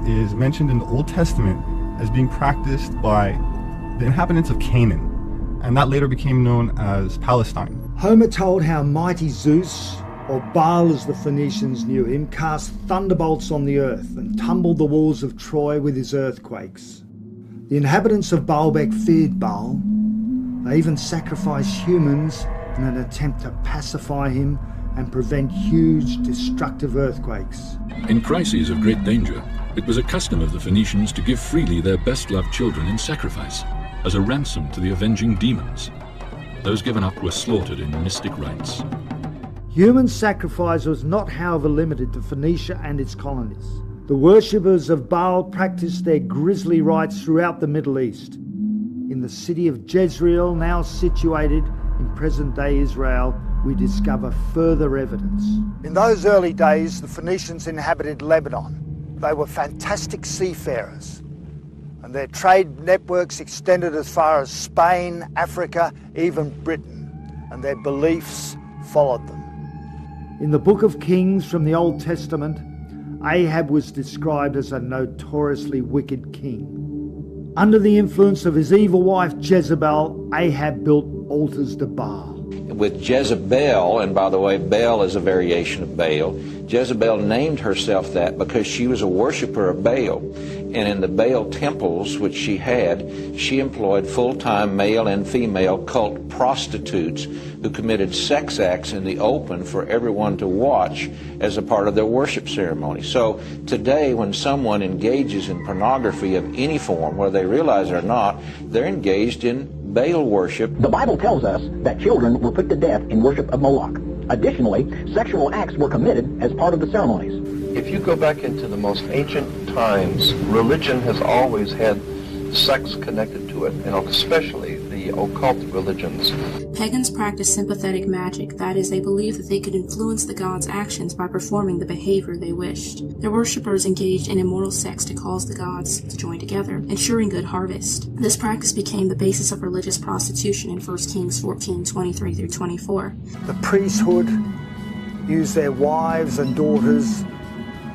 [SPEAKER 28] is mentioned in the Old Testament as being practiced by the inhabitants of Canaan, and that later became known as Palestine.
[SPEAKER 4] Homer told how mighty Zeus, or Baal as the Phoenicians knew him, cast thunderbolts on the earth and tumbled the walls of Troy with his earthquakes. The inhabitants of Baalbek feared Baal. They even sacrificed humans in an attempt to pacify him and prevent huge destructive earthquakes.
[SPEAKER 7] In crises of great danger, it was a custom of the Phoenicians to give freely their best-loved children in sacrifice, as a ransom to the avenging demons. Those given up were slaughtered in mystic rites.
[SPEAKER 4] Human sacrifice was not, however, limited to Phoenicia and its colonies. The worshippers of Baal practiced their grisly rites throughout the Middle East. In the city of Jezreel, now situated in present-day Israel, we discover further evidence. In those early days, the Phoenicians inhabited Lebanon. They were fantastic seafarers, and their trade networks extended as far as Spain, Africa, even Britain, and their beliefs followed them. In the Book of Kings from the Old Testament, Ahab was described as a notoriously wicked king. Under the influence of his evil wife Jezebel, Ahab built altars to Baal.
[SPEAKER 2] With Jezebel, and by the way, Baal is a variation of Baal, Jezebel named herself that because she was a worshiper of Baal. And in the Baal temples which she had, she employed full-time male and female cult prostitutes who committed sex acts in the open for everyone to watch as a part of their worship ceremony. So today, when someone engages in pornography of any form, whether they realize it or not, they're engaged in Baal worship.
[SPEAKER 3] The Bible tells us that children were put to death in worship of Moloch. Additionally, sexual acts were committed as part of the ceremonies.
[SPEAKER 10] If you go back into the most ancient times, religion has always had sex connected to it, and especially the occult religions.
[SPEAKER 31] Pagans practiced sympathetic magic, that is, they believed that they could influence the gods' actions by performing the behavior they wished. Their worshippers engaged in immoral sex to cause the gods to join together, ensuring good harvest. This practice became the basis of religious prostitution in 1 Kings 14:23 through 24.
[SPEAKER 4] The priesthood used their wives and daughters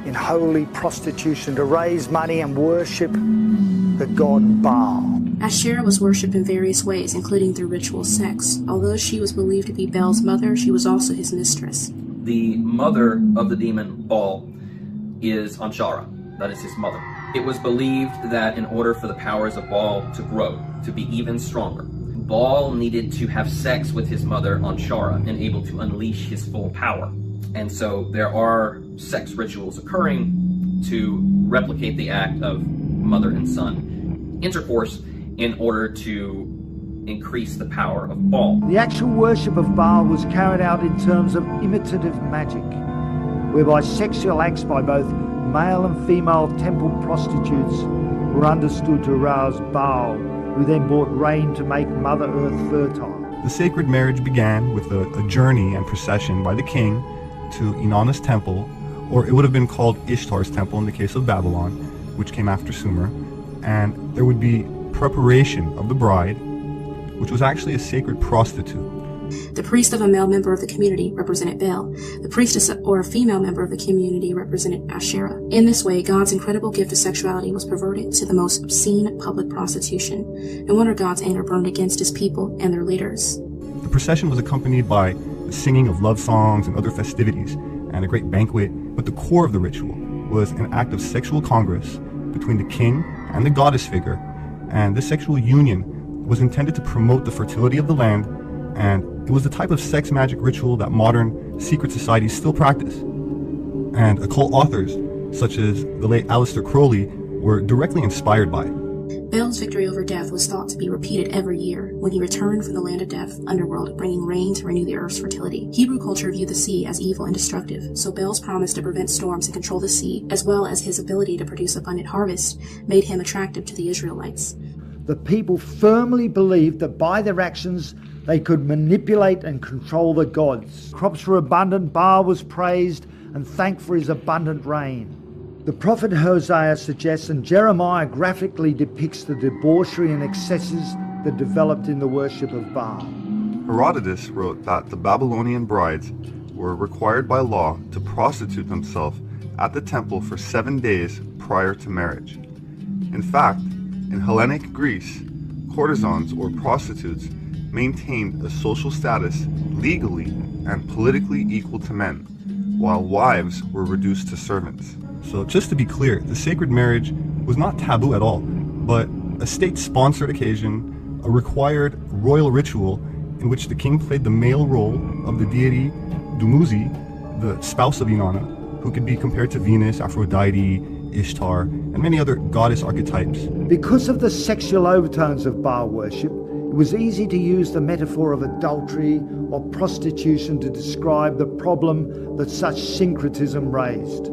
[SPEAKER 4] in holy prostitution to raise money and worship the god Baal.
[SPEAKER 31] Asherah was worshipped in various ways, including through ritual sex. Although she was believed to be Baal's mother, she was also his mistress.
[SPEAKER 11] The mother of the demon Baal is Anshara. That is his mother. It was believed that in order for the powers of Baal to grow, to be even stronger, Baal needed to have sex with his mother Anshara and able to unleash his full power. And so there are sex rituals occurring to replicate the act of mother and son intercourse in order to increase the power of Baal.
[SPEAKER 4] The actual worship of Baal was carried out in terms of imitative magic, whereby sexual acts by both male and female temple prostitutes were understood to arouse Baal, who then brought rain to make Mother Earth fertile.
[SPEAKER 28] The sacred marriage began with a journey and procession by the king to Inanna's temple, or it would have been called Ishtar's temple in the case of Babylon, which came after Sumer, and there would be preparation of the bride, which was actually a sacred prostitute.
[SPEAKER 31] The priest of a male member of the community represented Baal. The priestess or a female member of the community represented Asherah. In this way, God's incredible gift of sexuality was perverted to the most obscene public prostitution. No wonder God's anger burned against his people and their leaders.
[SPEAKER 28] The procession was accompanied by the singing of love songs and other festivities, and a great banquet, but the core of the ritual was an act of sexual congress between the king and the goddess figure, and this sexual union was intended to promote the fertility of the land, and it was the type of sex magic ritual that modern secret societies still practice. And occult authors, such as the late Aleister Crowley, were directly inspired by it.
[SPEAKER 31] Baal's victory over death was thought to be repeated every year when he returned from the land of death, underworld, bringing rain to renew the earth's fertility. Hebrew culture viewed the sea as evil and destructive, so Baal's promise to prevent storms and control the sea, as well as his ability to produce abundant harvest, made him attractive to the Israelites.
[SPEAKER 4] The people firmly believed that by their actions they could manipulate and control the gods. Crops were abundant, Baal was praised and thanked for his abundant rain. The prophet Hosea suggests, and Jeremiah graphically depicts, the debauchery and excesses that developed in the worship of Baal.
[SPEAKER 28] Herodotus wrote that the Babylonian brides were required by law to prostitute themselves at the temple for 7 days prior to marriage. In fact, in Hellenic Greece, courtesans or prostitutes maintained a social status legally and politically equal to men, while wives were reduced to servants. So just to be clear, the sacred marriage was not taboo at all, but a state-sponsored occasion, a required royal ritual in which the king played the male role of the deity Dumuzi, the spouse of Inanna, who could be compared to Venus, Aphrodite, Ishtar, and many other goddess archetypes.
[SPEAKER 4] Because of the sexual overtones of Baal worship, it was easy to use the metaphor of adultery or prostitution to describe the problem that such syncretism raised.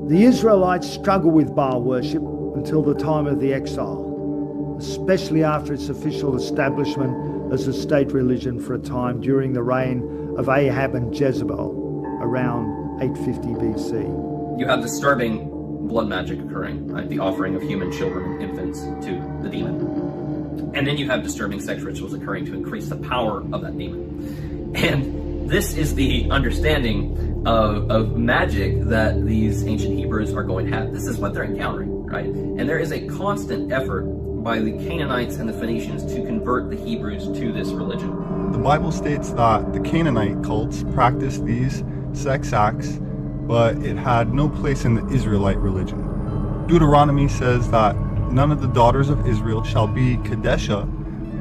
[SPEAKER 4] The Israelites struggled with Baal worship until the time of the exile, especially after its official establishment as a state religion for a time during the reign of Ahab and Jezebel around 850 BC.
[SPEAKER 11] You have disturbing blood magic occurring, right? The offering of human children and infants to the demon. And then you have disturbing sex rituals occurring to increase the power of that demon. And this is the understanding of magic that these ancient Hebrews are going to have. This is what they're encountering, right? And there is a constant effort by the Canaanites and the Phoenicians to convert the Hebrews to this religion.
[SPEAKER 28] The Bible states that the Canaanite cults practiced these sex acts, but it had no place in the Israelite religion. Deuteronomy says that none of the daughters of Israel shall be Kadesha,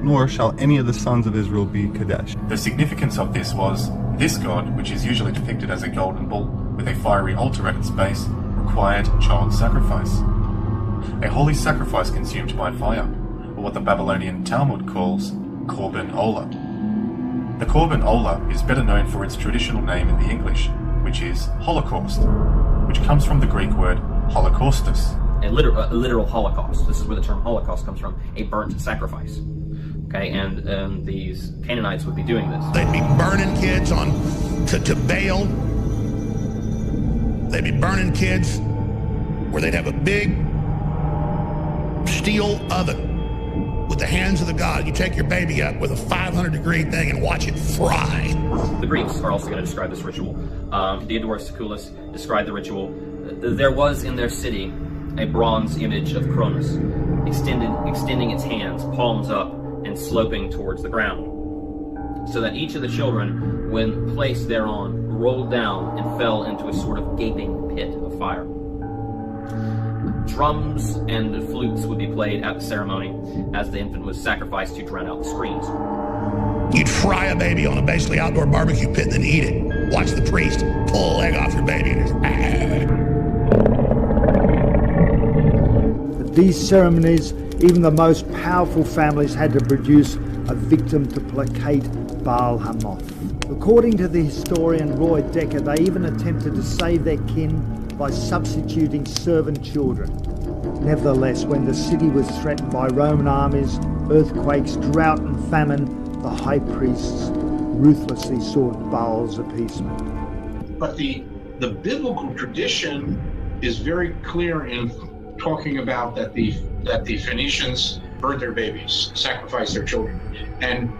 [SPEAKER 28] nor shall any of the sons of Israel be Kadesh.
[SPEAKER 27] The significance of this was, this god, which is usually depicted as a golden bull with a fiery altar at its base, required child sacrifice. A holy sacrifice consumed by fire, or what the Babylonian Talmud calls Korban Olah. The Korban Olah is better known for its traditional name in the English, which is Holocaust, which comes from the Greek word holocaustos.
[SPEAKER 11] A literal holocaust. This is where the term Holocaust comes from, a burnt sacrifice. Okay, and these Canaanites would be doing this.
[SPEAKER 26] They'd be burning kids to Baal. They'd be burning kids where they'd have a big steel oven with the hands of the god. You take your baby up with a 500-degree thing and watch it fry.
[SPEAKER 11] The Greeks are also going to describe this ritual. Diodorus Siculus described the ritual. There was in their city a bronze image of Cronus, extending its hands, palms up, and sloping towards the ground, so that each of the children, when placed thereon, rolled down and fell into a sort of gaping pit of fire. Drums and flutes would be played at the ceremony as the infant was sacrificed to drown out the screams.
[SPEAKER 26] You'd fry a baby on a basically outdoor barbecue pit and then eat it. Watch the priest pull a leg off your baby and just...
[SPEAKER 4] At these ceremonies, even the most powerful families had to produce a victim to placate Baal Hamoth. According to the historian Roy Decker, they even attempted to save their kin by substituting servant children. Nevertheless, when the city was threatened by Roman armies, earthquakes, drought and famine, the high priests ruthlessly sought Baal's appeasement.
[SPEAKER 14] But the biblical tradition is very clear in talking about that the Phoenicians burned their babies, sacrificed their children, and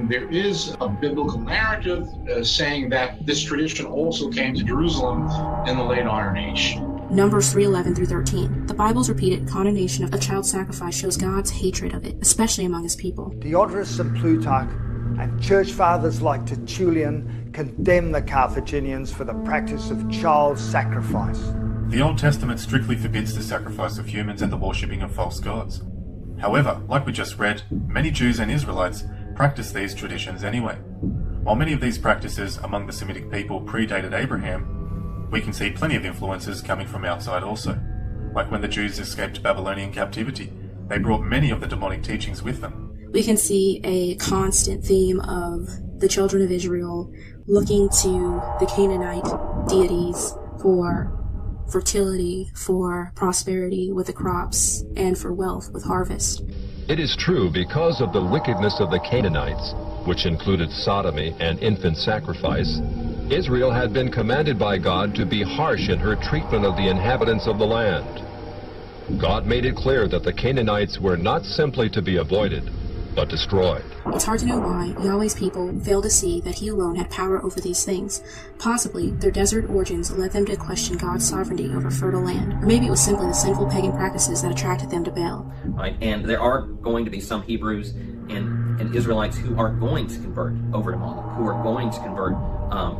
[SPEAKER 14] there is a biblical narrative saying that this tradition also came to Jerusalem in the late Iron Age.
[SPEAKER 15] Numbers 3:11 through 13. The Bible's repeated condemnation of child sacrifice shows God's hatred of it, especially among his people.
[SPEAKER 4] Diodorus and Plutarch and church fathers like Tertullian condemn the Carthaginians for the practice of child sacrifice.
[SPEAKER 27] The Old Testament strictly forbids the sacrifice of humans and the worshipping of false gods. However, like we just read, many Jews and Israelites practice these traditions anyway. While many of these practices among the Semitic people predated Abraham, we can see plenty of influences coming from outside also. Like when the Jews escaped Babylonian captivity, they brought many of the demonic teachings with them.
[SPEAKER 15] We can see a constant theme of the children of Israel looking to the Canaanite deities for fertility, for prosperity with the crops, and for wealth with harvest.
[SPEAKER 16] It is true, because of the wickedness of the Canaanites, which included sodomy and infant sacrifice, Israel had been commanded by God to be harsh in her treatment of the inhabitants of the land. God made it clear that the Canaanites were not simply to be avoided, but destroyed.
[SPEAKER 15] It's hard to know why Yahweh's people failed to see that he alone had power over these things. Possibly, their desert origins led them to question God's sovereignty over fertile land. Or maybe it was simply the sinful pagan practices that attracted them to Baal.
[SPEAKER 11] Right, and there are going to be some Hebrews and Israelites who are going to convert over to Moloch, who are going to convert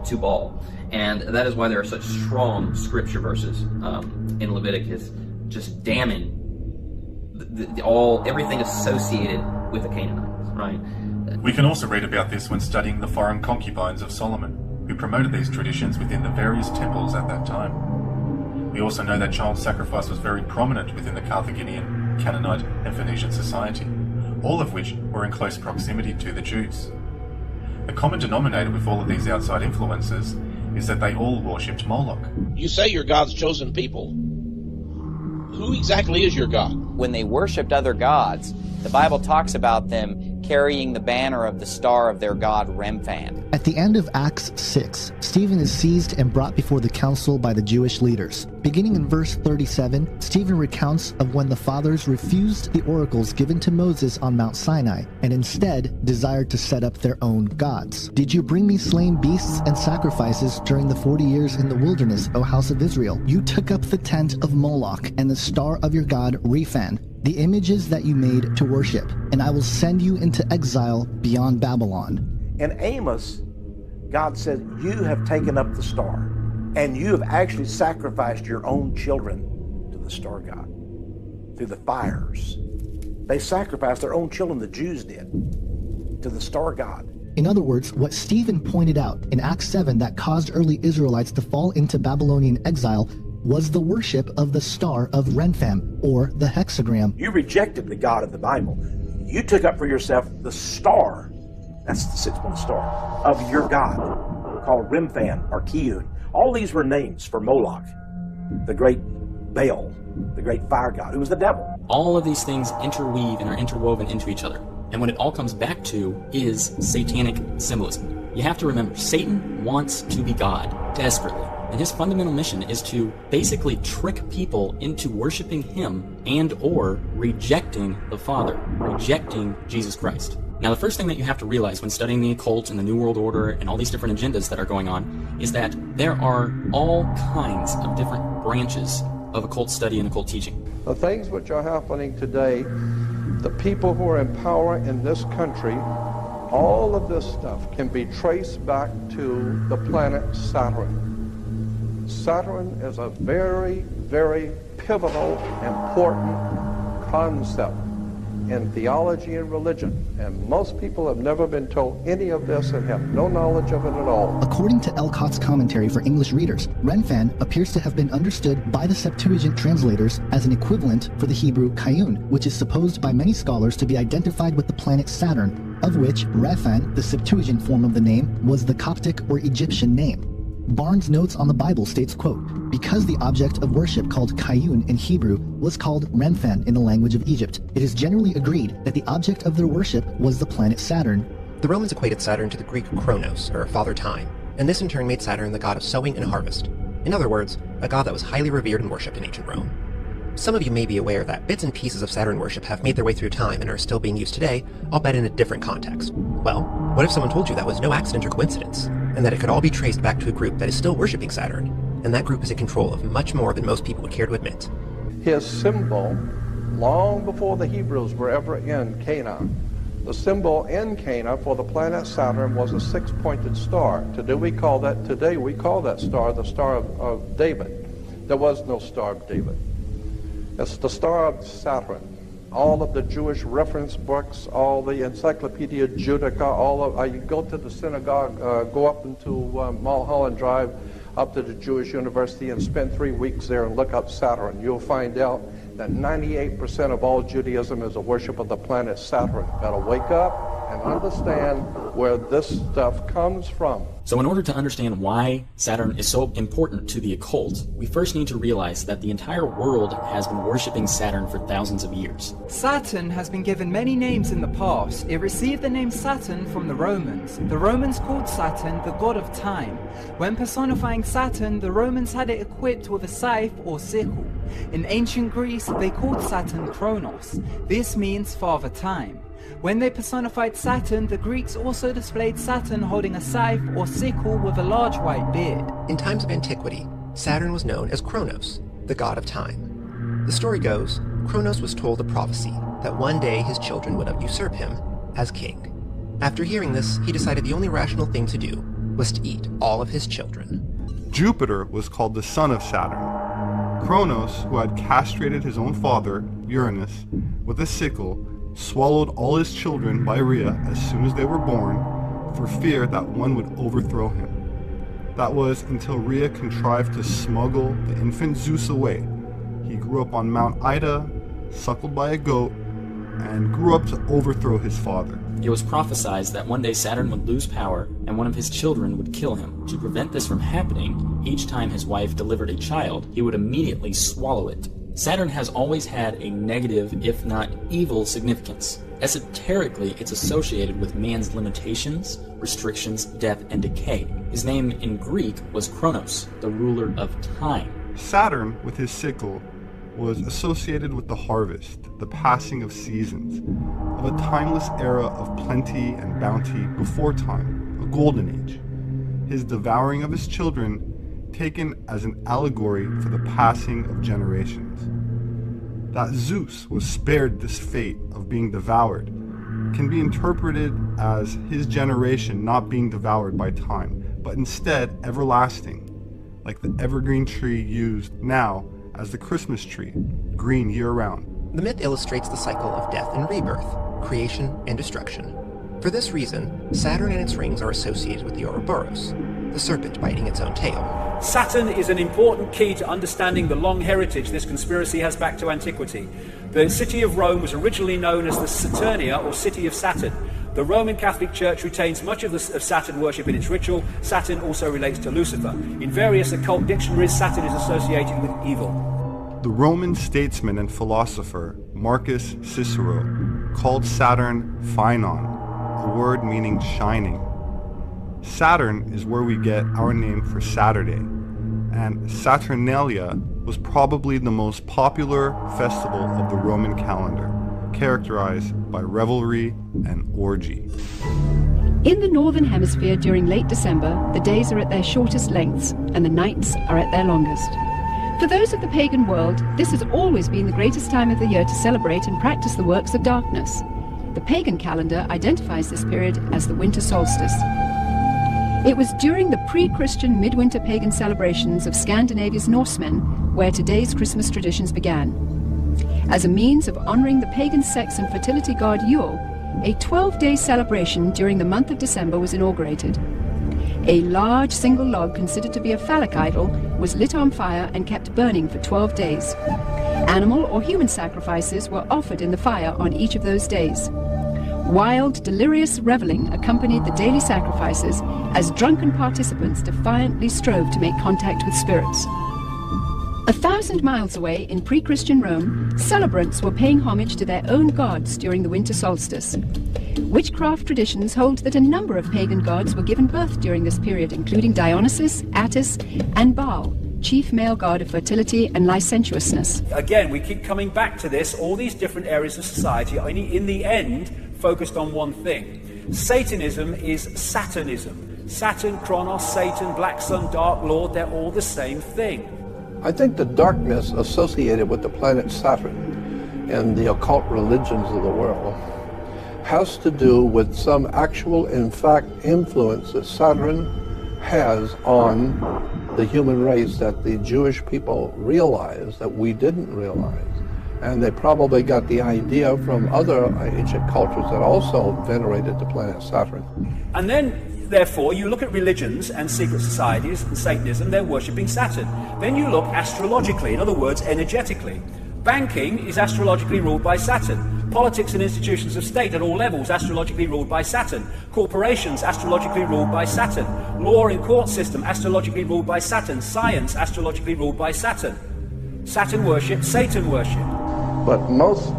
[SPEAKER 11] to Baal. And that is why there are such strong scripture verses in Leviticus just damning everything associated with the Canaanites, right?
[SPEAKER 27] We can also read about this when studying the foreign concubines of Solomon, who promoted these traditions within the various temples at that time. We also know that child sacrifice was very prominent within the Carthaginian, Canaanite, and Phoenician society, all of which were in close proximity to the Jews. The common denominator with all of these outside influences is that they all worshipped Moloch.
[SPEAKER 1] You say you're God's chosen people. Who exactly is your God?
[SPEAKER 6] When they worshipped other gods, the Bible talks about them carrying the banner of the star of their god Remphan.
[SPEAKER 17] At the end of Acts 6, Stephen is seized and brought before the council by the Jewish leaders. Beginning in verse 37, Stephen recounts of when the fathers refused the oracles given to Moses on Mount Sinai and instead desired to set up their own gods. Did you bring me slain beasts and sacrifices during the 40 years in the wilderness, O house of Israel? You took up the tent of Moloch and the star of your god Remphan, the images that you made to worship, and I will send you into exile beyond Babylon.
[SPEAKER 18] In Amos, God said, you have taken up the star, and you have actually sacrificed your own children to the star god through the fires. They sacrificed their own children, the Jews did, to the star god.
[SPEAKER 17] In other words, what Stephen pointed out in Acts 7 that caused early Israelites to fall into Babylonian exile was the worship of the star of Remphan, or the hexagram.
[SPEAKER 18] You rejected the God of the Bible. You took up for yourself the star, that's the six-point star, of your God, called Remphan or Kiyun. All these were names for Moloch, the great Baal, the great fire god, who was the devil.
[SPEAKER 11] All of these things interweave and are interwoven into each other. And what it all comes back to is satanic symbolism. You have to remember, Satan wants to be God desperately. And his fundamental mission is to basically trick people into worshiping him and or rejecting the Father, rejecting Jesus Christ. Now, the first thing that you have to realize when studying the occult and the New World Order and all these different agendas that are going on is that there are all kinds of different branches of occult study and occult teaching.
[SPEAKER 19] The things which are happening today, the people who are in power in this country, all of this stuff can be traced back to the planet Saturn. Saturn is a very, very pivotal, important concept in theology and religion, and most people have never been told any of this and have no knowledge of it at all.
[SPEAKER 17] According to Elcott's commentary for English readers, Remphan appears to have been understood by the Septuagint translators as an equivalent for the Hebrew Kayun, which is supposed by many scholars to be identified with the planet Saturn, of which Remphan, the Septuagint form of the name, was the Coptic or Egyptian name. Barnes' notes on the Bible states, quote, because the object of worship called Kayun in Hebrew was called Remphan in the language of Egypt, it is generally agreed that the object of their worship was the planet Saturn.
[SPEAKER 20] The Romans equated Saturn to the Greek Kronos, or Father Time, and this in turn made Saturn the god of sowing and harvest. In other words, a god that was highly revered and worshipped in ancient Rome. Some of you may be aware that bits and pieces of Saturn worship have made their way through time and are still being used today, albeit in a different context. Well, what if someone told you that was no accident or coincidence, and that it could all be traced back to a group that is still worshipping Saturn, and that group is in control of much more than most people would care to admit?
[SPEAKER 19] His symbol, long before the Hebrews were ever in Canaan, the symbol in Canaan for the planet Saturn was a six-pointed star. Today we call that star the Star of David. There was no Star of David. It's the Star of Saturn. All of the Jewish reference books, all the Encyclopedia Judaica, you go to the synagogue, go up into Mulholland Drive, up to the Jewish University and spend 3 weeks there and look up Saturn. You'll find out that 98% of all Judaism is a worship of the planet Saturn. Gotta wake up and understand where this stuff comes from.
[SPEAKER 11] So in order to understand why Saturn is so important to the occult, we first need to realize that the entire world has been worshipping Saturn for thousands of years.
[SPEAKER 21] Saturn has been given many names in the past. It received the name Saturn from the Romans. The Romans called Saturn the god of time. When personifying Saturn, the Romans had it equipped with a scythe or sickle. In ancient Greece, they called Saturn Kronos. This means Father Time. When they personified Saturn, the Greeks also displayed Saturn holding a scythe or sickle with a large white beard.
[SPEAKER 20] In times of antiquity, Saturn was known as Kronos, the god of time. The story goes, Kronos was told a prophecy that one day his children would usurp him as king. After hearing this, he decided the only rational thing to do was to eat all of his children.
[SPEAKER 28] Jupiter was called the son of Saturn. Kronos, who had castrated his own father, Uranus, with a sickle, swallowed all his children by Rhea as soon as they were born, for fear that one would overthrow him. That was until Rhea contrived to smuggle the infant Zeus away. He grew up on Mount Ida, suckled by a goat, and grew up to overthrow his father.
[SPEAKER 5] It was prophesied that one day Saturn would lose power and one of his children would kill him. To prevent this from happening, each time his wife delivered a child, he would immediately swallow it. Saturn has always had a negative, if not evil, significance. Esoterically, it's associated with man's limitations, restrictions, death, and decay. His name in Greek was Kronos, the ruler of time.
[SPEAKER 28] Saturn, with his sickle, was associated with the harvest, the passing of seasons, of a timeless era of plenty and bounty before time, a golden age. His devouring of his children taken as an allegory for the passing of generations. That Zeus was spared this fate of being devoured can be interpreted as his generation not being devoured by time, but instead everlasting, like the evergreen tree used now as the Christmas tree, green year-round.
[SPEAKER 20] The myth illustrates the cycle of death and rebirth, creation and destruction. For this reason, Saturn and its rings are associated with the Ouroboros, the serpent biting its own tail.
[SPEAKER 8] Saturn is an important key to understanding the long heritage this conspiracy has back to antiquity. The city of Rome was originally known as the Saturnia, or City of Saturn. The Roman Catholic Church retains much of Saturn worship in its ritual. Saturn also relates to Lucifer. In various occult dictionaries, Saturn is associated with evil.
[SPEAKER 28] The Roman statesman and philosopher Marcus Cicero called Saturn Phaenon, a word meaning shining. Saturn is where we get our name for Saturday, and Saturnalia was probably the most popular festival of the Roman calendar, characterized by revelry and orgy.
[SPEAKER 9] In the Northern Hemisphere during late December, the days are at their shortest lengths and the nights are at their longest. For those of the pagan world, this has always been the greatest time of the year to celebrate and practice the works of darkness. The pagan calendar identifies this period as the winter solstice. It was during the pre-Christian midwinter pagan celebrations of Scandinavia's Norsemen where today's Christmas traditions began. As a means of honoring the pagan sex and fertility god Yule, a 12-day celebration during the month of December was inaugurated. A large single log considered to be a phallic idol was lit on fire and kept burning for 12 days. Animal or human sacrifices were offered in the fire on each of those days. Wild, delirious reveling accompanied the daily sacrifices as drunken participants defiantly strove to make contact with spirits. 1,000 miles away in pre-Christian Rome, celebrants were paying homage to their own gods during the winter solstice. Witchcraft traditions hold that a number of pagan gods were given birth during this period, including Dionysus, Attis, and Baal, chief male god of fertility and licentiousness.
[SPEAKER 8] Again, we keep coming back to this. All these different areas of society are in the end focused on one thing. Satanism is Saturnism. Saturn, Kronos, Satan, Black Sun, Dark Lord, they're all the same thing.
[SPEAKER 19] I think the darkness associated with the planet Saturn and the occult religions of the world has to do with some actual, in fact, influence that Saturn has on the human race that the Jewish people realize that we didn't realize. And they probably got the idea from other ancient cultures that also venerated the planet Saturn.
[SPEAKER 8] And then, therefore, you look at religions and secret societies and Satanism, they're worshipping Saturn. Then you look astrologically, in other words, energetically. Banking is astrologically ruled by Saturn. Politics and institutions of state at all levels, astrologically ruled by Saturn. Corporations, astrologically ruled by Saturn. Law and court system, astrologically ruled by Saturn. Science, astrologically ruled by Saturn. Saturn worship, Satan worship.
[SPEAKER 19] But most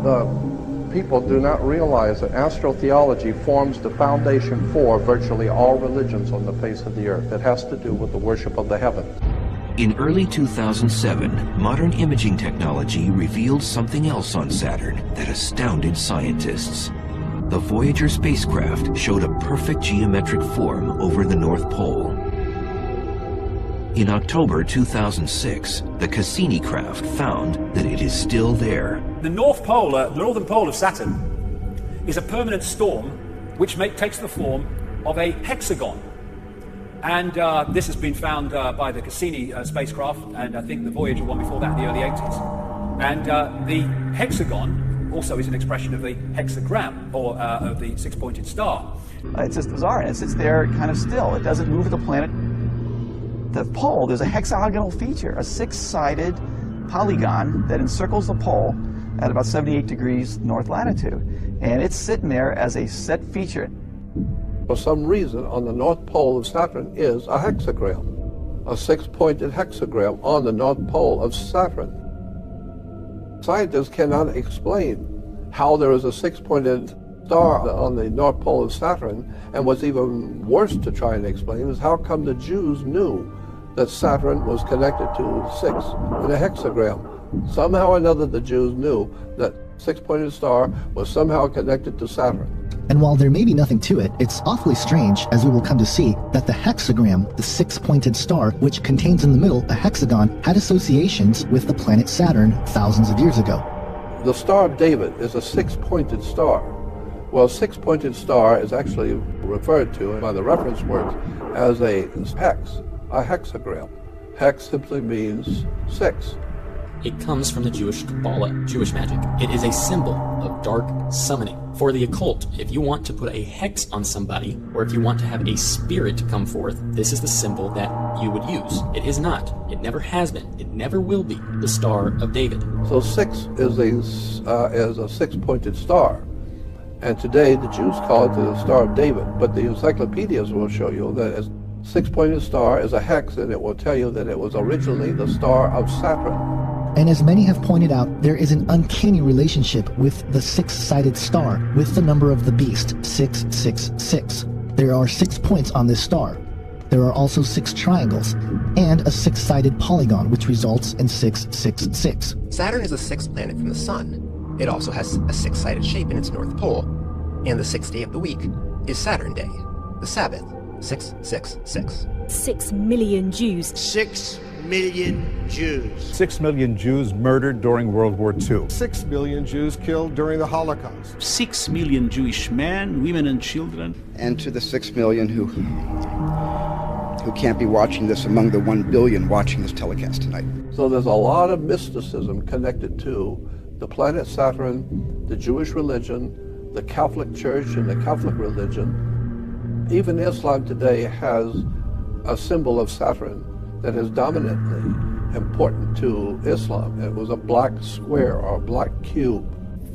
[SPEAKER 19] people do not realize that astrotheology forms the foundation for virtually all religions on the face of the earth. It has to do with the worship of the heavens.
[SPEAKER 12] In early 2007, modern imaging technology revealed something else on Saturn that astounded scientists. The Voyager spacecraft showed a perfect geometric form over the North Pole. In October 2006, the Cassini craft found that it is still there.
[SPEAKER 8] The North Pole, the northern pole of Saturn, is a permanent storm which takes the form of a hexagon. And this has been found by the Cassini spacecraft, and I think the Voyager one before that in the early 80s. And the hexagon also is an expression of the hexagram, or of the six-pointed star.
[SPEAKER 13] It's just bizarre, and it sits there kind of still. It doesn't move with the planet.
[SPEAKER 2] the pole, there's a hexagonal feature, a six-sided polygon that encircles the pole at about 78 degrees north latitude. And it's sitting there as a set feature.
[SPEAKER 19] For some reason, on the North Pole of Saturn is a hexagram, a six-pointed hexagram on the North Pole of Saturn. Scientists cannot explain how there is a six-pointed star on the North Pole of Saturn, and what's even worse to try and explain is how come the Jews knew that Saturn was connected to 6 in a hexagram. Somehow or another the Jews knew that six-pointed star was somehow connected to Saturn.
[SPEAKER 17] And while there may be nothing to it, it's awfully strange, as we will come to see, that the hexagram, the six-pointed star, which contains in the middle a hexagon, had associations with the planet Saturn thousands of years ago.
[SPEAKER 19] The Star of David is a six-pointed star. Well, six-pointed star is actually referred to by the reference works as a hex, a hexagram. Hex simply means 6.
[SPEAKER 5] It comes from the Jewish Kabbalah, Jewish magic. It is a symbol of dark summoning. For the occult, if you want to put a hex on somebody, or if you want to have a spirit come forth, this is the symbol that you would use. It is not, it never has been, it never will be the Star of David.
[SPEAKER 19] So 6 is a six-pointed star. And today the Jews call it the Star of David, but the encyclopedias will show you that a six-pointed star is a hex, and it will tell you that it was originally the Star of Saturn.
[SPEAKER 17] And as many have pointed out, there is an uncanny relationship with the six-sided star, with the number of the beast, 666. There are 6 points on this star. There are also 6 triangles, and a six-sided polygon, which results in 666.
[SPEAKER 20] Saturn is the 6th planet from the Sun. It also has a six-sided shape in its north pole. And the 6th day of the week is Saturn Day, the Sabbath, 666.
[SPEAKER 3] 6 million Jews.
[SPEAKER 7] 6 million Jews.
[SPEAKER 10] 6 million Jews murdered during World War II. 6 million Jews killed during the Holocaust.
[SPEAKER 13] 6 million Jewish men, women, and children.
[SPEAKER 22] And to the 6 million who can't be watching this among the 1 billion watching this telecast tonight.
[SPEAKER 19] So there's a lot of mysticism connected to the planet Saturn, the Jewish religion, the Catholic Church and the Catholic religion. Even Islam today has a symbol of Saturn that is dominantly important to Islam. It was a black square or a black cube.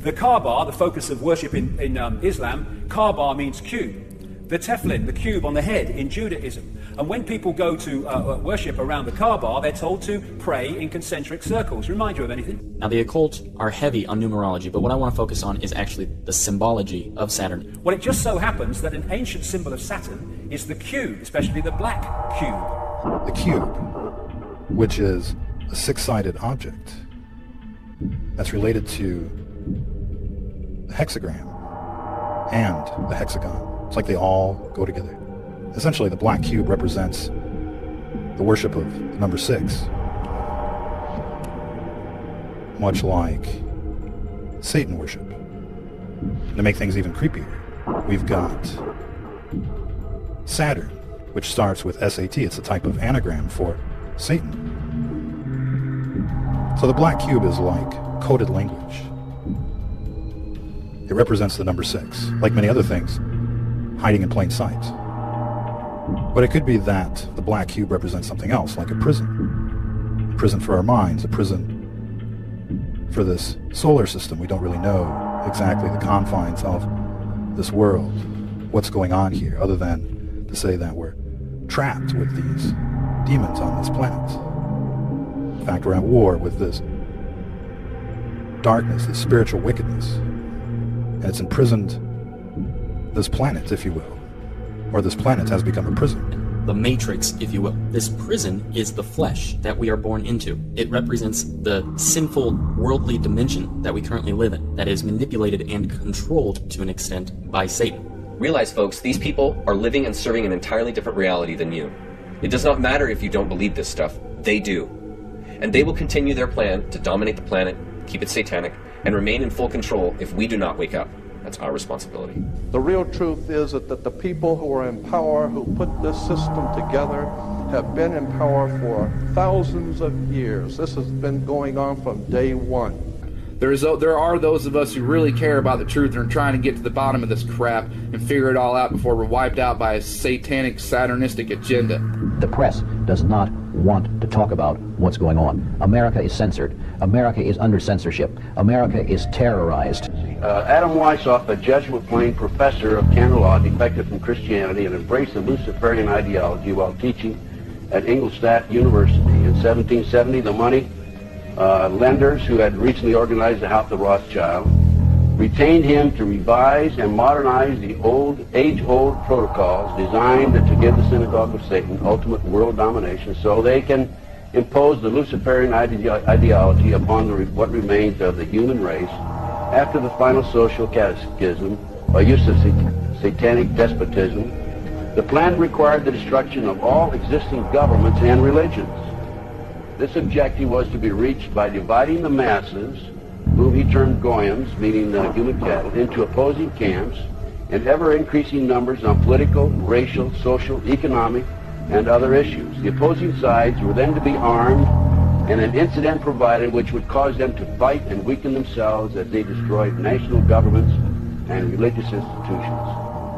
[SPEAKER 8] The Kaaba, the focus of worship in Islam, Kaaba means cube. The tefillin, the cube on the head in Judaism. And when people go to worship around the Kaaba, they're told to pray in concentric circles. Remind you of anything?
[SPEAKER 5] Now, the occult are heavy on numerology, but what I want to focus on is actually the symbology of Saturn.
[SPEAKER 8] Well, it just so happens that an ancient symbol of Saturn is the cube, especially the black cube.
[SPEAKER 28] The cube, which is a six-sided object that's related to the hexagram and the hexagon. It's like they all go together. Essentially, the black cube represents the worship of the number 6. Much like Satan worship. To make things even creepier, we've got Saturn, which starts with SAT. It's a type of anagram for Satan. So the black cube is like coded language. It represents the number 6, like many other things, hiding in plain sight. But it could be that the black cube represents something else, like a prison. A prison for our minds, a prison for this solar system. We don't really know exactly the confines of this world, what's going on here, other than to say that we're trapped with these demons on this planet. In fact, we're at war with this darkness, this spiritual wickedness, and it's imprisoned this planet, if you will. Or this planet has become a prison.
[SPEAKER 5] The matrix, if you will. This prison is the flesh that we are born into. It represents the sinful worldly dimension that we currently live in, that is manipulated and controlled to an extent by Satan.
[SPEAKER 11] Realize, folks, these people are living and serving an entirely different reality than you. It does not matter if you don't believe this stuff. They do. And they will continue their plan to dominate the planet, keep it satanic, and remain in full control if we do not wake up. That's our responsibility.
[SPEAKER 19] The real truth is that the people who are in power, who put this system together, have been in power for thousands of years. This has been going on from day one.
[SPEAKER 4] There are those of us who really care about the truth and are trying to get to the bottom of this crap and figure it all out before we're wiped out by a satanic, saturnistic agenda.
[SPEAKER 14] The press does not want to talk about what's going on. America is censored. America is under censorship. America is terrorized.
[SPEAKER 15] Adam Weishaupt, a Jesuit-trained professor of canon law, defected from Christianity and embraced the Luciferian ideology while teaching at Ingolstadt University. In 1770, the money lenders who had recently organized the House of Rothschild retained him to revise and modernize the age-old protocols designed to give the synagogue of Satan ultimate world domination so they can impose the Luciferian ideology upon what remains of the human race after the final social cataclysm by use of satanic despotism. The plan required the destruction of all existing governments and religions. This objective was to be reached by dividing the masses, whom he termed goyim, meaning the human cattle, into opposing camps in ever-increasing numbers on political, racial, social, economic, and other issues. The opposing sides were then to be armed, and an incident provided which would cause them to fight and weaken themselves as they destroyed national governments and religious institutions.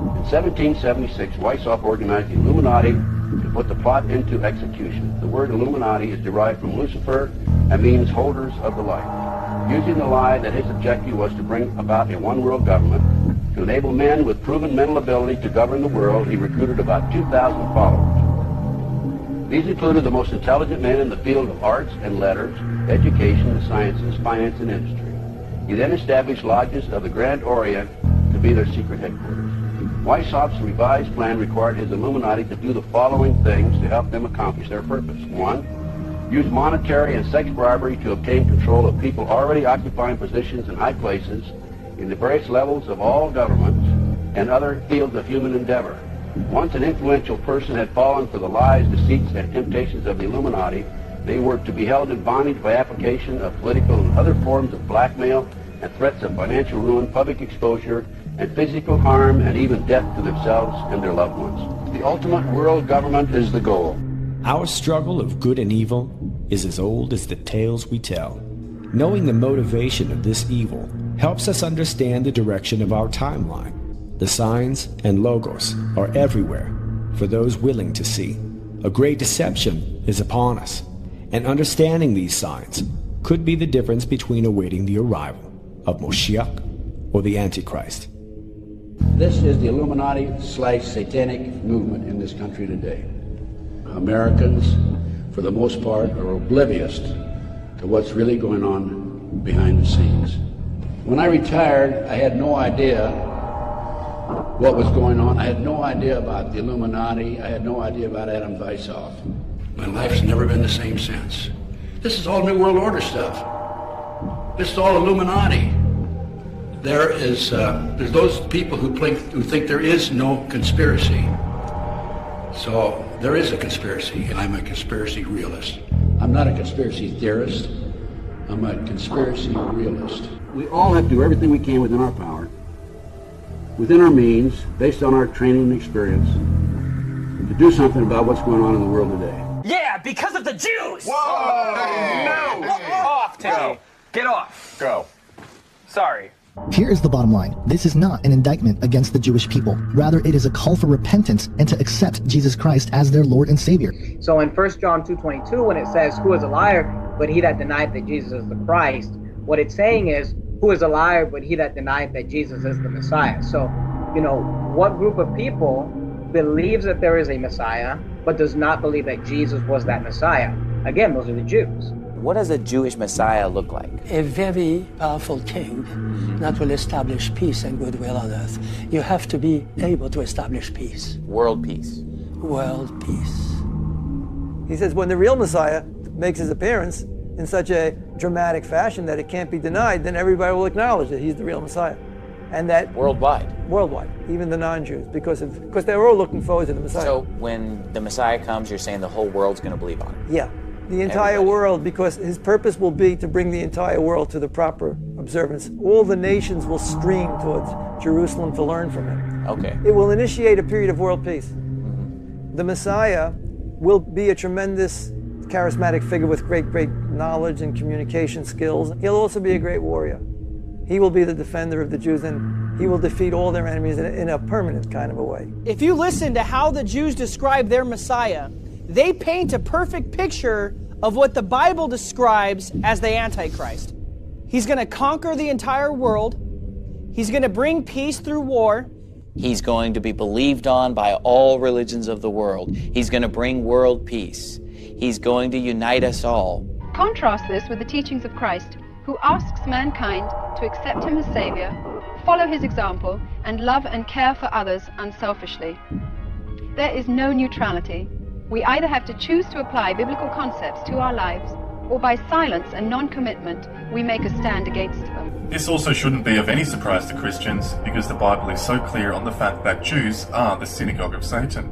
[SPEAKER 15] In 1776, Weishaupt organized the Illuminati to put the plot into execution. The word Illuminati is derived from Lucifer and means holders of the light. Using the lie that his objective was to bring about a one-world government, to enable men with proven mental ability to govern the world, he recruited about 2,000 followers. These included the most intelligent men in the field of arts and letters, education, the sciences, finance, and industry. He then established lodges of the Grand Orient to be their secret headquarters. Weishaupt's revised plan required his Illuminati to do the following things to help them accomplish their purpose. 1. Use monetary and sex bribery to obtain control of people already occupying positions in high places in the various levels of all governments and other fields of human endeavor. Once an influential person had fallen for the lies, deceits, and temptations of the Illuminati, they were to be held in bondage by application of political and other forms of blackmail and threats of financial ruin, public exposure, and physical harm, and even death to themselves and their loved ones. The ultimate world government is the goal.
[SPEAKER 16] Our struggle of good and evil is as old as the tales we tell. Knowing the motivation of this evil helps us understand the direction of our timeline. The signs and logos are everywhere for those willing to see. A great deception is upon us, and understanding these signs could be the difference between awaiting the arrival of Moshiach or the Antichrist.
[SPEAKER 23] This is the Illuminati/Satanic movement in this country today. Americans, for the most part, are oblivious to what's really going on behind the scenes. When I retired, I had no idea what was going on. I had no idea about the Illuminati. I had no idea about Adam Weishaupt. My life's never been the same since. This is all New World Order stuff. This is all Illuminati. There's those people who think there is no conspiracy. So there is a conspiracy, and I'm a conspiracy realist. I'm not a conspiracy theorist. I'm a conspiracy realist. We all have to do everything we can within our power, within our means, based on our training and experience, to do something about what's going on in the world today.
[SPEAKER 24] Yeah, because of the Jews!
[SPEAKER 23] Whoa!
[SPEAKER 24] No! Off, Timmy. Get off.
[SPEAKER 23] Go.
[SPEAKER 24] Sorry.
[SPEAKER 17] Here is the bottom line. This is not an indictment against the Jewish people. Rather, it is a call for repentance and to accept Jesus Christ as their Lord and Savior.
[SPEAKER 25] So in 1 John 2:22, when it says, "Who is a liar but he that denied that Jesus is the Christ," what it's saying is, who is a liar but he that denied that Jesus is the Messiah. So, what group of people believes that there is a Messiah but does not believe that Jesus was that Messiah? Again, those are the Jews.
[SPEAKER 6] What does a Jewish Messiah look like?
[SPEAKER 26] A very powerful king that will establish peace and goodwill on earth. You have to be able to establish peace.
[SPEAKER 6] World peace.
[SPEAKER 26] World peace.
[SPEAKER 29] He says when the real Messiah makes his appearance in such a dramatic fashion that it can't be denied, then everybody will acknowledge that he's the real Messiah. And that
[SPEAKER 6] worldwide,
[SPEAKER 29] even the non-Jews, because they're all looking forward to the Messiah.
[SPEAKER 6] So when the Messiah comes, you're saying the whole world's going to believe on him?
[SPEAKER 29] Yeah. The entire world, because his purpose will be to bring the entire world to the proper observance. All the nations will stream towards Jerusalem to learn from him.
[SPEAKER 6] Okay.
[SPEAKER 29] It will initiate a period of world peace. Mm-hmm. The Messiah will be a tremendous charismatic figure with great knowledge and communication skills. He'll also be a great warrior. He will be the defender of the Jews, and he will defeat all their enemies in a permanent kind of a way.
[SPEAKER 1] If you listen to how the Jews describe their Messiah, they paint a perfect picture of what the Bible describes as the Antichrist. He's going to conquer the entire world. He's going to bring peace through war.
[SPEAKER 6] He's going to be believed on by all religions of the world. He's going to bring world peace. He's going to unite us all.
[SPEAKER 2] Contrast this with the teachings of Christ, who asks mankind to accept him as Savior, follow his example, and love and care for others unselfishly. There is no neutrality. We either have to choose to apply biblical concepts to our lives, or by silence and non-commitment, we make a stand against them.
[SPEAKER 3] This also shouldn't be of any surprise to Christians, because the Bible is so clear on the fact that Jews are the synagogue of Satan.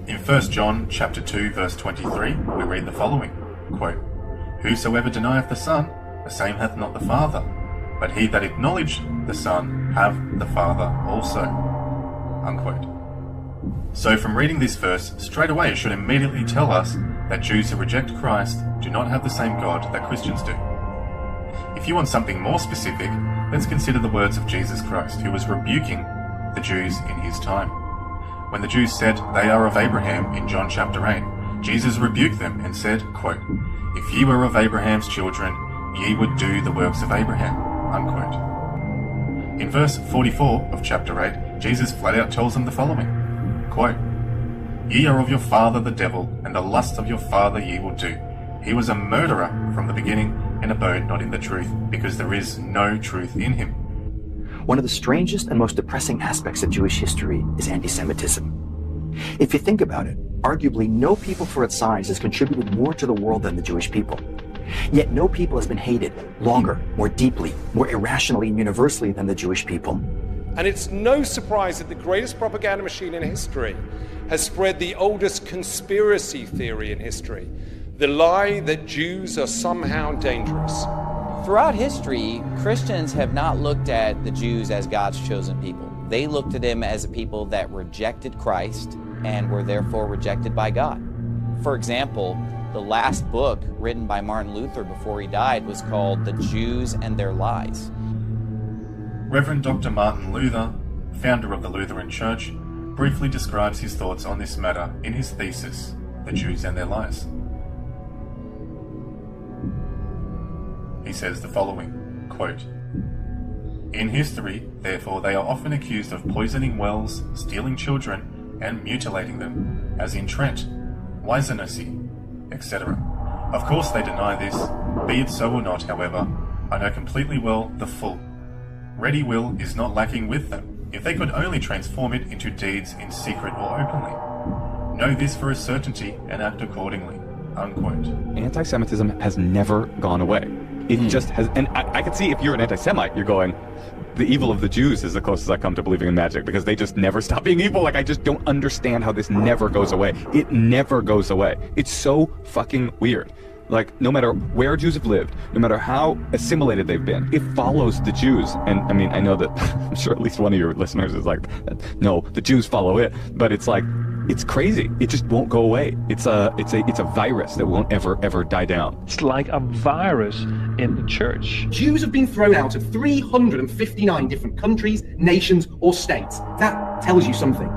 [SPEAKER 3] In 1 John chapter 2, verse 23, we read the following, quote, "Whosoever denieth the Son, the same hath not the Father, but he that acknowledgeth the Son hath the Father also." Unquote. So from reading this verse, straight away it should immediately tell us that Jews who reject Christ do not have the same God that Christians do. If you want something more specific, let's consider the words of Jesus Christ, who was rebuking the Jews in his time. When the Jews said they are of Abraham in John chapter 8, Jesus rebuked them and said, quote, "If ye were of Abraham's children, ye would do the works of Abraham." Unquote. In verse 44 of chapter 8, Jesus flat out tells them the following, quote, "Ye are of your father the devil, and the lust of your father ye will do. He was a murderer from the beginning, and abode not in the truth, because there is no truth in him."
[SPEAKER 9] One of the strangest and most depressing aspects of Jewish history is anti-Semitism. If you think about it, arguably no people for its size has contributed more to the world than the Jewish people. Yet no people has been hated longer, more deeply, more irrationally and universally than the Jewish people.
[SPEAKER 12] And it's no surprise that the greatest propaganda machine in history has spread the oldest conspiracy theory in history, the lie that Jews are somehow dangerous.
[SPEAKER 6] Throughout history, Christians have not looked at the Jews as God's chosen people. They looked at them as a people that rejected Christ and were therefore rejected by God. For example, the last book written by Martin Luther before he died was called The Jews and Their Lies.
[SPEAKER 3] Reverend Dr. Martin Luther, founder of the Lutheran Church, briefly describes his thoughts on this matter in his thesis, The Jews and Their Lies. He says the following, quote, "In history, therefore, they are often accused of poisoning wells, stealing children, and mutilating them, as in Trent, Weisenussi, etc. Of course they deny this. Be it so or not, however, I know completely well the full. Ready will is not lacking with them, if they could only transform it into deeds in secret or openly. Know this for a certainty and act accordingly." Unquote.
[SPEAKER 18] Anti-Semitism has never gone away. It just has, and I could see if you're an anti-Semite, you're going, the evil of the Jews is the closest I come to believing in magic, because they just never stop being evil. Like, I just don't understand how this never goes away. It never goes away. It's so fucking weird. Like, no matter where Jews have lived, no matter how assimilated they've been, it follows the Jews. And I mean, I know that I'm sure at least one of your listeners is like, no, the Jews follow it. But it's like, it's crazy. It just won't go away. It's a virus that won't ever die down.
[SPEAKER 20] It's like a virus in the church.
[SPEAKER 21] Jews have been thrown out of 359 different countries, nations, or states. That tells you something.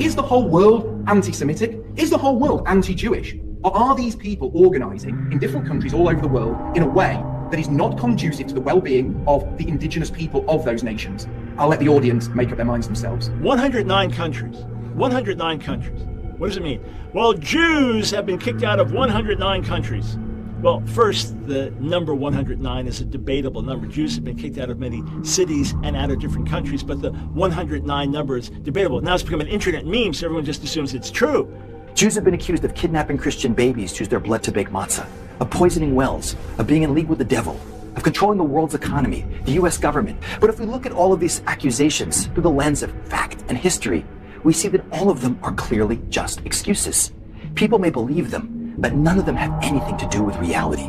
[SPEAKER 21] Is the whole world anti-Semitic? Is the whole world anti-Jewish? Or are these people organizing in different countries all over the world in a way that is not conducive to the well-being of the indigenous people of those nations? I'll let the audience make up their minds themselves.
[SPEAKER 13] 109 countries. 109 countries. What does it mean? Well, Jews have been kicked out of 109 countries. Well, first, the number 109 is a debatable number. Jews have been kicked out of many cities and out of different countries, but the 109 number is debatable. Now it's become an internet meme, so everyone just assumes it's true.
[SPEAKER 9] Jews have been accused of kidnapping Christian babies to use their blood to bake matzah, of poisoning wells, of being in league with the devil, of controlling the world's economy, the US government. But if we look at all of these accusations through the lens of fact and history, we see that all of them are clearly just excuses. People may believe them, but none of them have anything to do with reality.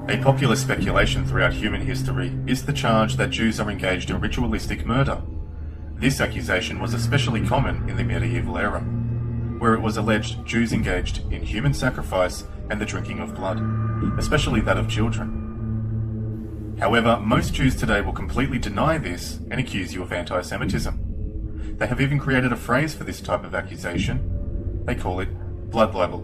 [SPEAKER 3] A popular speculation throughout human history is the charge that Jews are engaged in ritualistic murder. This accusation was especially common in the medieval era. where it was alleged Jews engaged in human sacrifice and the drinking of blood, especially that of children. However, most Jews today will completely deny this and accuse you of anti-Semitism. They have even created a phrase for this type of accusation. They call it blood libel.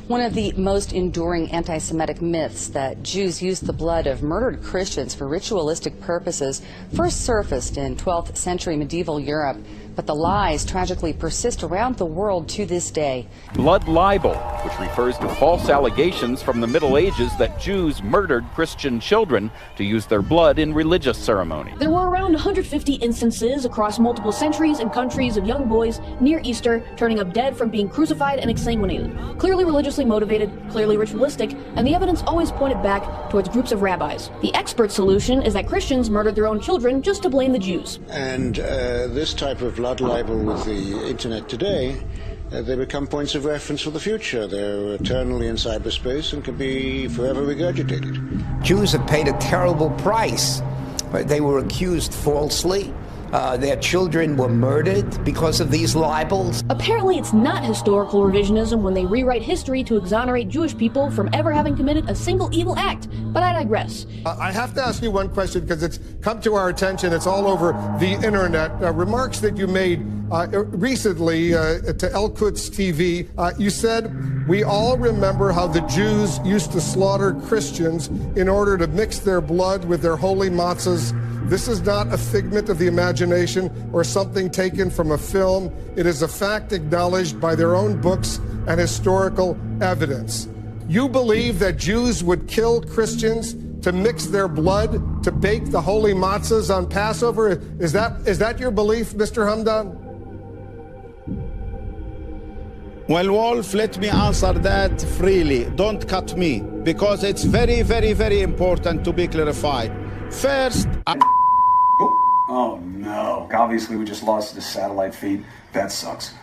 [SPEAKER 5] One of the most enduring anti-Semitic myths, that Jews used the blood of murdered Christians for ritualistic purposes, first surfaced in 12th century medieval Europe, but the lies tragically persist around the world to this day.
[SPEAKER 7] Blood libel, which refers to false allegations from the Middle Ages that Jews murdered Christian children to use their blood in religious ceremonies.
[SPEAKER 8] There were around 150 instances across multiple centuries and countries of young boys near Easter turning up dead from being crucified and exsanguinated. Clearly religiously motivated, clearly ritualistic, and the evidence always pointed back towards groups of rabbis. The expert solution is that Christians murdered their own children just to blame the Jews.
[SPEAKER 10] And this type of blood libel with the internet today, they become points of reference for the future. They're eternally in cyberspace and can be forever regurgitated.
[SPEAKER 11] Jews have paid a terrible price. They were accused falsely. Their children were murdered because of these libels.
[SPEAKER 8] Apparently it's not historical revisionism when they rewrite history to exonerate Jewish people from ever having committed a single evil act, but I digress.
[SPEAKER 19] I have to ask you one question because it's come to our attention. It's all over the internet. Remarks that you made recently to El Quds TV. You said, "We all remember how the Jews used to slaughter Christians in order to mix their blood with their holy matzahs. This is not a figment of the imagination or something taken from a film. It is a fact acknowledged by their own books and historical evidence." You believe that Jews would kill Christians to mix their blood to bake the holy matzahs on Passover? Is that your belief, Mr. Hamdan?
[SPEAKER 22] Well, Wolf, let me answer that freely. Don't cut me, because it's very, very, very important to be clarified. First,
[SPEAKER 27] Oh no, obviously we just lost the satellite feed. That sucks.